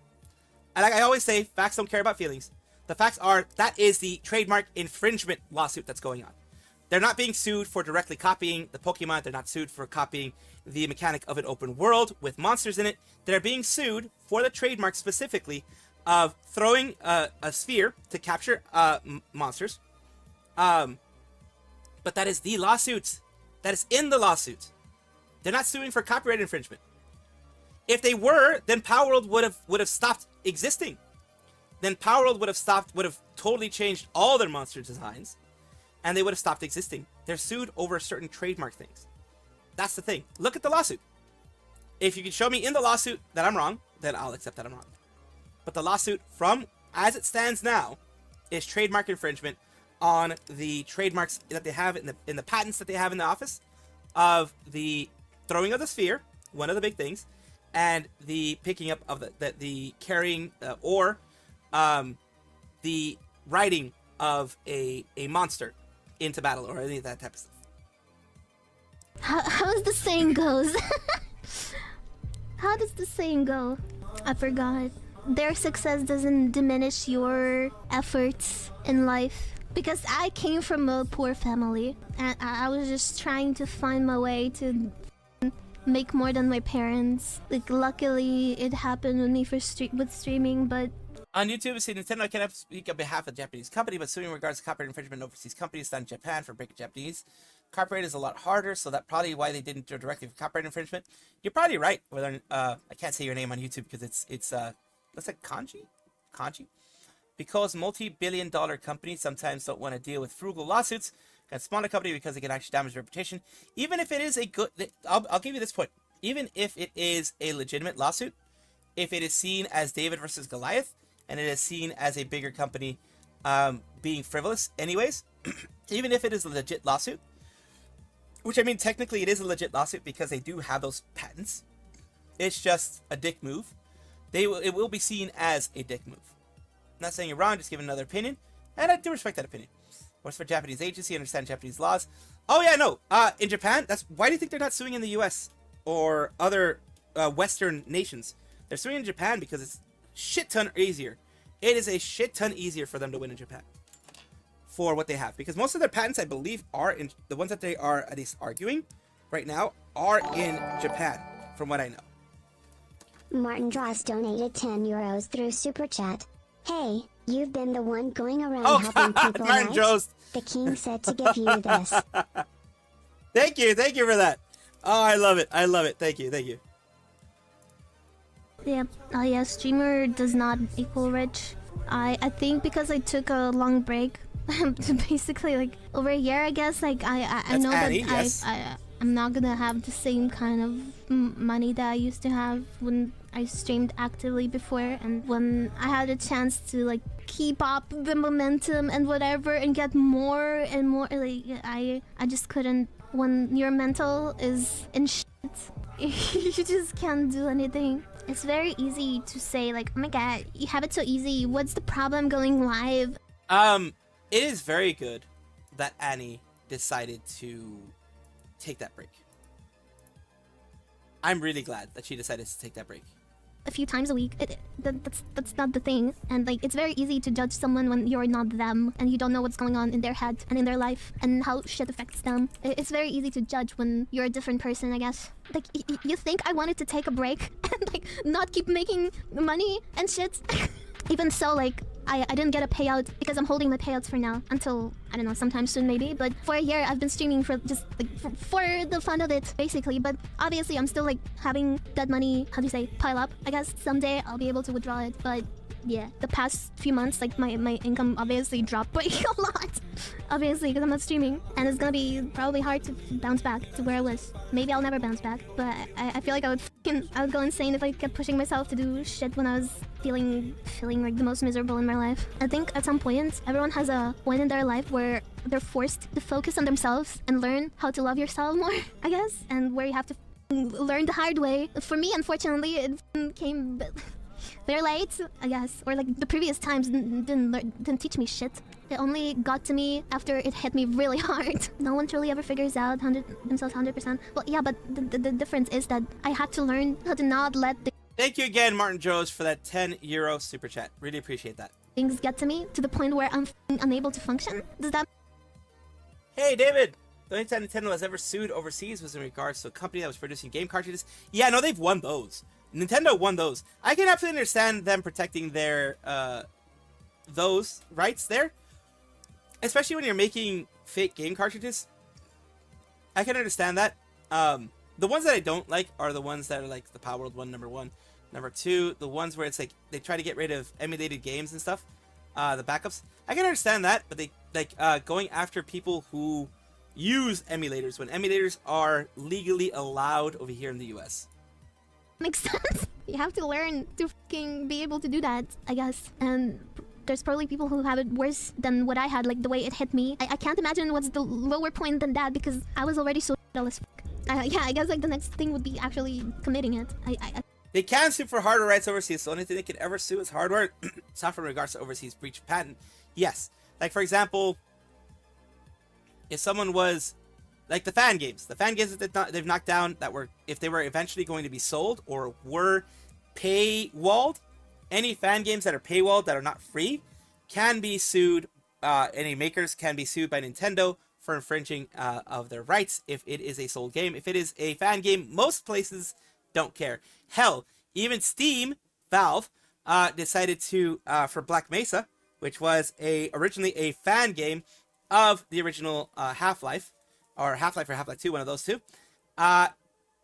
And like I always say, facts don't care about feelings. The facts are that is the trademark infringement lawsuit that's going on. They're not being sued for directly copying the Pokemon. They're not sued for copying the mechanic of an open world with monsters in it. They're being sued for the trademark specifically of throwing a sphere to capture monsters. But that is the lawsuit. That is in the lawsuit. They're not suing for copyright infringement. If they were, then Power World would have stopped existing. Then Power World would have totally changed all their monster designs, and they would have stopped existing. They're sued over certain trademark things. That's the thing. Look at the lawsuit. If you can show me in the lawsuit that I'm wrong, then I'll accept that I'm wrong. But the lawsuit, from as it stands now, is trademark infringement on the trademarks that they have in the patents that they have in the office of the throwing of the sphere, one of the big things, and the picking up of the carrying or the riding of a monster into battle or any of that type of stuff. How's the saying goes? How does the saying go? I forgot. Their success doesn't diminish your efforts in life. Because I came from a poor family, and I was just trying to find my way to make more than my parents. Like, luckily, it happened with me with streaming, but... On YouTube, we see Nintendo cannot speak on behalf of a Japanese company, but suing in regards to copyright infringement overseas companies done in Japan for breaking Japanese. Copyright is a lot harder, so that's probably why they didn't do it directly for copyright infringement. You're probably right. Whether I can't say your name on YouTube because it's what's that, kanji? Because multi-billion-dollar companies sometimes don't want to deal with frugal lawsuits against smaller company because it can actually damage their reputation. Even if it is a good, I'll give you this point. Even if it is a legitimate lawsuit, if it is seen as David versus Goliath, and it is seen as a bigger company being frivolous anyways, even if it is a legit lawsuit, which I mean technically it is a legit lawsuit because they do have those patents, it's just a dick move. It will be seen as a dick move. I'm not saying you're wrong, just giving another opinion, and I do respect that opinion. Works for Japanese agency, understand Japanese laws. Oh yeah, no, in Japan, why do you think they're not suing in the US or other Western nations? They're suing in Japan because it's shit ton easier. It is a shit ton easier for them to win in Japan for what they have, because most of their patents, I believe, are in the ones that they are at least arguing right now are in Japan, from what I know. Martin Dross donated 10 euros through Super Chat. Hey, you've been the one going around helping people, Martin right? Dross. The king said to give you this. Thank you for that. Oh, I love it. Thank you. Yeah, streamer does not equal rich. I think because I took a long break, basically like over a year, I guess. Like I know Annie, that yes. I'm not gonna have the same kind of money that I used to have when I streamed actively before, and when I had a chance to like keep up the momentum and whatever and get more and more, like I just couldn't. When your mental is in shit, you just can't do anything. It's very easy to say like, oh my god, you have it so easy, what's the problem going live? It is very good that Annie decided to take that break. I'm really glad that she decided to take that break. A few times a week, that's not the thing. And like, it's very easy to judge someone when you're not them and you don't know what's going on in their head and in their life and how shit affects them. It's very easy to judge when you're a different person, I guess. Like, you think I wanted to take a break and like not keep making money and shit? Even so, like, I didn't get a payout because I'm holding my payouts for now until, I don't know, sometime soon maybe. But for a year, I've been streaming for just like for the fun of it, basically. But obviously, I'm still like having that money, how do you say, pile up. I guess someday I'll be able to withdraw it. But yeah, the past few months, like my income obviously dropped by a lot. Obviously, because I'm not streaming. And it's gonna be probably hard to bounce back to where I was. Maybe I'll never bounce back. But I feel like I would go insane if I kept pushing myself to do shit when I was feeling like the most miserable in my life. I think at some point, everyone has a point in their life where they're forced to focus on themselves and learn how to love yourself more, I guess. And where you have to learn the hard way. For me, unfortunately, it came very late, I guess. Or like the previous times didn't teach me shit. It only got to me after it hit me really hard. No one truly ever figures out themselves 100%. Well, yeah, but the difference is that I had to learn how to not let the Thank you again, Martin Joes, for that €10 super chat. Really appreciate that. things get to me to the point where I'm unable to function. Does that... Hey, David! The only time Nintendo has ever sued overseas was in regards to a company that was producing game cartridges. Yeah, no, they've won those. Nintendo won those. I can absolutely understand them protecting their, those rights there. Especially when you're making fake game cartridges. I can understand that. The ones that I don't like are the ones that are like the Power World one, number 1. Number 2, the ones where it's like they try to get rid of emulated games and stuff. The backups. I can understand that, but they like going after people who use emulators when emulators are legally allowed over here in the US. Makes sense. You have to learn to fucking be able to do that, I guess. And there's probably people who have it worse than what I had, like the way it hit me. I can't imagine what's the lower point than that because I was already so as fuck. Yeah, I guess like the next thing would be actually committing it. They can sue for hardware rights overseas. The only thing they could ever sue is hardware. Software in regards to overseas breach of patent. Yes. Like, for example, if someone was... Like the fan games. The fan games that they've knocked down that were... If they were eventually going to be sold or were paywalled, any fan games that are paywalled that are not free can be sued. Any makers can be sued by Nintendo for infringing of their rights if it is a sold game. If it is a fan game, most places don't care. Hell, even Steam, Valve, decided to, for Black Mesa, which was originally a fan game of the original Half-Life, or Half-Life or Half-Life 2, one of those two.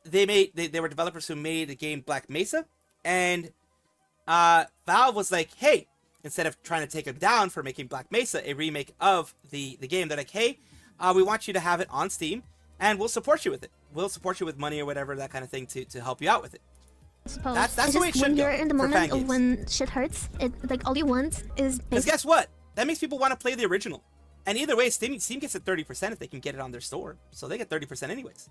They were developers who made the game Black Mesa, and Valve was like, hey, instead of trying to take them down for making Black Mesa a remake of the game, they're like, hey, we want you to have it on Steam, and we'll support you with it. We'll support you with money or whatever, that kind of thing, to help you out with it. Suppose. That's it's the way it just should when go you're in the for fan moment of games. when shit hurts, like all you want is Because guess what? That makes people want to play the original. And either way, Steam gets it 30% if they can get it on their store. So they get 30% anyways.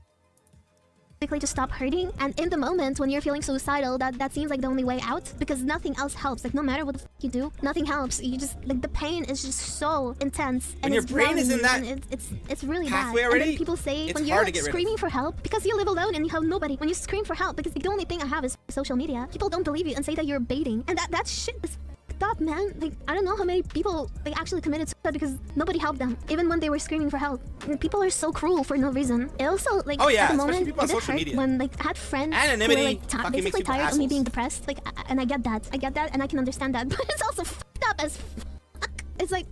basically to stop hurting. And in the moment when you're feeling suicidal, that seems like the only way out because nothing else helps. Like no matter what the you do, nothing helps. You just like the pain is just so intense. When and your it's brain is in drowning that you, and it's really bad. pathway And already, then people say it's when hard you're to get rid of. screaming for help because you live alone and you have nobody. When you scream for help because the only thing I have is social media, people don't believe you and say that you're baiting. And that shit is up, man. Like I don't know how many people like actually committed suicide because nobody helped them, even when they were screaming for help. And people are so cruel for no reason. It also like Oh, yeah, at the especially moment people on it did social hurt media. when like I had friends Anonymity who were like fucking makes basically people tired of me assholes. being depressed. Like and I get that, and I can understand that, but it's also fucked up as fuck. It's like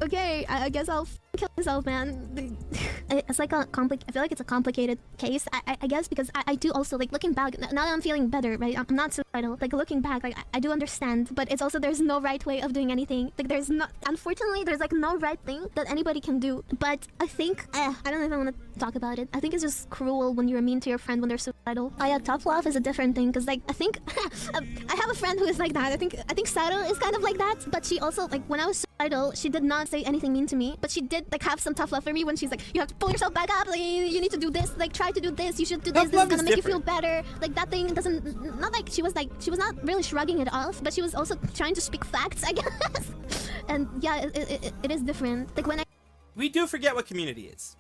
okay, I guess I'll kill myself, man. It's like I feel like it's a complicated case. I guess because I do also like looking back now that I'm feeling better, right? I'm not suicidal. Like looking back, like I do understand, but it's also there's no right way of doing anything. Like there's not, unfortunately, there's like no right thing that anybody can do. But I think I don't know if I want to talk about it. I think it's just cruel when you're mean to your friend when they're suicidal. Tough love is a different thing because like I think I have a friend who is like that. I think Sato is kind of like that, but she also like when I was suicidal, she did not say anything mean to me, but she did like have some tough love for me when she's like, you have to pull yourself back up, like you need to do this, like try to do this, you should do this, Tough this is love gonna is make you feel different. better. Like that thing doesn't, not like she was not really shrugging it off, but she was also trying to speak facts, I guess. And yeah, it is different. Like when We do forget what community is.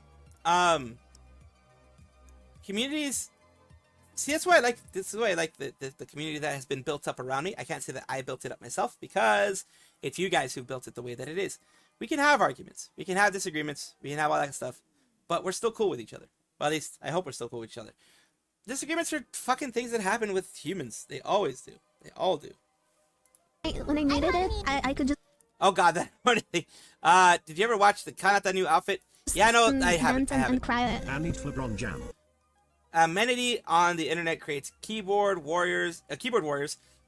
Communities. See, that's why I like. This is why I like the community that has been built up around me. I can't say that I built it up myself because it's you guys who built it the way that it is. We can have arguments, we can have disagreements, we can have all that stuff, but we're still cool with each other. Well, at least I hope we're still cool with each other. Disagreements are fucking things that happen with humans. They always do. They all do. when I needed it, I could just. Oh god, that one thing. Did you ever watch the Kanata new outfit? Yeah, no, I haven't. And eat LeBron jam. Amenity on the internet creates keyboard warriors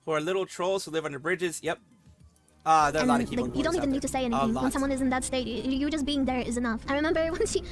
who are little trolls who live under bridges. Yep. There are a lot of keyboard like, you don't even need to say anything when lot. someone is in that state. You just being there is enough. I remember when she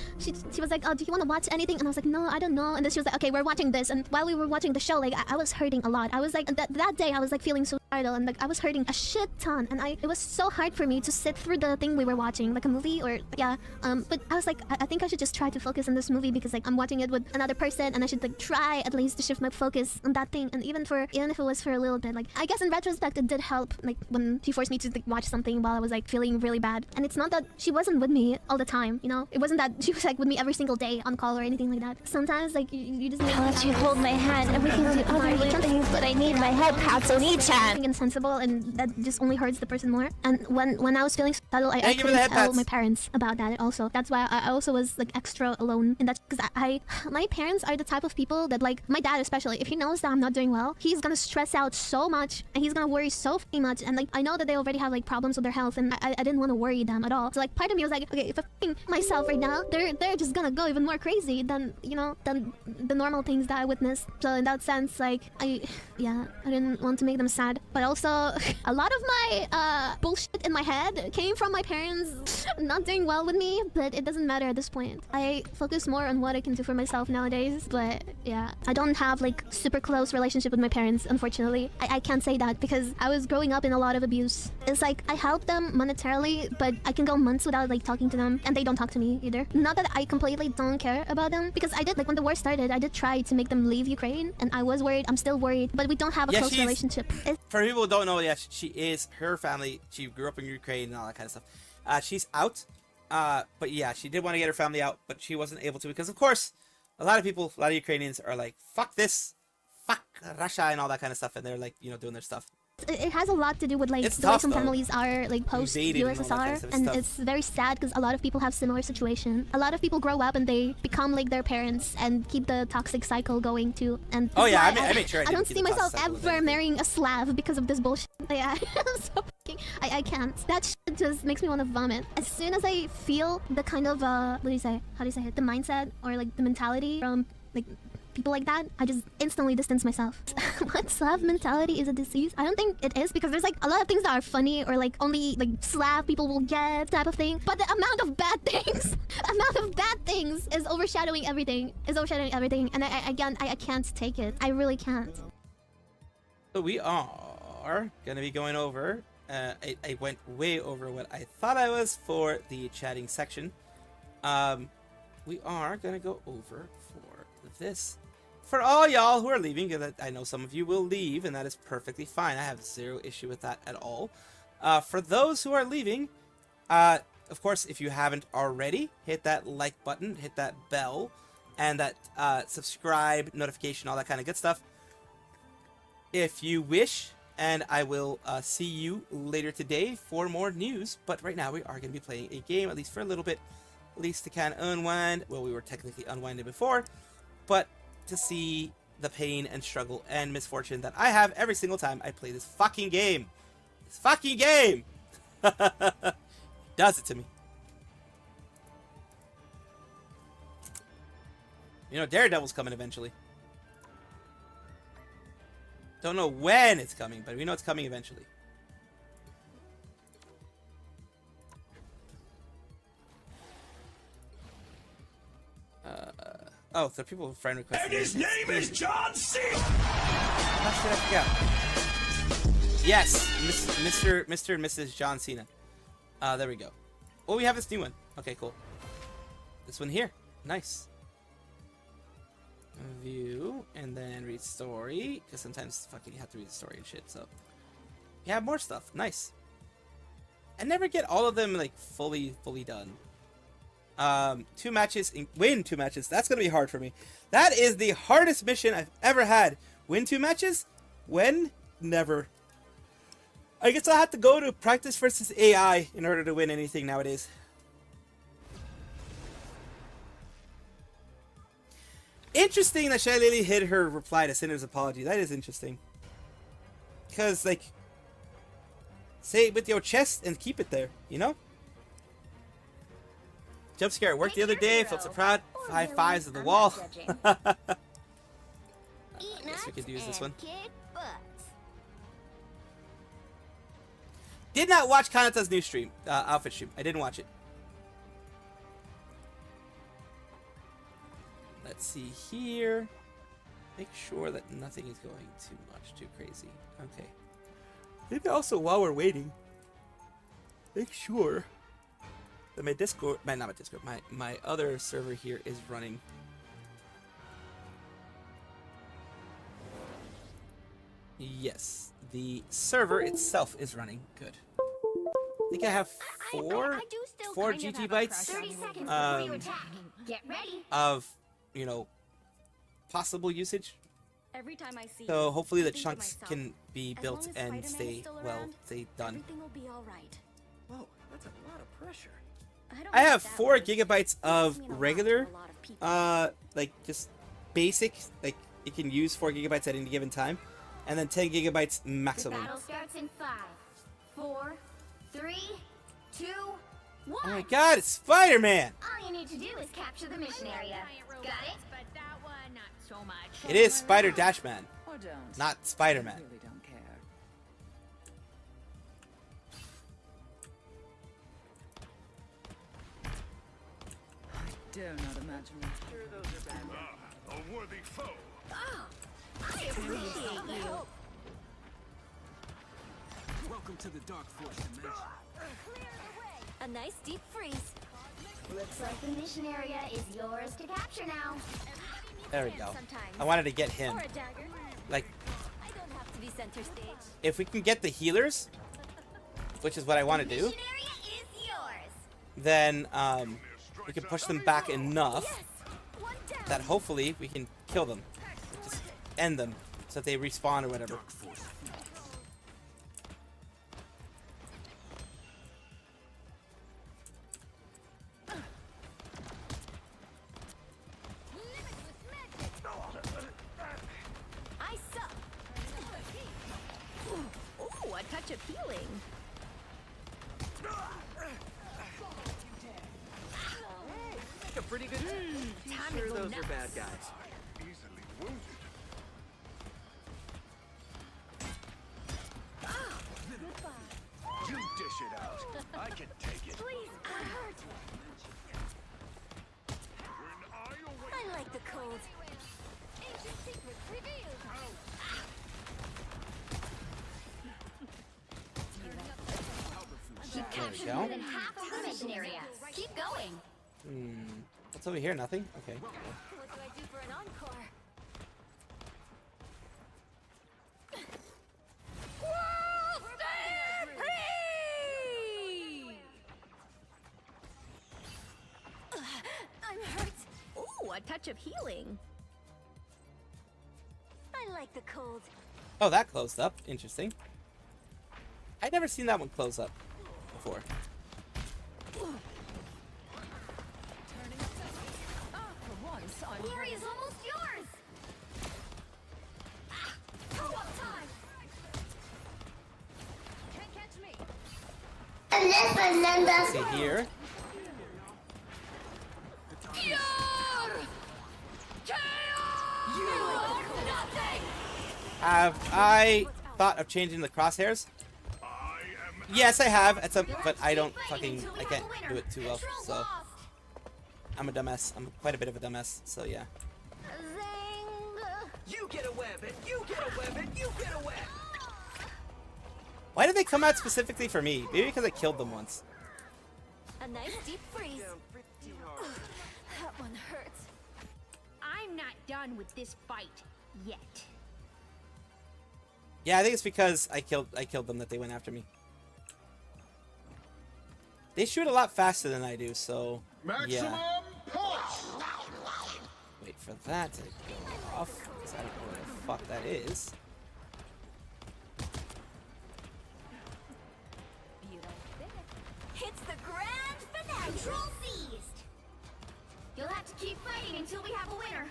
was like, "Oh, do you want to watch anything?" And I was like, "No, I don't know." And then she was like, "Okay, we're watching this." And while we were watching the show, like I was hurting a lot. I was like that day I was like feeling suicidal and like I was hurting a shit ton. And it was so hard for me to sit through the thing we were watching, like a movie or yeah. But I was like, I think I should just try to focus on this movie because like I'm watching it with another person and I should like try at least to shift my focus on that thing. And even if it was for a little bit, like I guess in retrospect it did help. Like when she forced me to like watch something while I was like feeling really bad. And it's not that she wasn't with me all the time, you know? It wasn't that she was like with me every single day on call or anything like that. Sometimes like you just need to let you hold my hand and we can do other things, but I need my head pats on each hand. Insensible and that just only hurts the person more. And when I was feeling suicidal, I couldn't tell my parents about that also. That's why I also was like extra alone in that because my parents are the type of people that like my dad especially, if he knows that I'm not doing well, he's gonna stress out so much and he's gonna worry so much. And like I know that they already have like problems with their health and I didn't want to worry them at all. So like part of me was like, okay, if I f***ing myself right now, they're just gonna go even more crazy than the normal things that I witnessed. So in that sense, like I didn't want to make them sad, but also a lot of my bullshit in my head came from my parents not doing well with me, but it doesn't matter at this point. I focus more on what I can do for myself nowadays, but yeah, I don't have like super close relationship with my parents, unfortunately. I can't say that because I was growing up in a lot of abuse. It's like I help them monetarily, but I can go months without like talking to them and they don't talk to me either. Not that I completely don't care about them because I did, like when the war started, I did try to make them leave Ukraine and I was worried. I'm still worried, but we don't have a close relationship. For people who don't know, she is, her family, she grew up in Ukraine and all that kind of stuff. She's out, but yeah, she did want to get her family out, but she wasn't able to because of course, a lot of Ukrainians are like, fuck this, fuck Russia and all that kind of stuff, and they're like, doing their stuff. It has a lot to do with like it's the way some families are like post USSR, and it's very sad because a lot of people have similar situation. A lot of people grow up and they become like their parents and keep the toxic cycle going too. And oh yeah, I made sure I don't see myself ever marrying a Slav because of this bullshit. Yeah, so I can't. That shit just makes me want to vomit. As soon as I feel the kind of what do you say? How do you say it? The mindset or like the mentality from like people like that, I just instantly distance myself. What, Slav mentality is a disease? I don't think it is because there's like a lot of things that are funny or like only like Slav people will get type of thing. But the amount of bad things is overshadowing everything. And I can't take it. I really can't. So we are gonna be going over. I went way over what I thought I was for the chatting section. We are gonna go over for this. For all y'all who are leaving, I know some of you will leave, and that is perfectly fine. I have zero issue with that at all. For those who are leaving, of course, if you haven't already, hit that like button, hit that bell, and that subscribe, notification, all that kind of good stuff. If you wish, and I will see you later today for more news. But right now, we are going to be playing a game, at least for a little bit, at least to kind of unwind. Well, we were technically unwinding before, but to see the pain and struggle and misfortune that I have every single time I play this fucking game. This fucking game! Does it to me. Daredevil's coming eventually. Don't know when it's coming, but we know it's coming eventually. Oh, there are people with friend requests. And his name is John Cena! How did I forget? Yes, Mr. and Mrs. John Cena. There we go. Oh, we have this new one. Okay, cool. This one here. Nice. View, and then read story. Because sometimes fucking you have to read the story and shit, so. You have more stuff. Nice. I never get all of them, like, fully done. 2 matches, win 2 matches. That's gonna be hard for me. That is the hardest mission I've ever had. Win 2 matches? When? Never. I guess I'll have to go to practice versus AI in order to win anything nowadays. Interesting that Shylily hid her reply to Cinder's apology. That is interesting. Because, like, Say it with your chest and keep it there, you know? Jump scare at work the other day. Felt so proud. High fives at the wall. I guess we could use this one. Did not watch Kanata's new stream, outfit stream. I didn't watch it. Let's see here. Make sure that nothing is going too crazy. Okay. Maybe also while we're waiting, make sure that my Discord, not my Discord, my other server here is running. Yes, the server itself is running. Good. I think I have four GT bytes of, you know, possible usage. Every time I see So hopefully the chunks can be built and stay done. Everything will be all right. Whoa, that's a lot of pressure. I have 4 gigabytes of regular, like just basic, like it can use 4 gigabytes at any given time, and then 10 gigabytes maximum. Battle starts in 5, 4, 3, 2, 1. Oh my God, it's Spider-Man! All you need to do is capture the mission area. Got it? But that one, not so much. It is Spider-Dashman, not Spider-Man. I really don't care. Dare not imagine what's Sure, those are bad. A worthy foe. I appreciate you. Welcome to the Dark Force dimension. A nice deep freeze. Looks like the mission area is yours to capture now. There we go. I wanted to get him. Like, I don't have to be center stage. if we can get the healers, which is what I want to do, Mission area is yours. then we can push them back enough that hopefully we can kill them. Just end them so that they respawn or whatever. I suck. Ooh, a touch of healing. Make a pretty good. Sure, those are bad guys. Easily wounded. You dish it out. I can take it. Please, I hurt. I like the cold. Ancient secrets revealed. Keep capturing go. more than half of the mission area. Keep going. What's over here? Nothing? Okay. What do I do for an encore? I'm hurt. Ooh, a touch of healing. I like the cold. Oh, that closed up. Interesting. I'd never seen that one close up before. Glory is almost yours. Co-op time. Can't catch me. See here. Have I thought of changing the crosshairs? Yes, I have. At some, but I don't fucking. I can't do it too well. So I'm a dumbass. I'm quite a bit of a dumbass. So yeah. You get a web, and you get a web, and you get a web. Why did they come out specifically for me? Maybe because I killed them once. A nice deep freeze. That one hurts. I'm not done with this fight yet. Yeah, I think it's because I killed them that they went after me. They shoot a lot faster than I do, so yeah. Wait for that to go off, because I don't know where the fuck that is. It's the grand finale. Control seized. You'll have to keep fighting until we have a winner.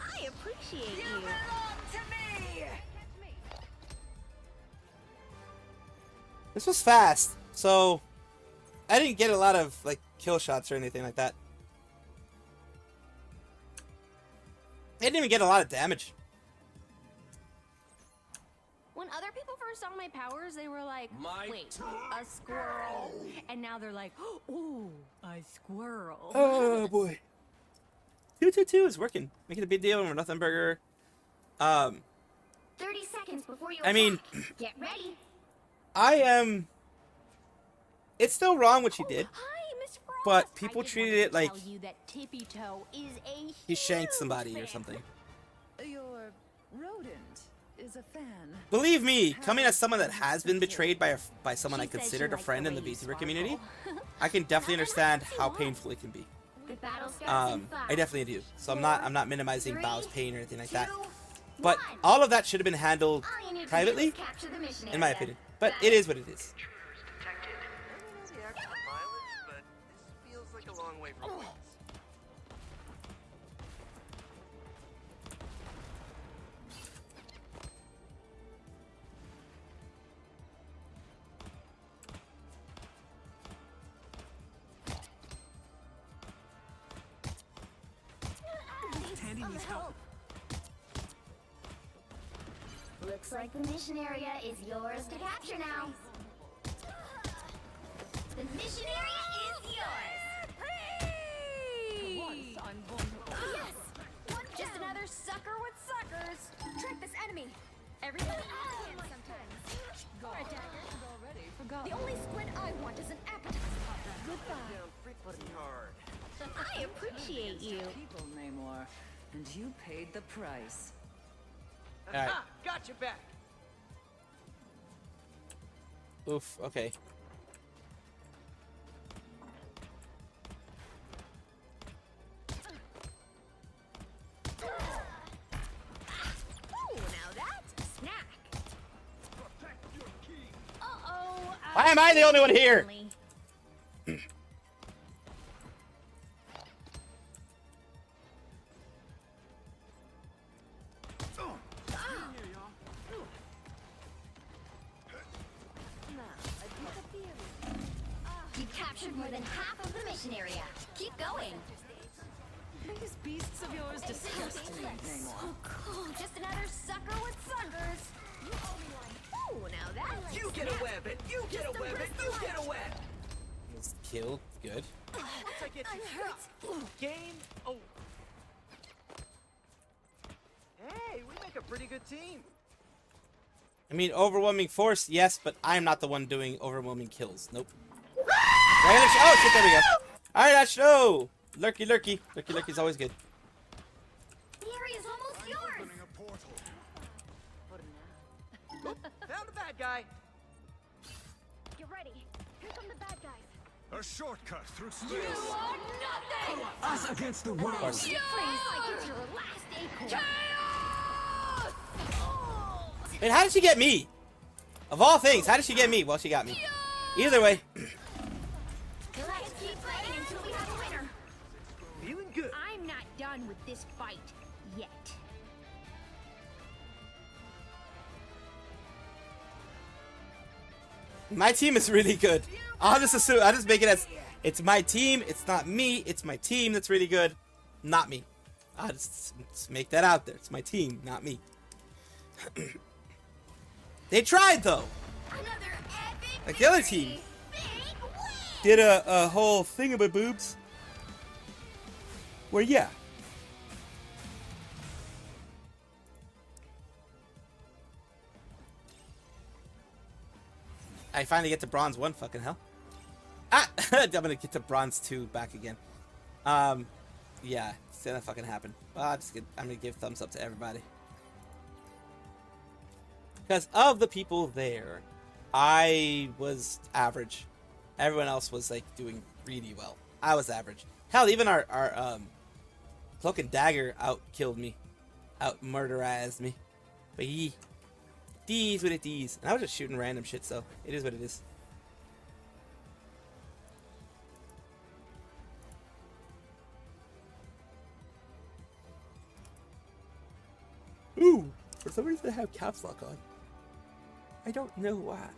I appreciate you. belong to me. This was fast, so I didn't get a lot of like kill shots or anything like that. I didn't even get a lot of damage. When other people first saw my powers, they were like, wait, a squirrel. And now they're like, ooh, a squirrel. Oh boy. 222 is working. Making a big deal over nothing burger. 30 seconds before you I mean, attack. Get ready. I am. It's still wrong what she did, but people treated it like Tell you that Tippy Toe is a he shanked somebody or something. Your rodent is a fan. Believe me, coming as someone that has been betrayed by someone I considered a friend in the VTuber community, I can definitely understand how painful it can be. I definitely do. So I'm not minimizing Bao's pain or anything like that. But all of that should have been handled privately, in my opinion. But it is what it is. Tandy needs help. Looks like the mission area is yours to capture now. The mission area is yours. Once I'm vulnerable. Yes! Just another sucker with suckers. Trick this enemy. Everybody needs sometimes. Or a dagger. Already forgot. The only squid I want is an appetizer. Goodbye. I appreciate you. People, Namor, and you paid the price. All right. Got you back. Oof. Okay. Ooh, now that's a snack. Uh-oh. Why am I the only one here? You captured more than half of the mission area. Keep going. These beasts of yours disgust me, Namor. Cool. Just another sucker with suckers. You owe me one. Ooh, now that's You get a weapon. You get a weapon. You get a weapon. Was killed. Good. Once I get you stuck. Game. Oh. Hey, we make a pretty good team. I mean, overwhelming force, yes, but I'm not the one doing overwhelming kills. Nope. Oh shit! There we go. All right, Ash. No. Lurky, lurky, lurky, lurky's always good. The area's almost yours. Found a bad guy. Get ready. Here come the bad guys. A shortcut through space. You are nothing. Us against the world. course. Freeze. I get your last acorn. Wait, how did she get me? Of all things, how did she get me? Well, she got me. Either way. Let's keep playing until we have a winner. Feeling good. I'm not done with this fight yet. My team is really good. I'll just assume, I'll just make it as, it's my team, it's not me, it's my team that's really good, not me. I'll just make that out there. It's my team, not me. They tried though. Like the other team did a whole thing about boobs. Where yeah. I finally get to bronze 1, fucking hell. Ah! I'm gonna get to bronze 2 back again. Yeah, it's gonna fucking happen. I'm gonna give thumbs up to everybody. Because of the people there, I was average. Everyone else was like doing really well. I was average. Hell, even our Cloak and Dagger out-killed me. Out-murderized me. But he... D's with it, D's. And I was just shooting random shit, so it is what it is. Ooh! For some reason I have caps lock on. I don't know why.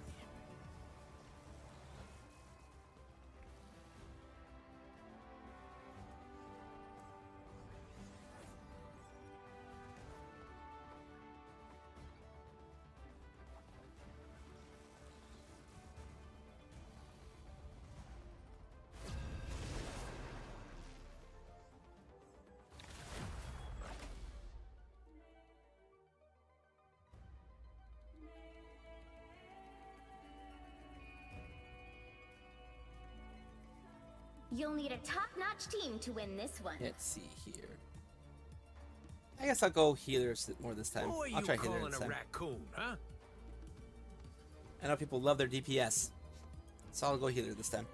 You'll need a top-notch team to win this one. Let's see here. I guess I'll go healers more this time. Who are I'll you try healer calling this a time. raccoon, huh? I know people love their DPS, so I'll go healer this time.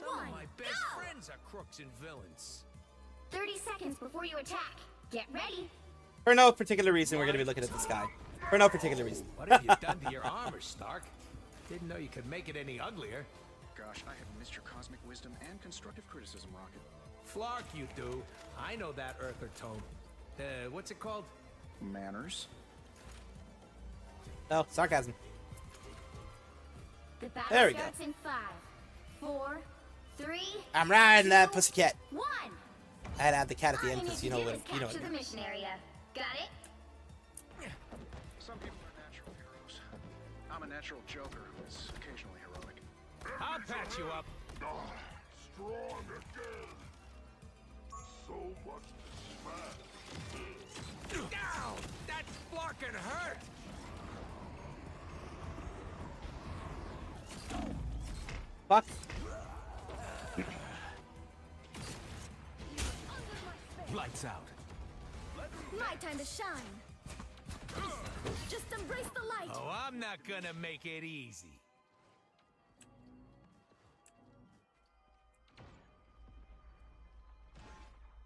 Some of my best friends are crooks and villains. 30 seconds before you attack. Get ready. For no particular reason, we're going to be looking at the sky. For no particular reason. What have you done to your armor, Stark? Didn't know you could make it any uglier. Gosh, I have missed your cosmic wisdom and constructive criticism, Rocket. Flark, you do. I know that Earther tone. What's it called? Manners. Oh, sarcasm. The battle There we go. starts in 5, 4, 3. I'm riding that pussycat. 1. I had to add the cat at the All end you because need you know to do what is you know. capture the mission area. Got it? Some people are natural heroes. I'm a natural joker who is occasionally heroic. I'll patch you up. Strong again. So much to smash. Down! That's Flarkin' hurt! Fuck. Lights out. My time to shine. Just embrace the light. Oh, I'm not gonna make it easy.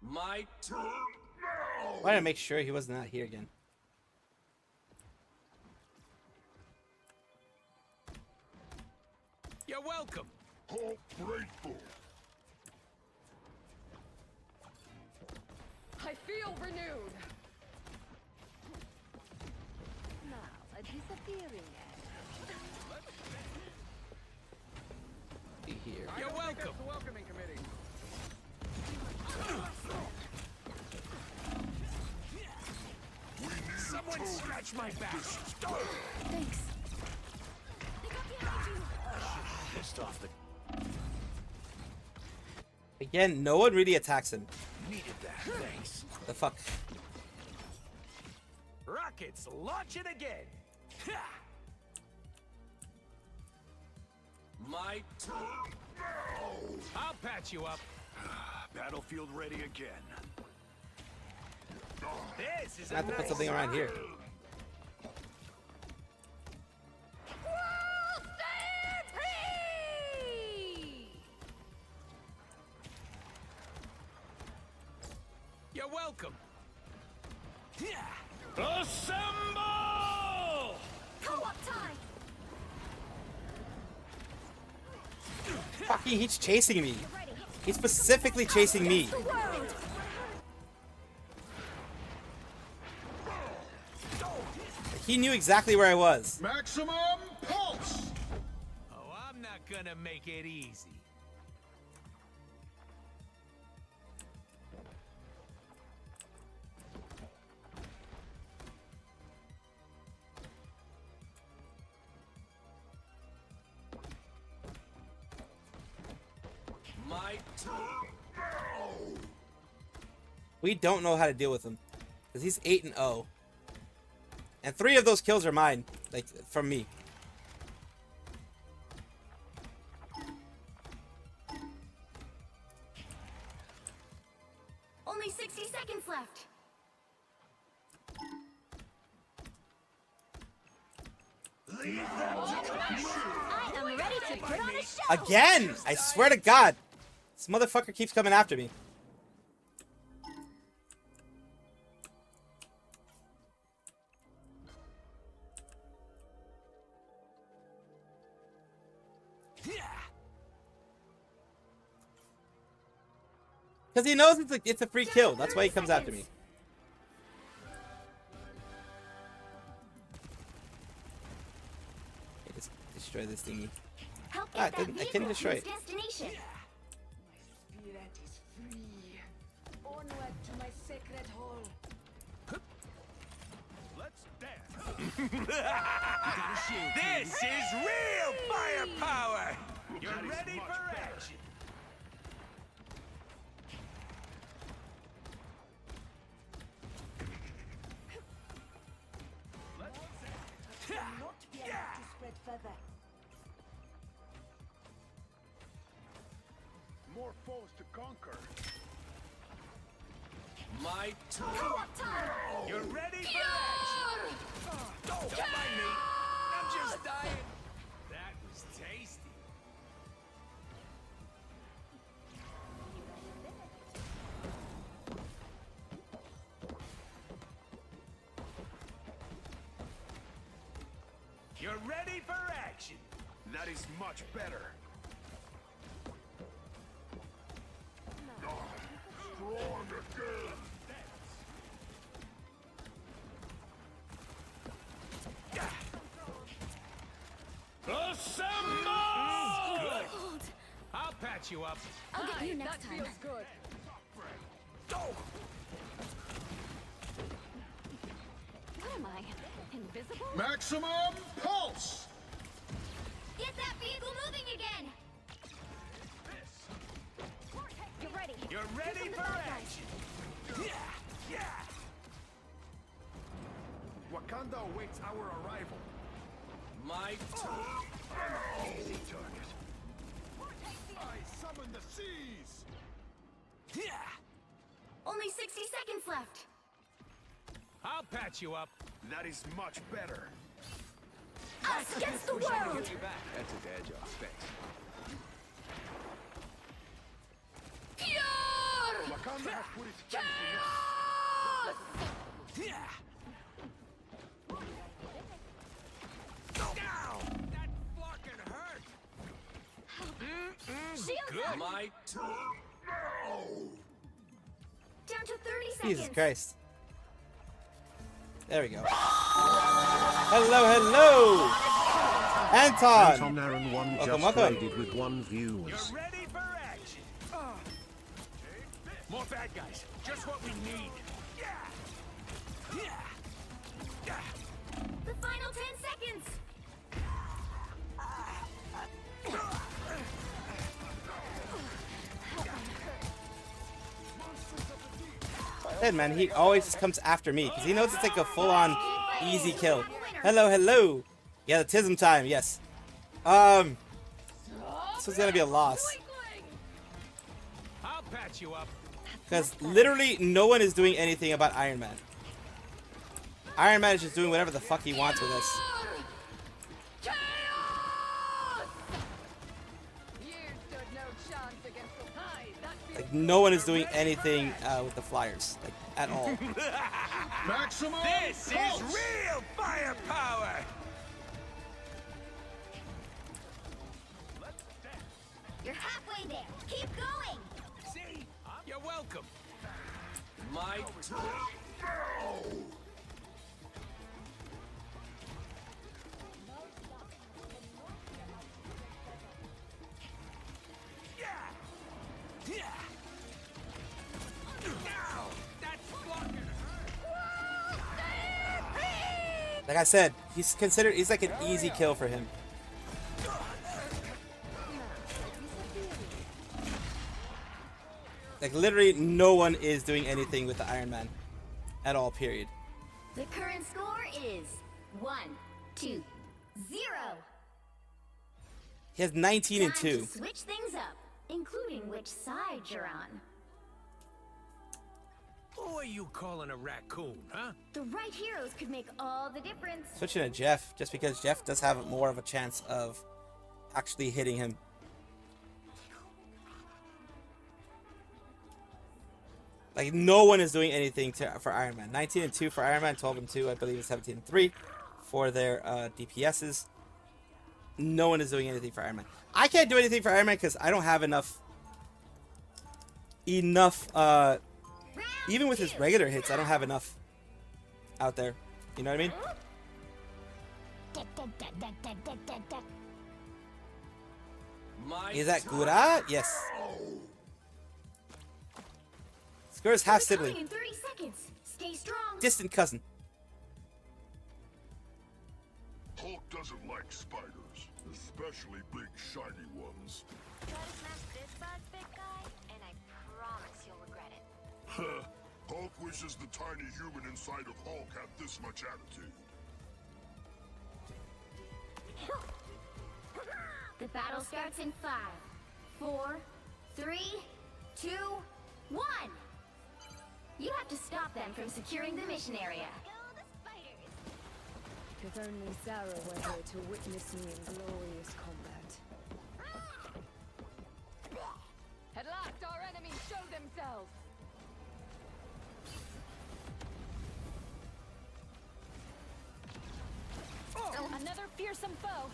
My turn now! Why did I make sure he was not here again? You're welcome. Oh, grateful. I feel renewed. Now, a disappearing Be here. You're welcome. The welcoming committee. Someone scratch my back. Thanks. They got behind you. Pissed off the Again, no one really attacks him. needed that. Thanks. The fuck? Rockets launching again. Ha! My turn now. I'll patch you up. Battlefield ready again. This is I have to put nice something around here. You're welcome. Assemble! Co-op time. Fuck, he's chasing me. He's specifically chasing me. The world. He knew exactly where I was. Maximum pulse! Oh, I'm not gonna make it easy. My turn now. We don't know how to deal with him. Because he's 8-0. And 3 of those kills are mine. Like, from me. Only 60 seconds left. I am ready to put on a show. Again! I swear to God! This motherfucker keeps coming after me. Because he knows it's a free kill. That's why he comes after me. Okay, just destroy this thingy. Help Ah, get I can destroy it. destination. Spirit is free. Or onward to my sacred hole. Let's dance. This is real firepower! You're That is ready much for better. action! Not be able to spread further. More foes to conquer. My turn! You're ready for action! Don't mind me! I'm just dying! That was tasty! You're ready for action! That is much better. Strong again. Assemble! Good. I'll patch you up. I'll get you next time. Good. What am I? Invisible? Maximum pulse. Get that vehicle moving again! You're ready. You're ready for action! Yeah! Wakanda awaits our arrival. My turn! Easy target. I summon the seas. Yeah! Only 60 seconds left. I'll patch you up. That is much better. Us against the world! Get you back. That took the edge off. Thanks. Wakanda has put its faith in Yeah! Ow! That fucking hurt! Shield Good. up. My turn. Down to 30 seconds. Jesus Christ. There we go. Hello, hello! Anton! Anton Aaron 1 Welcome, just welcome. raided with 1 views. You're ready for action. More bad guys. Just what we need. Yeah! The final 10 seconds. Hey man, he always just comes after me because he knows it's like a full-on easy kill. Hello, hello. Yeah, the Tism time. Yes. This was gonna be a loss I'll patch you up. because literally no one is doing anything about Iron Man. Iron Man is just doing whatever the fuck he wants with this. Like no one is doing anything with the Flyers, like at all. Maximum This pulse. is real firepower. You're halfway there. Keep going. See? You're welcome. My turn. Yeah! Ow! That's fucking hurt. Like I said, he's like an easy kill for him. Like literally no one is doing anything with the Iron Man at all, period. The current score is 1-2-0. He has 19 and Time 2. to switch things up, including which side you're on. Who are you calling a raccoon, huh? The right heroes could make all the difference. Switching to Jeff, just because Jeff does have more of a chance of actually hitting him. Like no one is doing anything for Iron Man. 19 and 2 for Iron Man, 12 and 2, I believe, and 17 and 3 for their DPSs. No one is doing anything for Iron Man. I can't do anything for Iron Man because I don't have enough. Even with his regular hits, I don't have enough out there. You know what I mean? Is that Gura? Yes. Squir's half Recovering sibling. in 30 seconds. Stay strong. Distant cousin. Hulk doesn't like spiders, especially big shiny ones. Try to smash this bug, big guy, and I promise you'll regret it. Hulk wishes the tiny human inside of Hulk had this much attitude. The battle starts in 5, 4, 3, 2, 1. You have to stop them from securing the mission area. If only Sarah were here to witness me in glorious combat. At last, our enemies show themselves. Oh, another fearsome foe.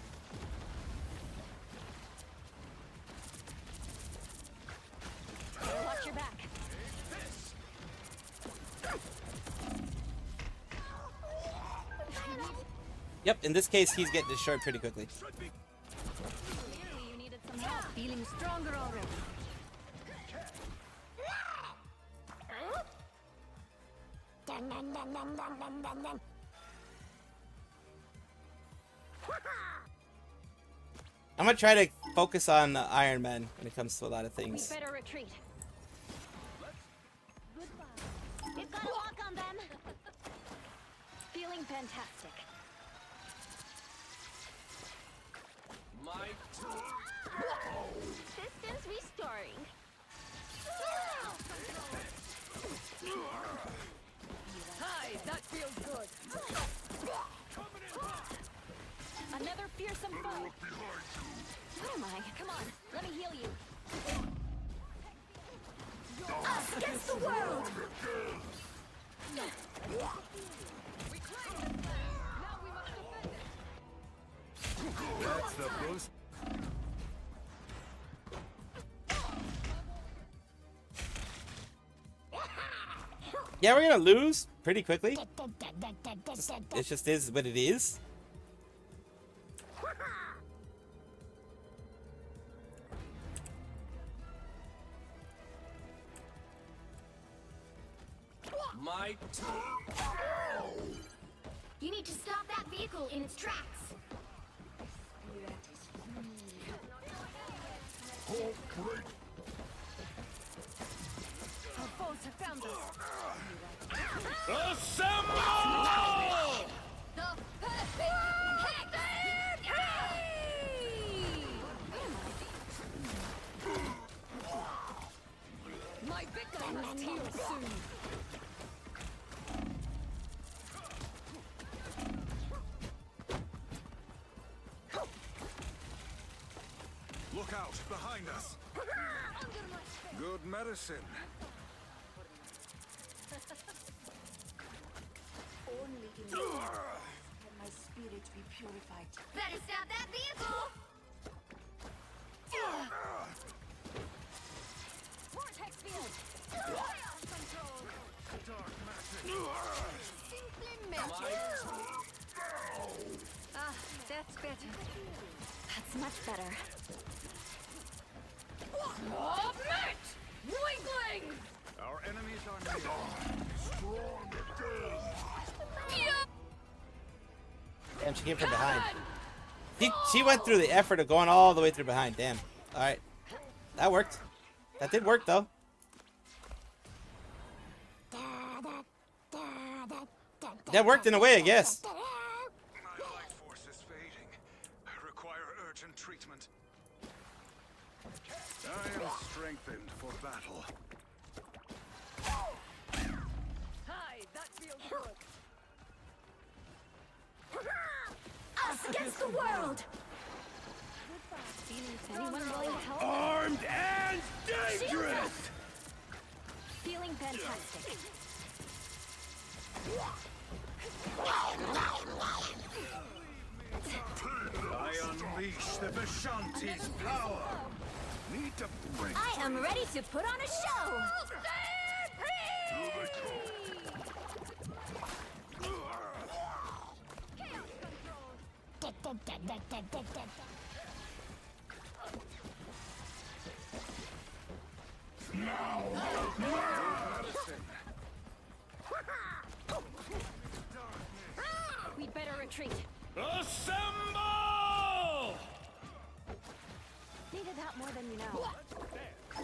Better watch your back. Yep, in this case, he's getting destroyed pretty quickly. Clearly, you needed some help. Feeling stronger already. I'm gonna try to focus on Iron Man when it comes to a lot of things. We better retreat. We've got a lock on them. Feeling fantastic. My Systems restoring. Hi, that feels good. Another fearsome foe. Where am I? Come on, let me heal you. Us against the world. We claim it. Now we must defend it. That's the boost. Yeah, we're gonna lose pretty quickly. It just is what it is. My You need to stop that vehicle in its tracks. Our foes have found us. assemble! The perfect My victim must heal soon. Look out, behind us. Good medicine. Only in you can my spirit be purified. Better stop that vehicle. Vortex field. Chaos control. Dark magic. Simply magic. Ah, that's better. That's much better. Stop it! Weakling! Our enemies are near. Strong again. Damn, she came from behind. She went through the effort of going all the way through behind. Damn. All right, that worked. That did work though. That worked in a way, I guess. My life force is fading. I require urgent treatment. I am strengthened for battle. Hi, that feels good. Us against the world. Anyone willing to help? Armed and dangerous! Feeling fantastic. I unleash the Vishanti's power. Need to break. I am ready to put on a show. retreat. Assemble! Needed that more than you know.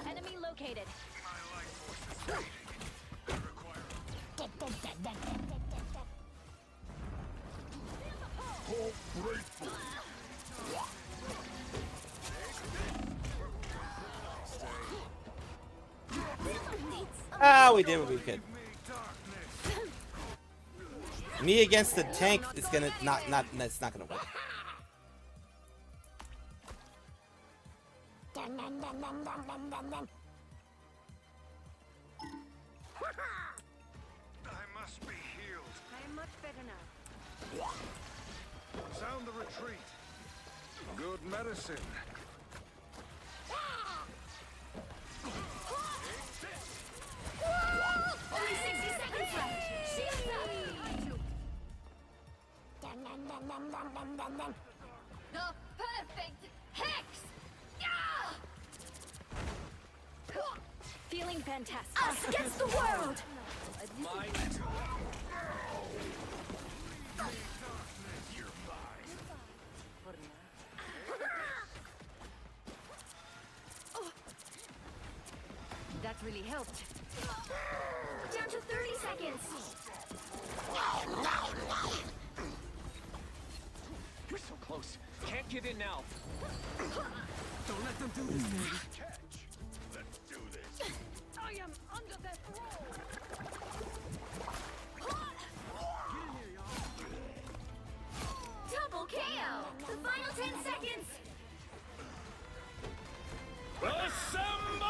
Enemy located. Ah, we did what we could. Me against the tank is gonna it's not gonna work. I must be healed. I am much better now. Sound the retreat. Good medicine. Only 60 seconds left. Shields up. The perfect hex. Feeling fantastic. Us against the world. That really helped. Down to 30 seconds. We're so close. Can't get in now. Don't let them do this, baby. Catch. Let's do this. I am under their thrall. Double KO. The final 10 seconds. Assemble!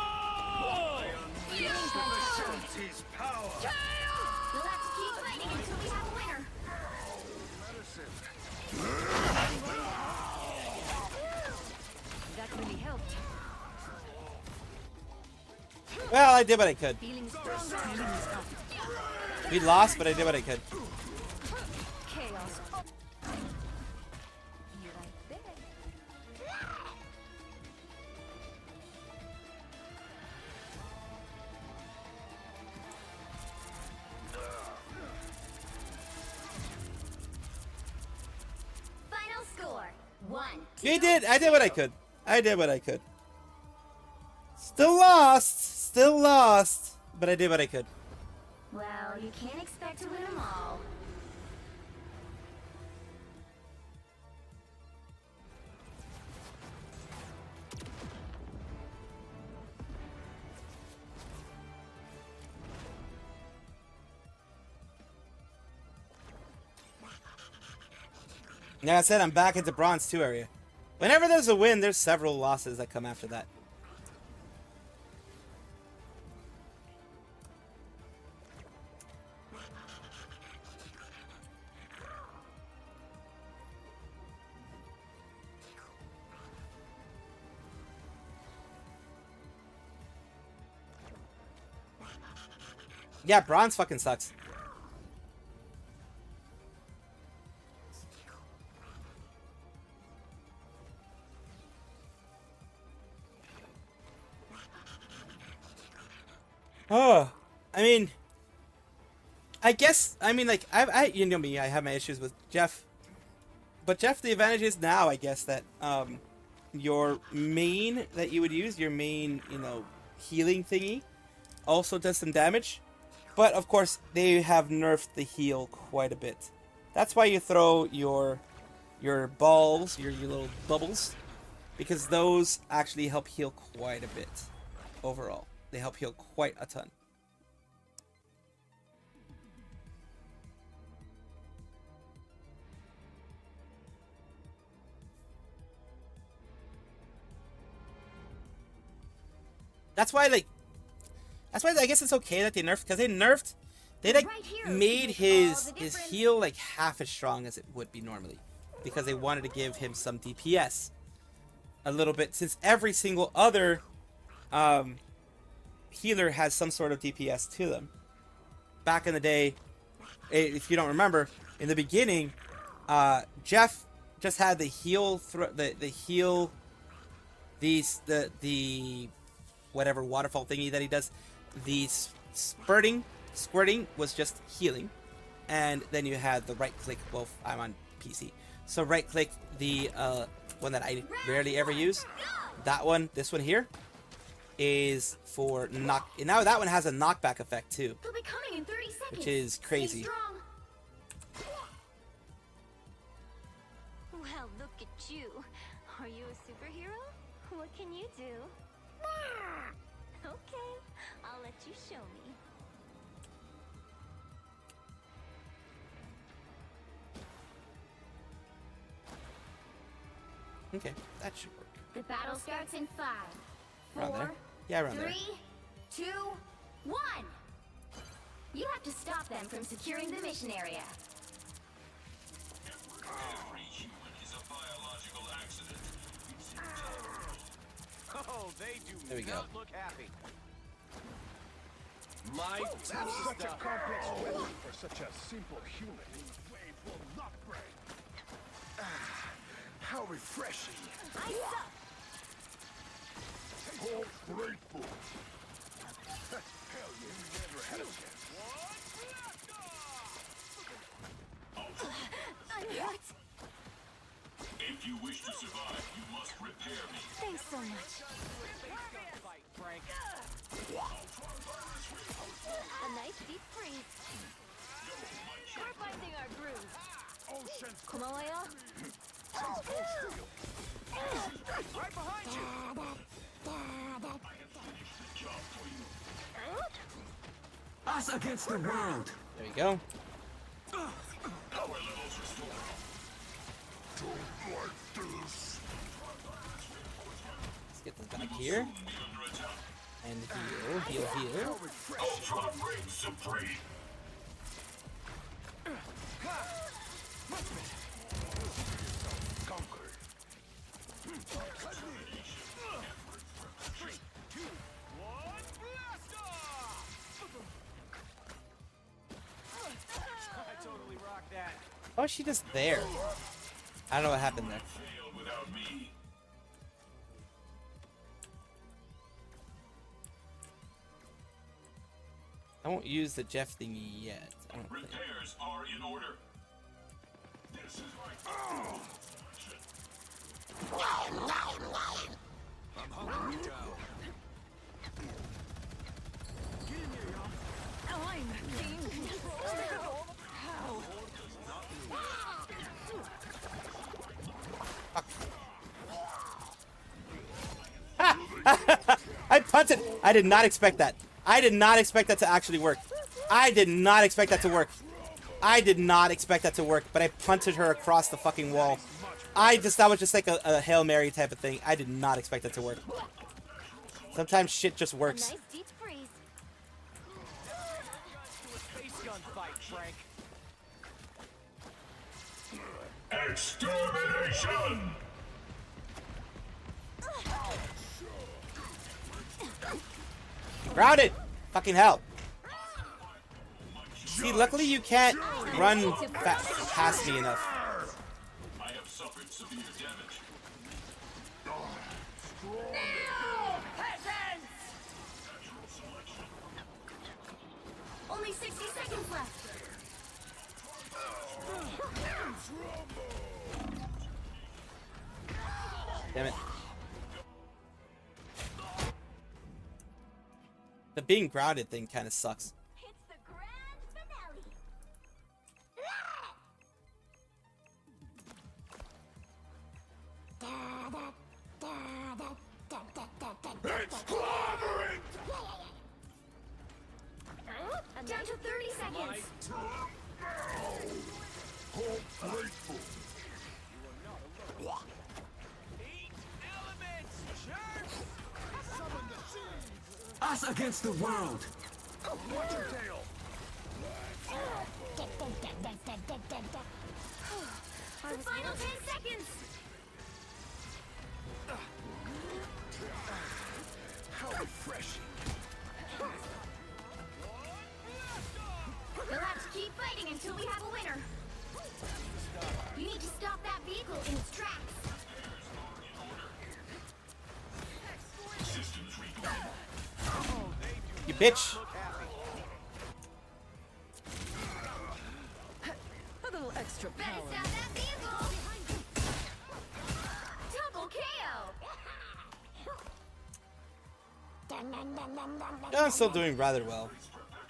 Ashanti's power. We'll have to keep fighting until we have a winner. Medicine. That really helped. Well, I did what I could. Feeling stronger. We lost, but I did what I could. Chaos. Final score. 1. You did. I did what I could. I did what I could. Still lost. Still lost. But I did what I could. Well, you can't expect to win them all. Like I said, I'm back into Bronze 2 area. Whenever there's a win, there's several losses that come after that. Yeah, Bronze fucking sucks. Oh, I mean, I guess, like, you know me, I have my issues with Jeff. But Jeff, the advantage is now, I guess, that, your main that you would use, your main, healing thingy, also does some damage. But, of course, they have nerfed the heal quite a bit. That's why you throw your balls, your little bubbles, because those actually help heal quite a bit overall. They help heal quite a ton. That's why I guess it's okay that they nerfed, because they made his heal like half as strong as it would be normally, because they wanted to give him some DPS a little bit, since every single other healer has some sort of DPS to them. Back in the day, if you don't remember, in the beginning, Jeff just had the heal, the whatever waterfall thingy that he does. The squirting was just healing, and then you had the right click. Well, I'm on PC. So right click the one that I rarely ever use. That one, this one here, is for knock. And now that one has a knockback effect too, They'll be coming in 30 seconds. which is crazy. Stay strong. Well, look at you. Are you a superhero? What can you do? Okay, I'll let you show me. Okay, that should work. The battle starts in 5, Around 4, there? Yeah, around 3, there. 2, 1. You have to stop them from securing the mission area. Every human is a biological accident. Oh, they do There we go. not look happy. My That's such a complex weapon for such a simple human. Wave will not break. How refreshing. I suck. Oh, grateful. Hell, you never had a chance. I'm hurt. If you wish to survive, you must repair me. Thanks so much. Fight, Frank. A nice deep freeze. We're finding our groove. Ocean. 고마워요. Right behind you. Us against the world. There we go. Let's get this back here. And heal, heal, heal. Ultron reigns supreme. I totally rocked that. Oh, she just there. I don't know what happened there. Fail without me. I won't use the Jeff thingy yet. I don't think. Repairs are in order. This is my I'm hunting you down. Get in there, y'all. I'm being controlled. How? I punted. I did not expect that. I did not expect that to actually work. I did not expect that to work. I did not expect that to work, but I punted her across the fucking wall. That was just like a Hail Mary type of thing. I did not expect that to work. Sometimes shit just works. Nice deep freeze. Space gun fight, Frank. extermination. Grounded! Fucking hell. See, luckily you can't run past me enough. I have suffered severe damage. Only 60 seconds left. Damn it. The being grounded thing kind of sucks. It's the grand finale. It's clobbering! Down to 30 seconds. Grateful. Us against the world. Watch your tail. The final 10 seconds. How refreshing. We'll have to keep fighting until we have a winner. You need to stop that vehicle in its tracks. Systems reborn. You bitch! A little extra Better power. stop that vehicle. Yeah, I'm still doing rather well.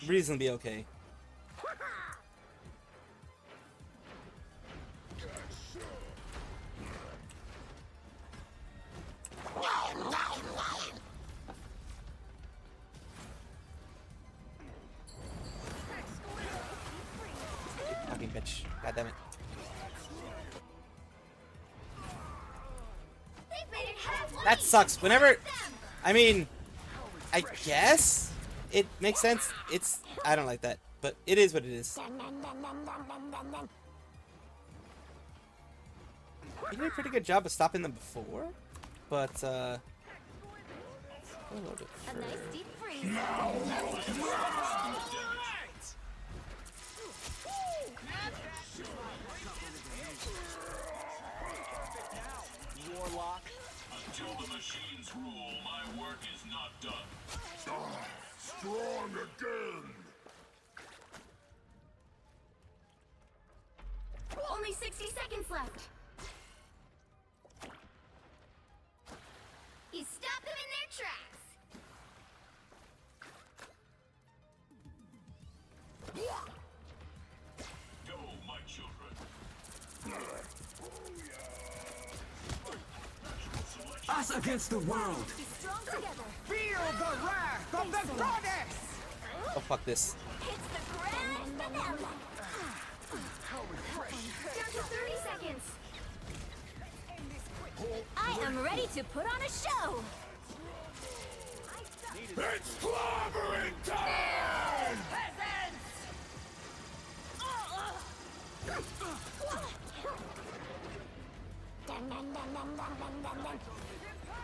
Reasonably okay. Fucking bitch. God damn it. That sucks. Whenever, I mean, I guess it makes sense. I don't like that, but it is what it is. You did a pretty good job of stopping them before, but a little bit A nice deep freeze. Warlock. Until the machines rule, my work is not done. Strong again! Only 60 seconds left. You stopped them in their tracks. Go, my children. Us against the world. Be strong together. Feel the wrath of the goddess! oh fuck this. It's the grand finale. Down to 30 seconds. I am ready to put on a show. It's clobbering time!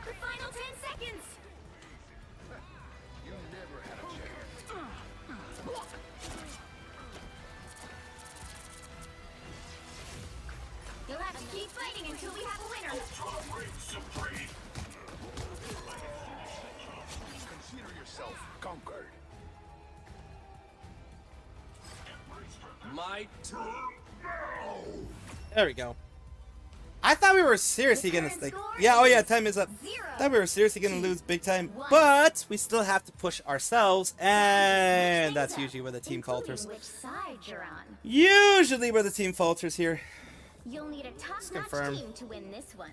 The final 10 seconds. You never had a chance. You'll have to keep fighting until we have a winner. Consider yourself conquered. My turn. There we go. I thought we were seriously gonna like, yeah, oh yeah, time is up. I thought we were seriously gonna lose big time, but we still have to push ourselves, and that's usually where the team falters. Which side you're on. Usually where the team falters here. You'll need a top-notch confirm. team to win this one.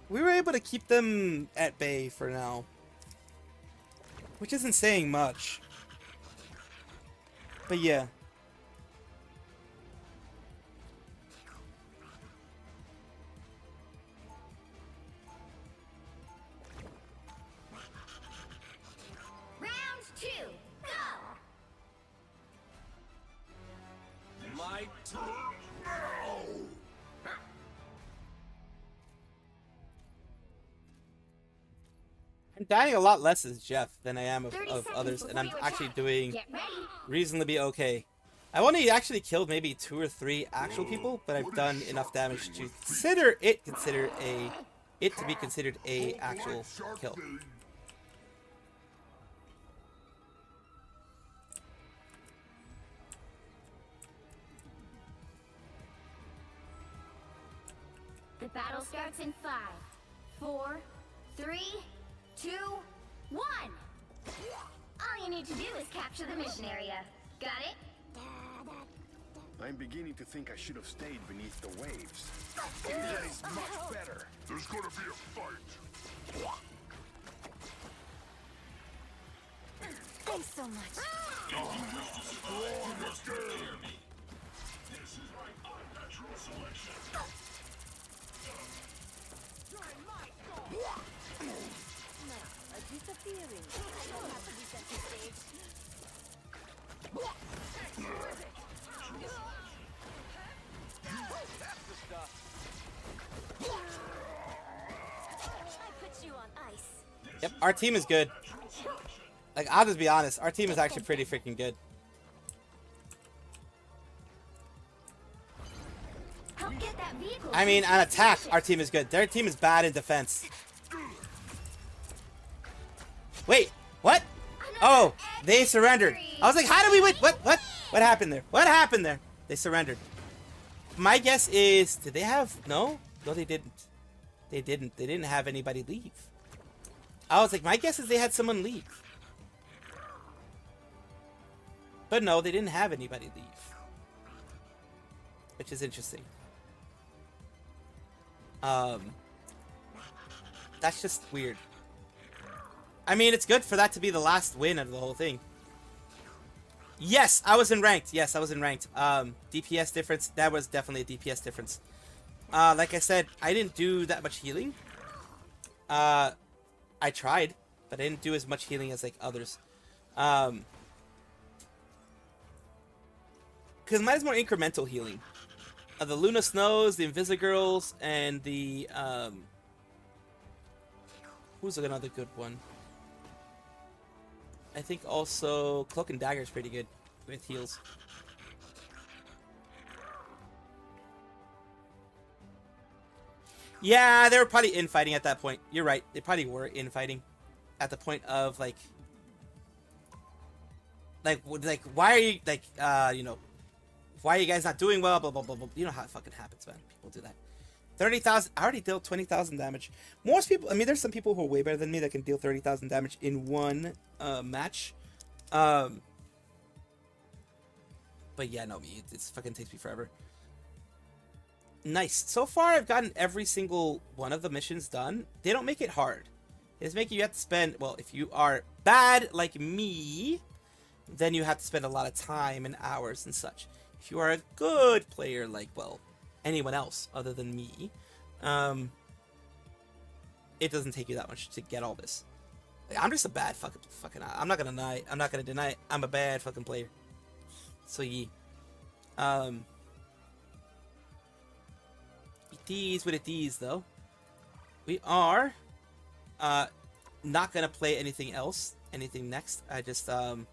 We were able to keep them at bay for now, which isn't saying much. But yeah. Round 2, go! My turn. I'm dying a lot less as Jeff than I am of 30 others, seconds and I'm before you actually attack. doing Get ready. reasonably okay. I've only actually killed maybe 2 or 3 actual people, but I've done enough damage to consider it to be considered a actual kill. The battle starts in 5, 4, 3, 2, 1. All you need to do is capture the mission area. Got it? I'm beginning to think I should have stayed beneath the waves. That is much better. There's gonna be a fight. Thanks so much. This is my unnatural selection. Disappearing. Don't have to be sent to stage. I put you on ice. Yep, our team is good. Like, I'll just be honest, our team is actually pretty freaking good. Help get that vehicle. I mean, on attack, our team is good. Their team is bad in defense. Wait, what? Oh, they surrendered. I was like, how did we win? What happened there? What happened there? They surrendered. My guess is, did they have... No, they didn't. They didn't have anybody leave. I was like, my guess is they had someone leave. But no, they didn't have anybody leave. Which is interesting. That's just weird. I mean, it's good for that to be the last win of the whole thing. Yes, I was in ranked. Yes, I was in ranked. DPS difference. That was definitely a DPS difference. Like I said, I didn't do that much healing. I tried, but I didn't do as much healing as like others. Because mine is more incremental healing. The Luna Snows, the Invisigirls, and the who's another good one? I think also Cloak and Dagger is pretty good with heals. Yeah, they were probably infighting at that point. You're right. They probably were infighting at the point of like why are you you know, why are you guys not doing well? Blah blah blah blah. You know how it fucking happens, man. People do that. 30,000. I already dealt 20,000 damage. Most people. I mean, there's some people who are way better than me that can deal 30,000 damage in one match. But yeah, no, it's fucking takes me forever. Nice. So far, I've gotten every single one of the missions done. They don't make it hard. They just make you have to spend. Well, if you are bad like me, then you have to spend a lot of time and hours and such. If you are a good player, like, well, anyone else other than me, it doesn't take you that much to get all this. Like, I'm just a bad fucking. I'm not gonna deny. I'm not gonna deny it. I'm a bad fucking player. So yeah. These with these though. We are not gonna play anything else. Anything next. I just gonna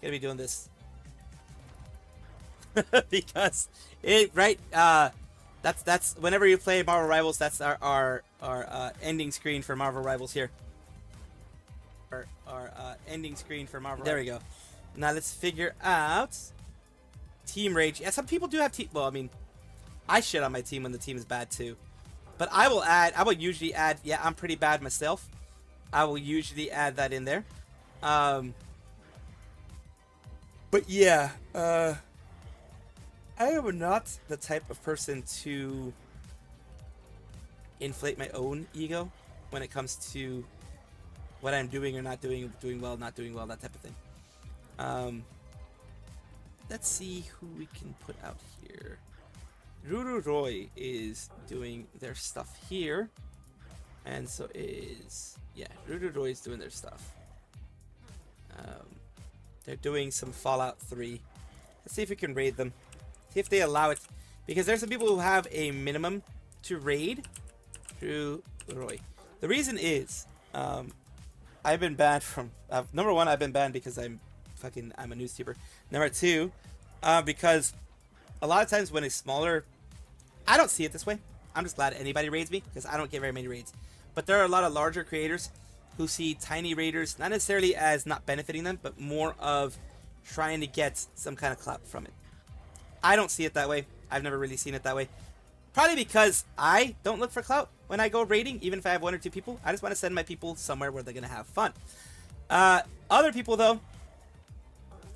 be doing this. Because it that's whenever you play Marvel Rivals, that's our ending screen for Marvel Rivals here. Our ending screen for Marvel. There we go. Now let's figure out team rage. Yeah, some people do have team. Well, I mean, I shit on my team when the team is bad too, but I will usually add. Yeah, I'm pretty bad myself. I will usually add that in there. But yeah, I am not the type of person to inflate my own ego when it comes to what I'm doing or not doing, doing well, not doing well, that type of thing. Let's see who we can put out here. Ruru Roy is doing their stuff here, and so is Ruru Roy is doing their stuff. They're doing some Fallout 3. Let's see if we can raid them. See if they allow it, because there's some people who have a minimum to raid through Roy. The reason is, I've been banned from number one. I've been banned because I'm a news tuber. Number two, because a lot of times when it's smaller, I don't see it this way. I'm just glad anybody raids me because I don't get very many raids. But there are a lot of larger creators who see tiny raiders not necessarily as not benefiting them, but more of trying to get some kind of clout from it. I don't see it that way. I've never really seen it that way. Probably because I don't look for clout when I go raiding, even if I have one or two people. I just want to send my people somewhere where they're going to have fun. Other people, though,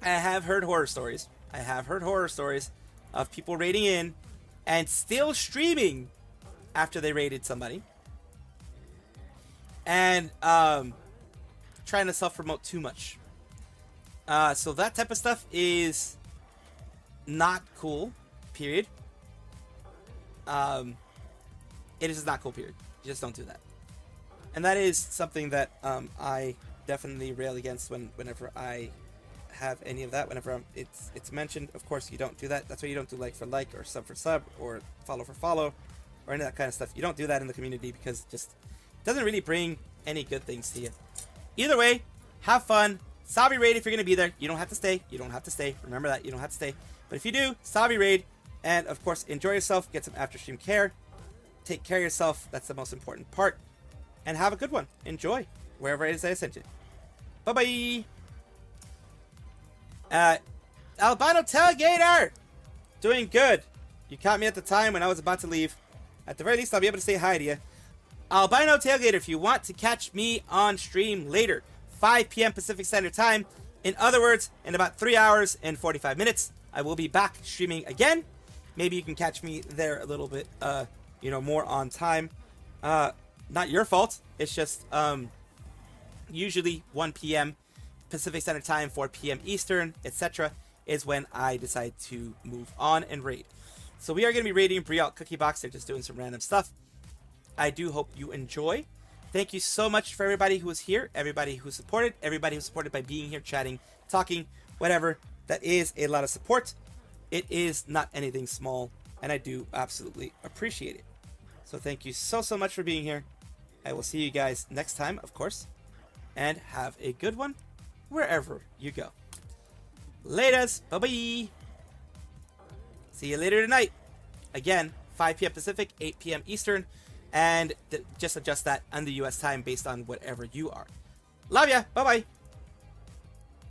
I have heard horror stories. I have heard horror stories of people raiding in and still streaming after they raided somebody. And trying to self-promote too much. So that type of stuff is not cool, period. It is not cool, period. You just don't do that. And that is something that I definitely rail against whenever I have any of that. Whenever it's mentioned, of course, you don't do that. That's why you don't do like for like or sub for sub or follow for follow or any of that kind of stuff. You don't do that in the community because it just doesn't really bring any good things to you. Either way, have fun. Sabi raid if you're going to be there. You don't have to stay. You don't have to stay. Remember that. You don't have to stay. But if you do, Sabi raid. And, of course, enjoy yourself. Get some after-stream care. Take care of yourself. That's the most important part. And have a good one. Enjoy. Wherever it is I sent you. Bye-bye. Albino Tailgater! Doing good. You caught me at the time when I was about to leave. At the very least, I'll be able to say hi to you. Albino Tailgater, if you want to catch me on stream later, 5 p.m. Pacific Standard Time. In other words, in about 3 hours and 45 minutes, I will be back streaming again. Maybe you can catch me there a little bit, more on time. Not your fault. It's just usually 1 p.m. Pacific Standard Time, 4 p.m. Eastern, etc. is when I decide to move on and raid. So we are going to be raiding Brialt Cookie Box. They're just doing some random stuff. I do hope you enjoy. Thank you so much for everybody who was here, everybody who supported by being here, chatting, talking, whatever. That is a lot of support. It is not anything small, and I do absolutely appreciate it. So thank you so much for being here. I will see you guys next time, of course, and have a good one wherever you go. Laters. Bye-bye. See you later tonight. Again, 5 p.m. Pacific, 8 p.m. Eastern, and just adjust that on the U.S. time based on whatever you are. Love ya. Bye-bye.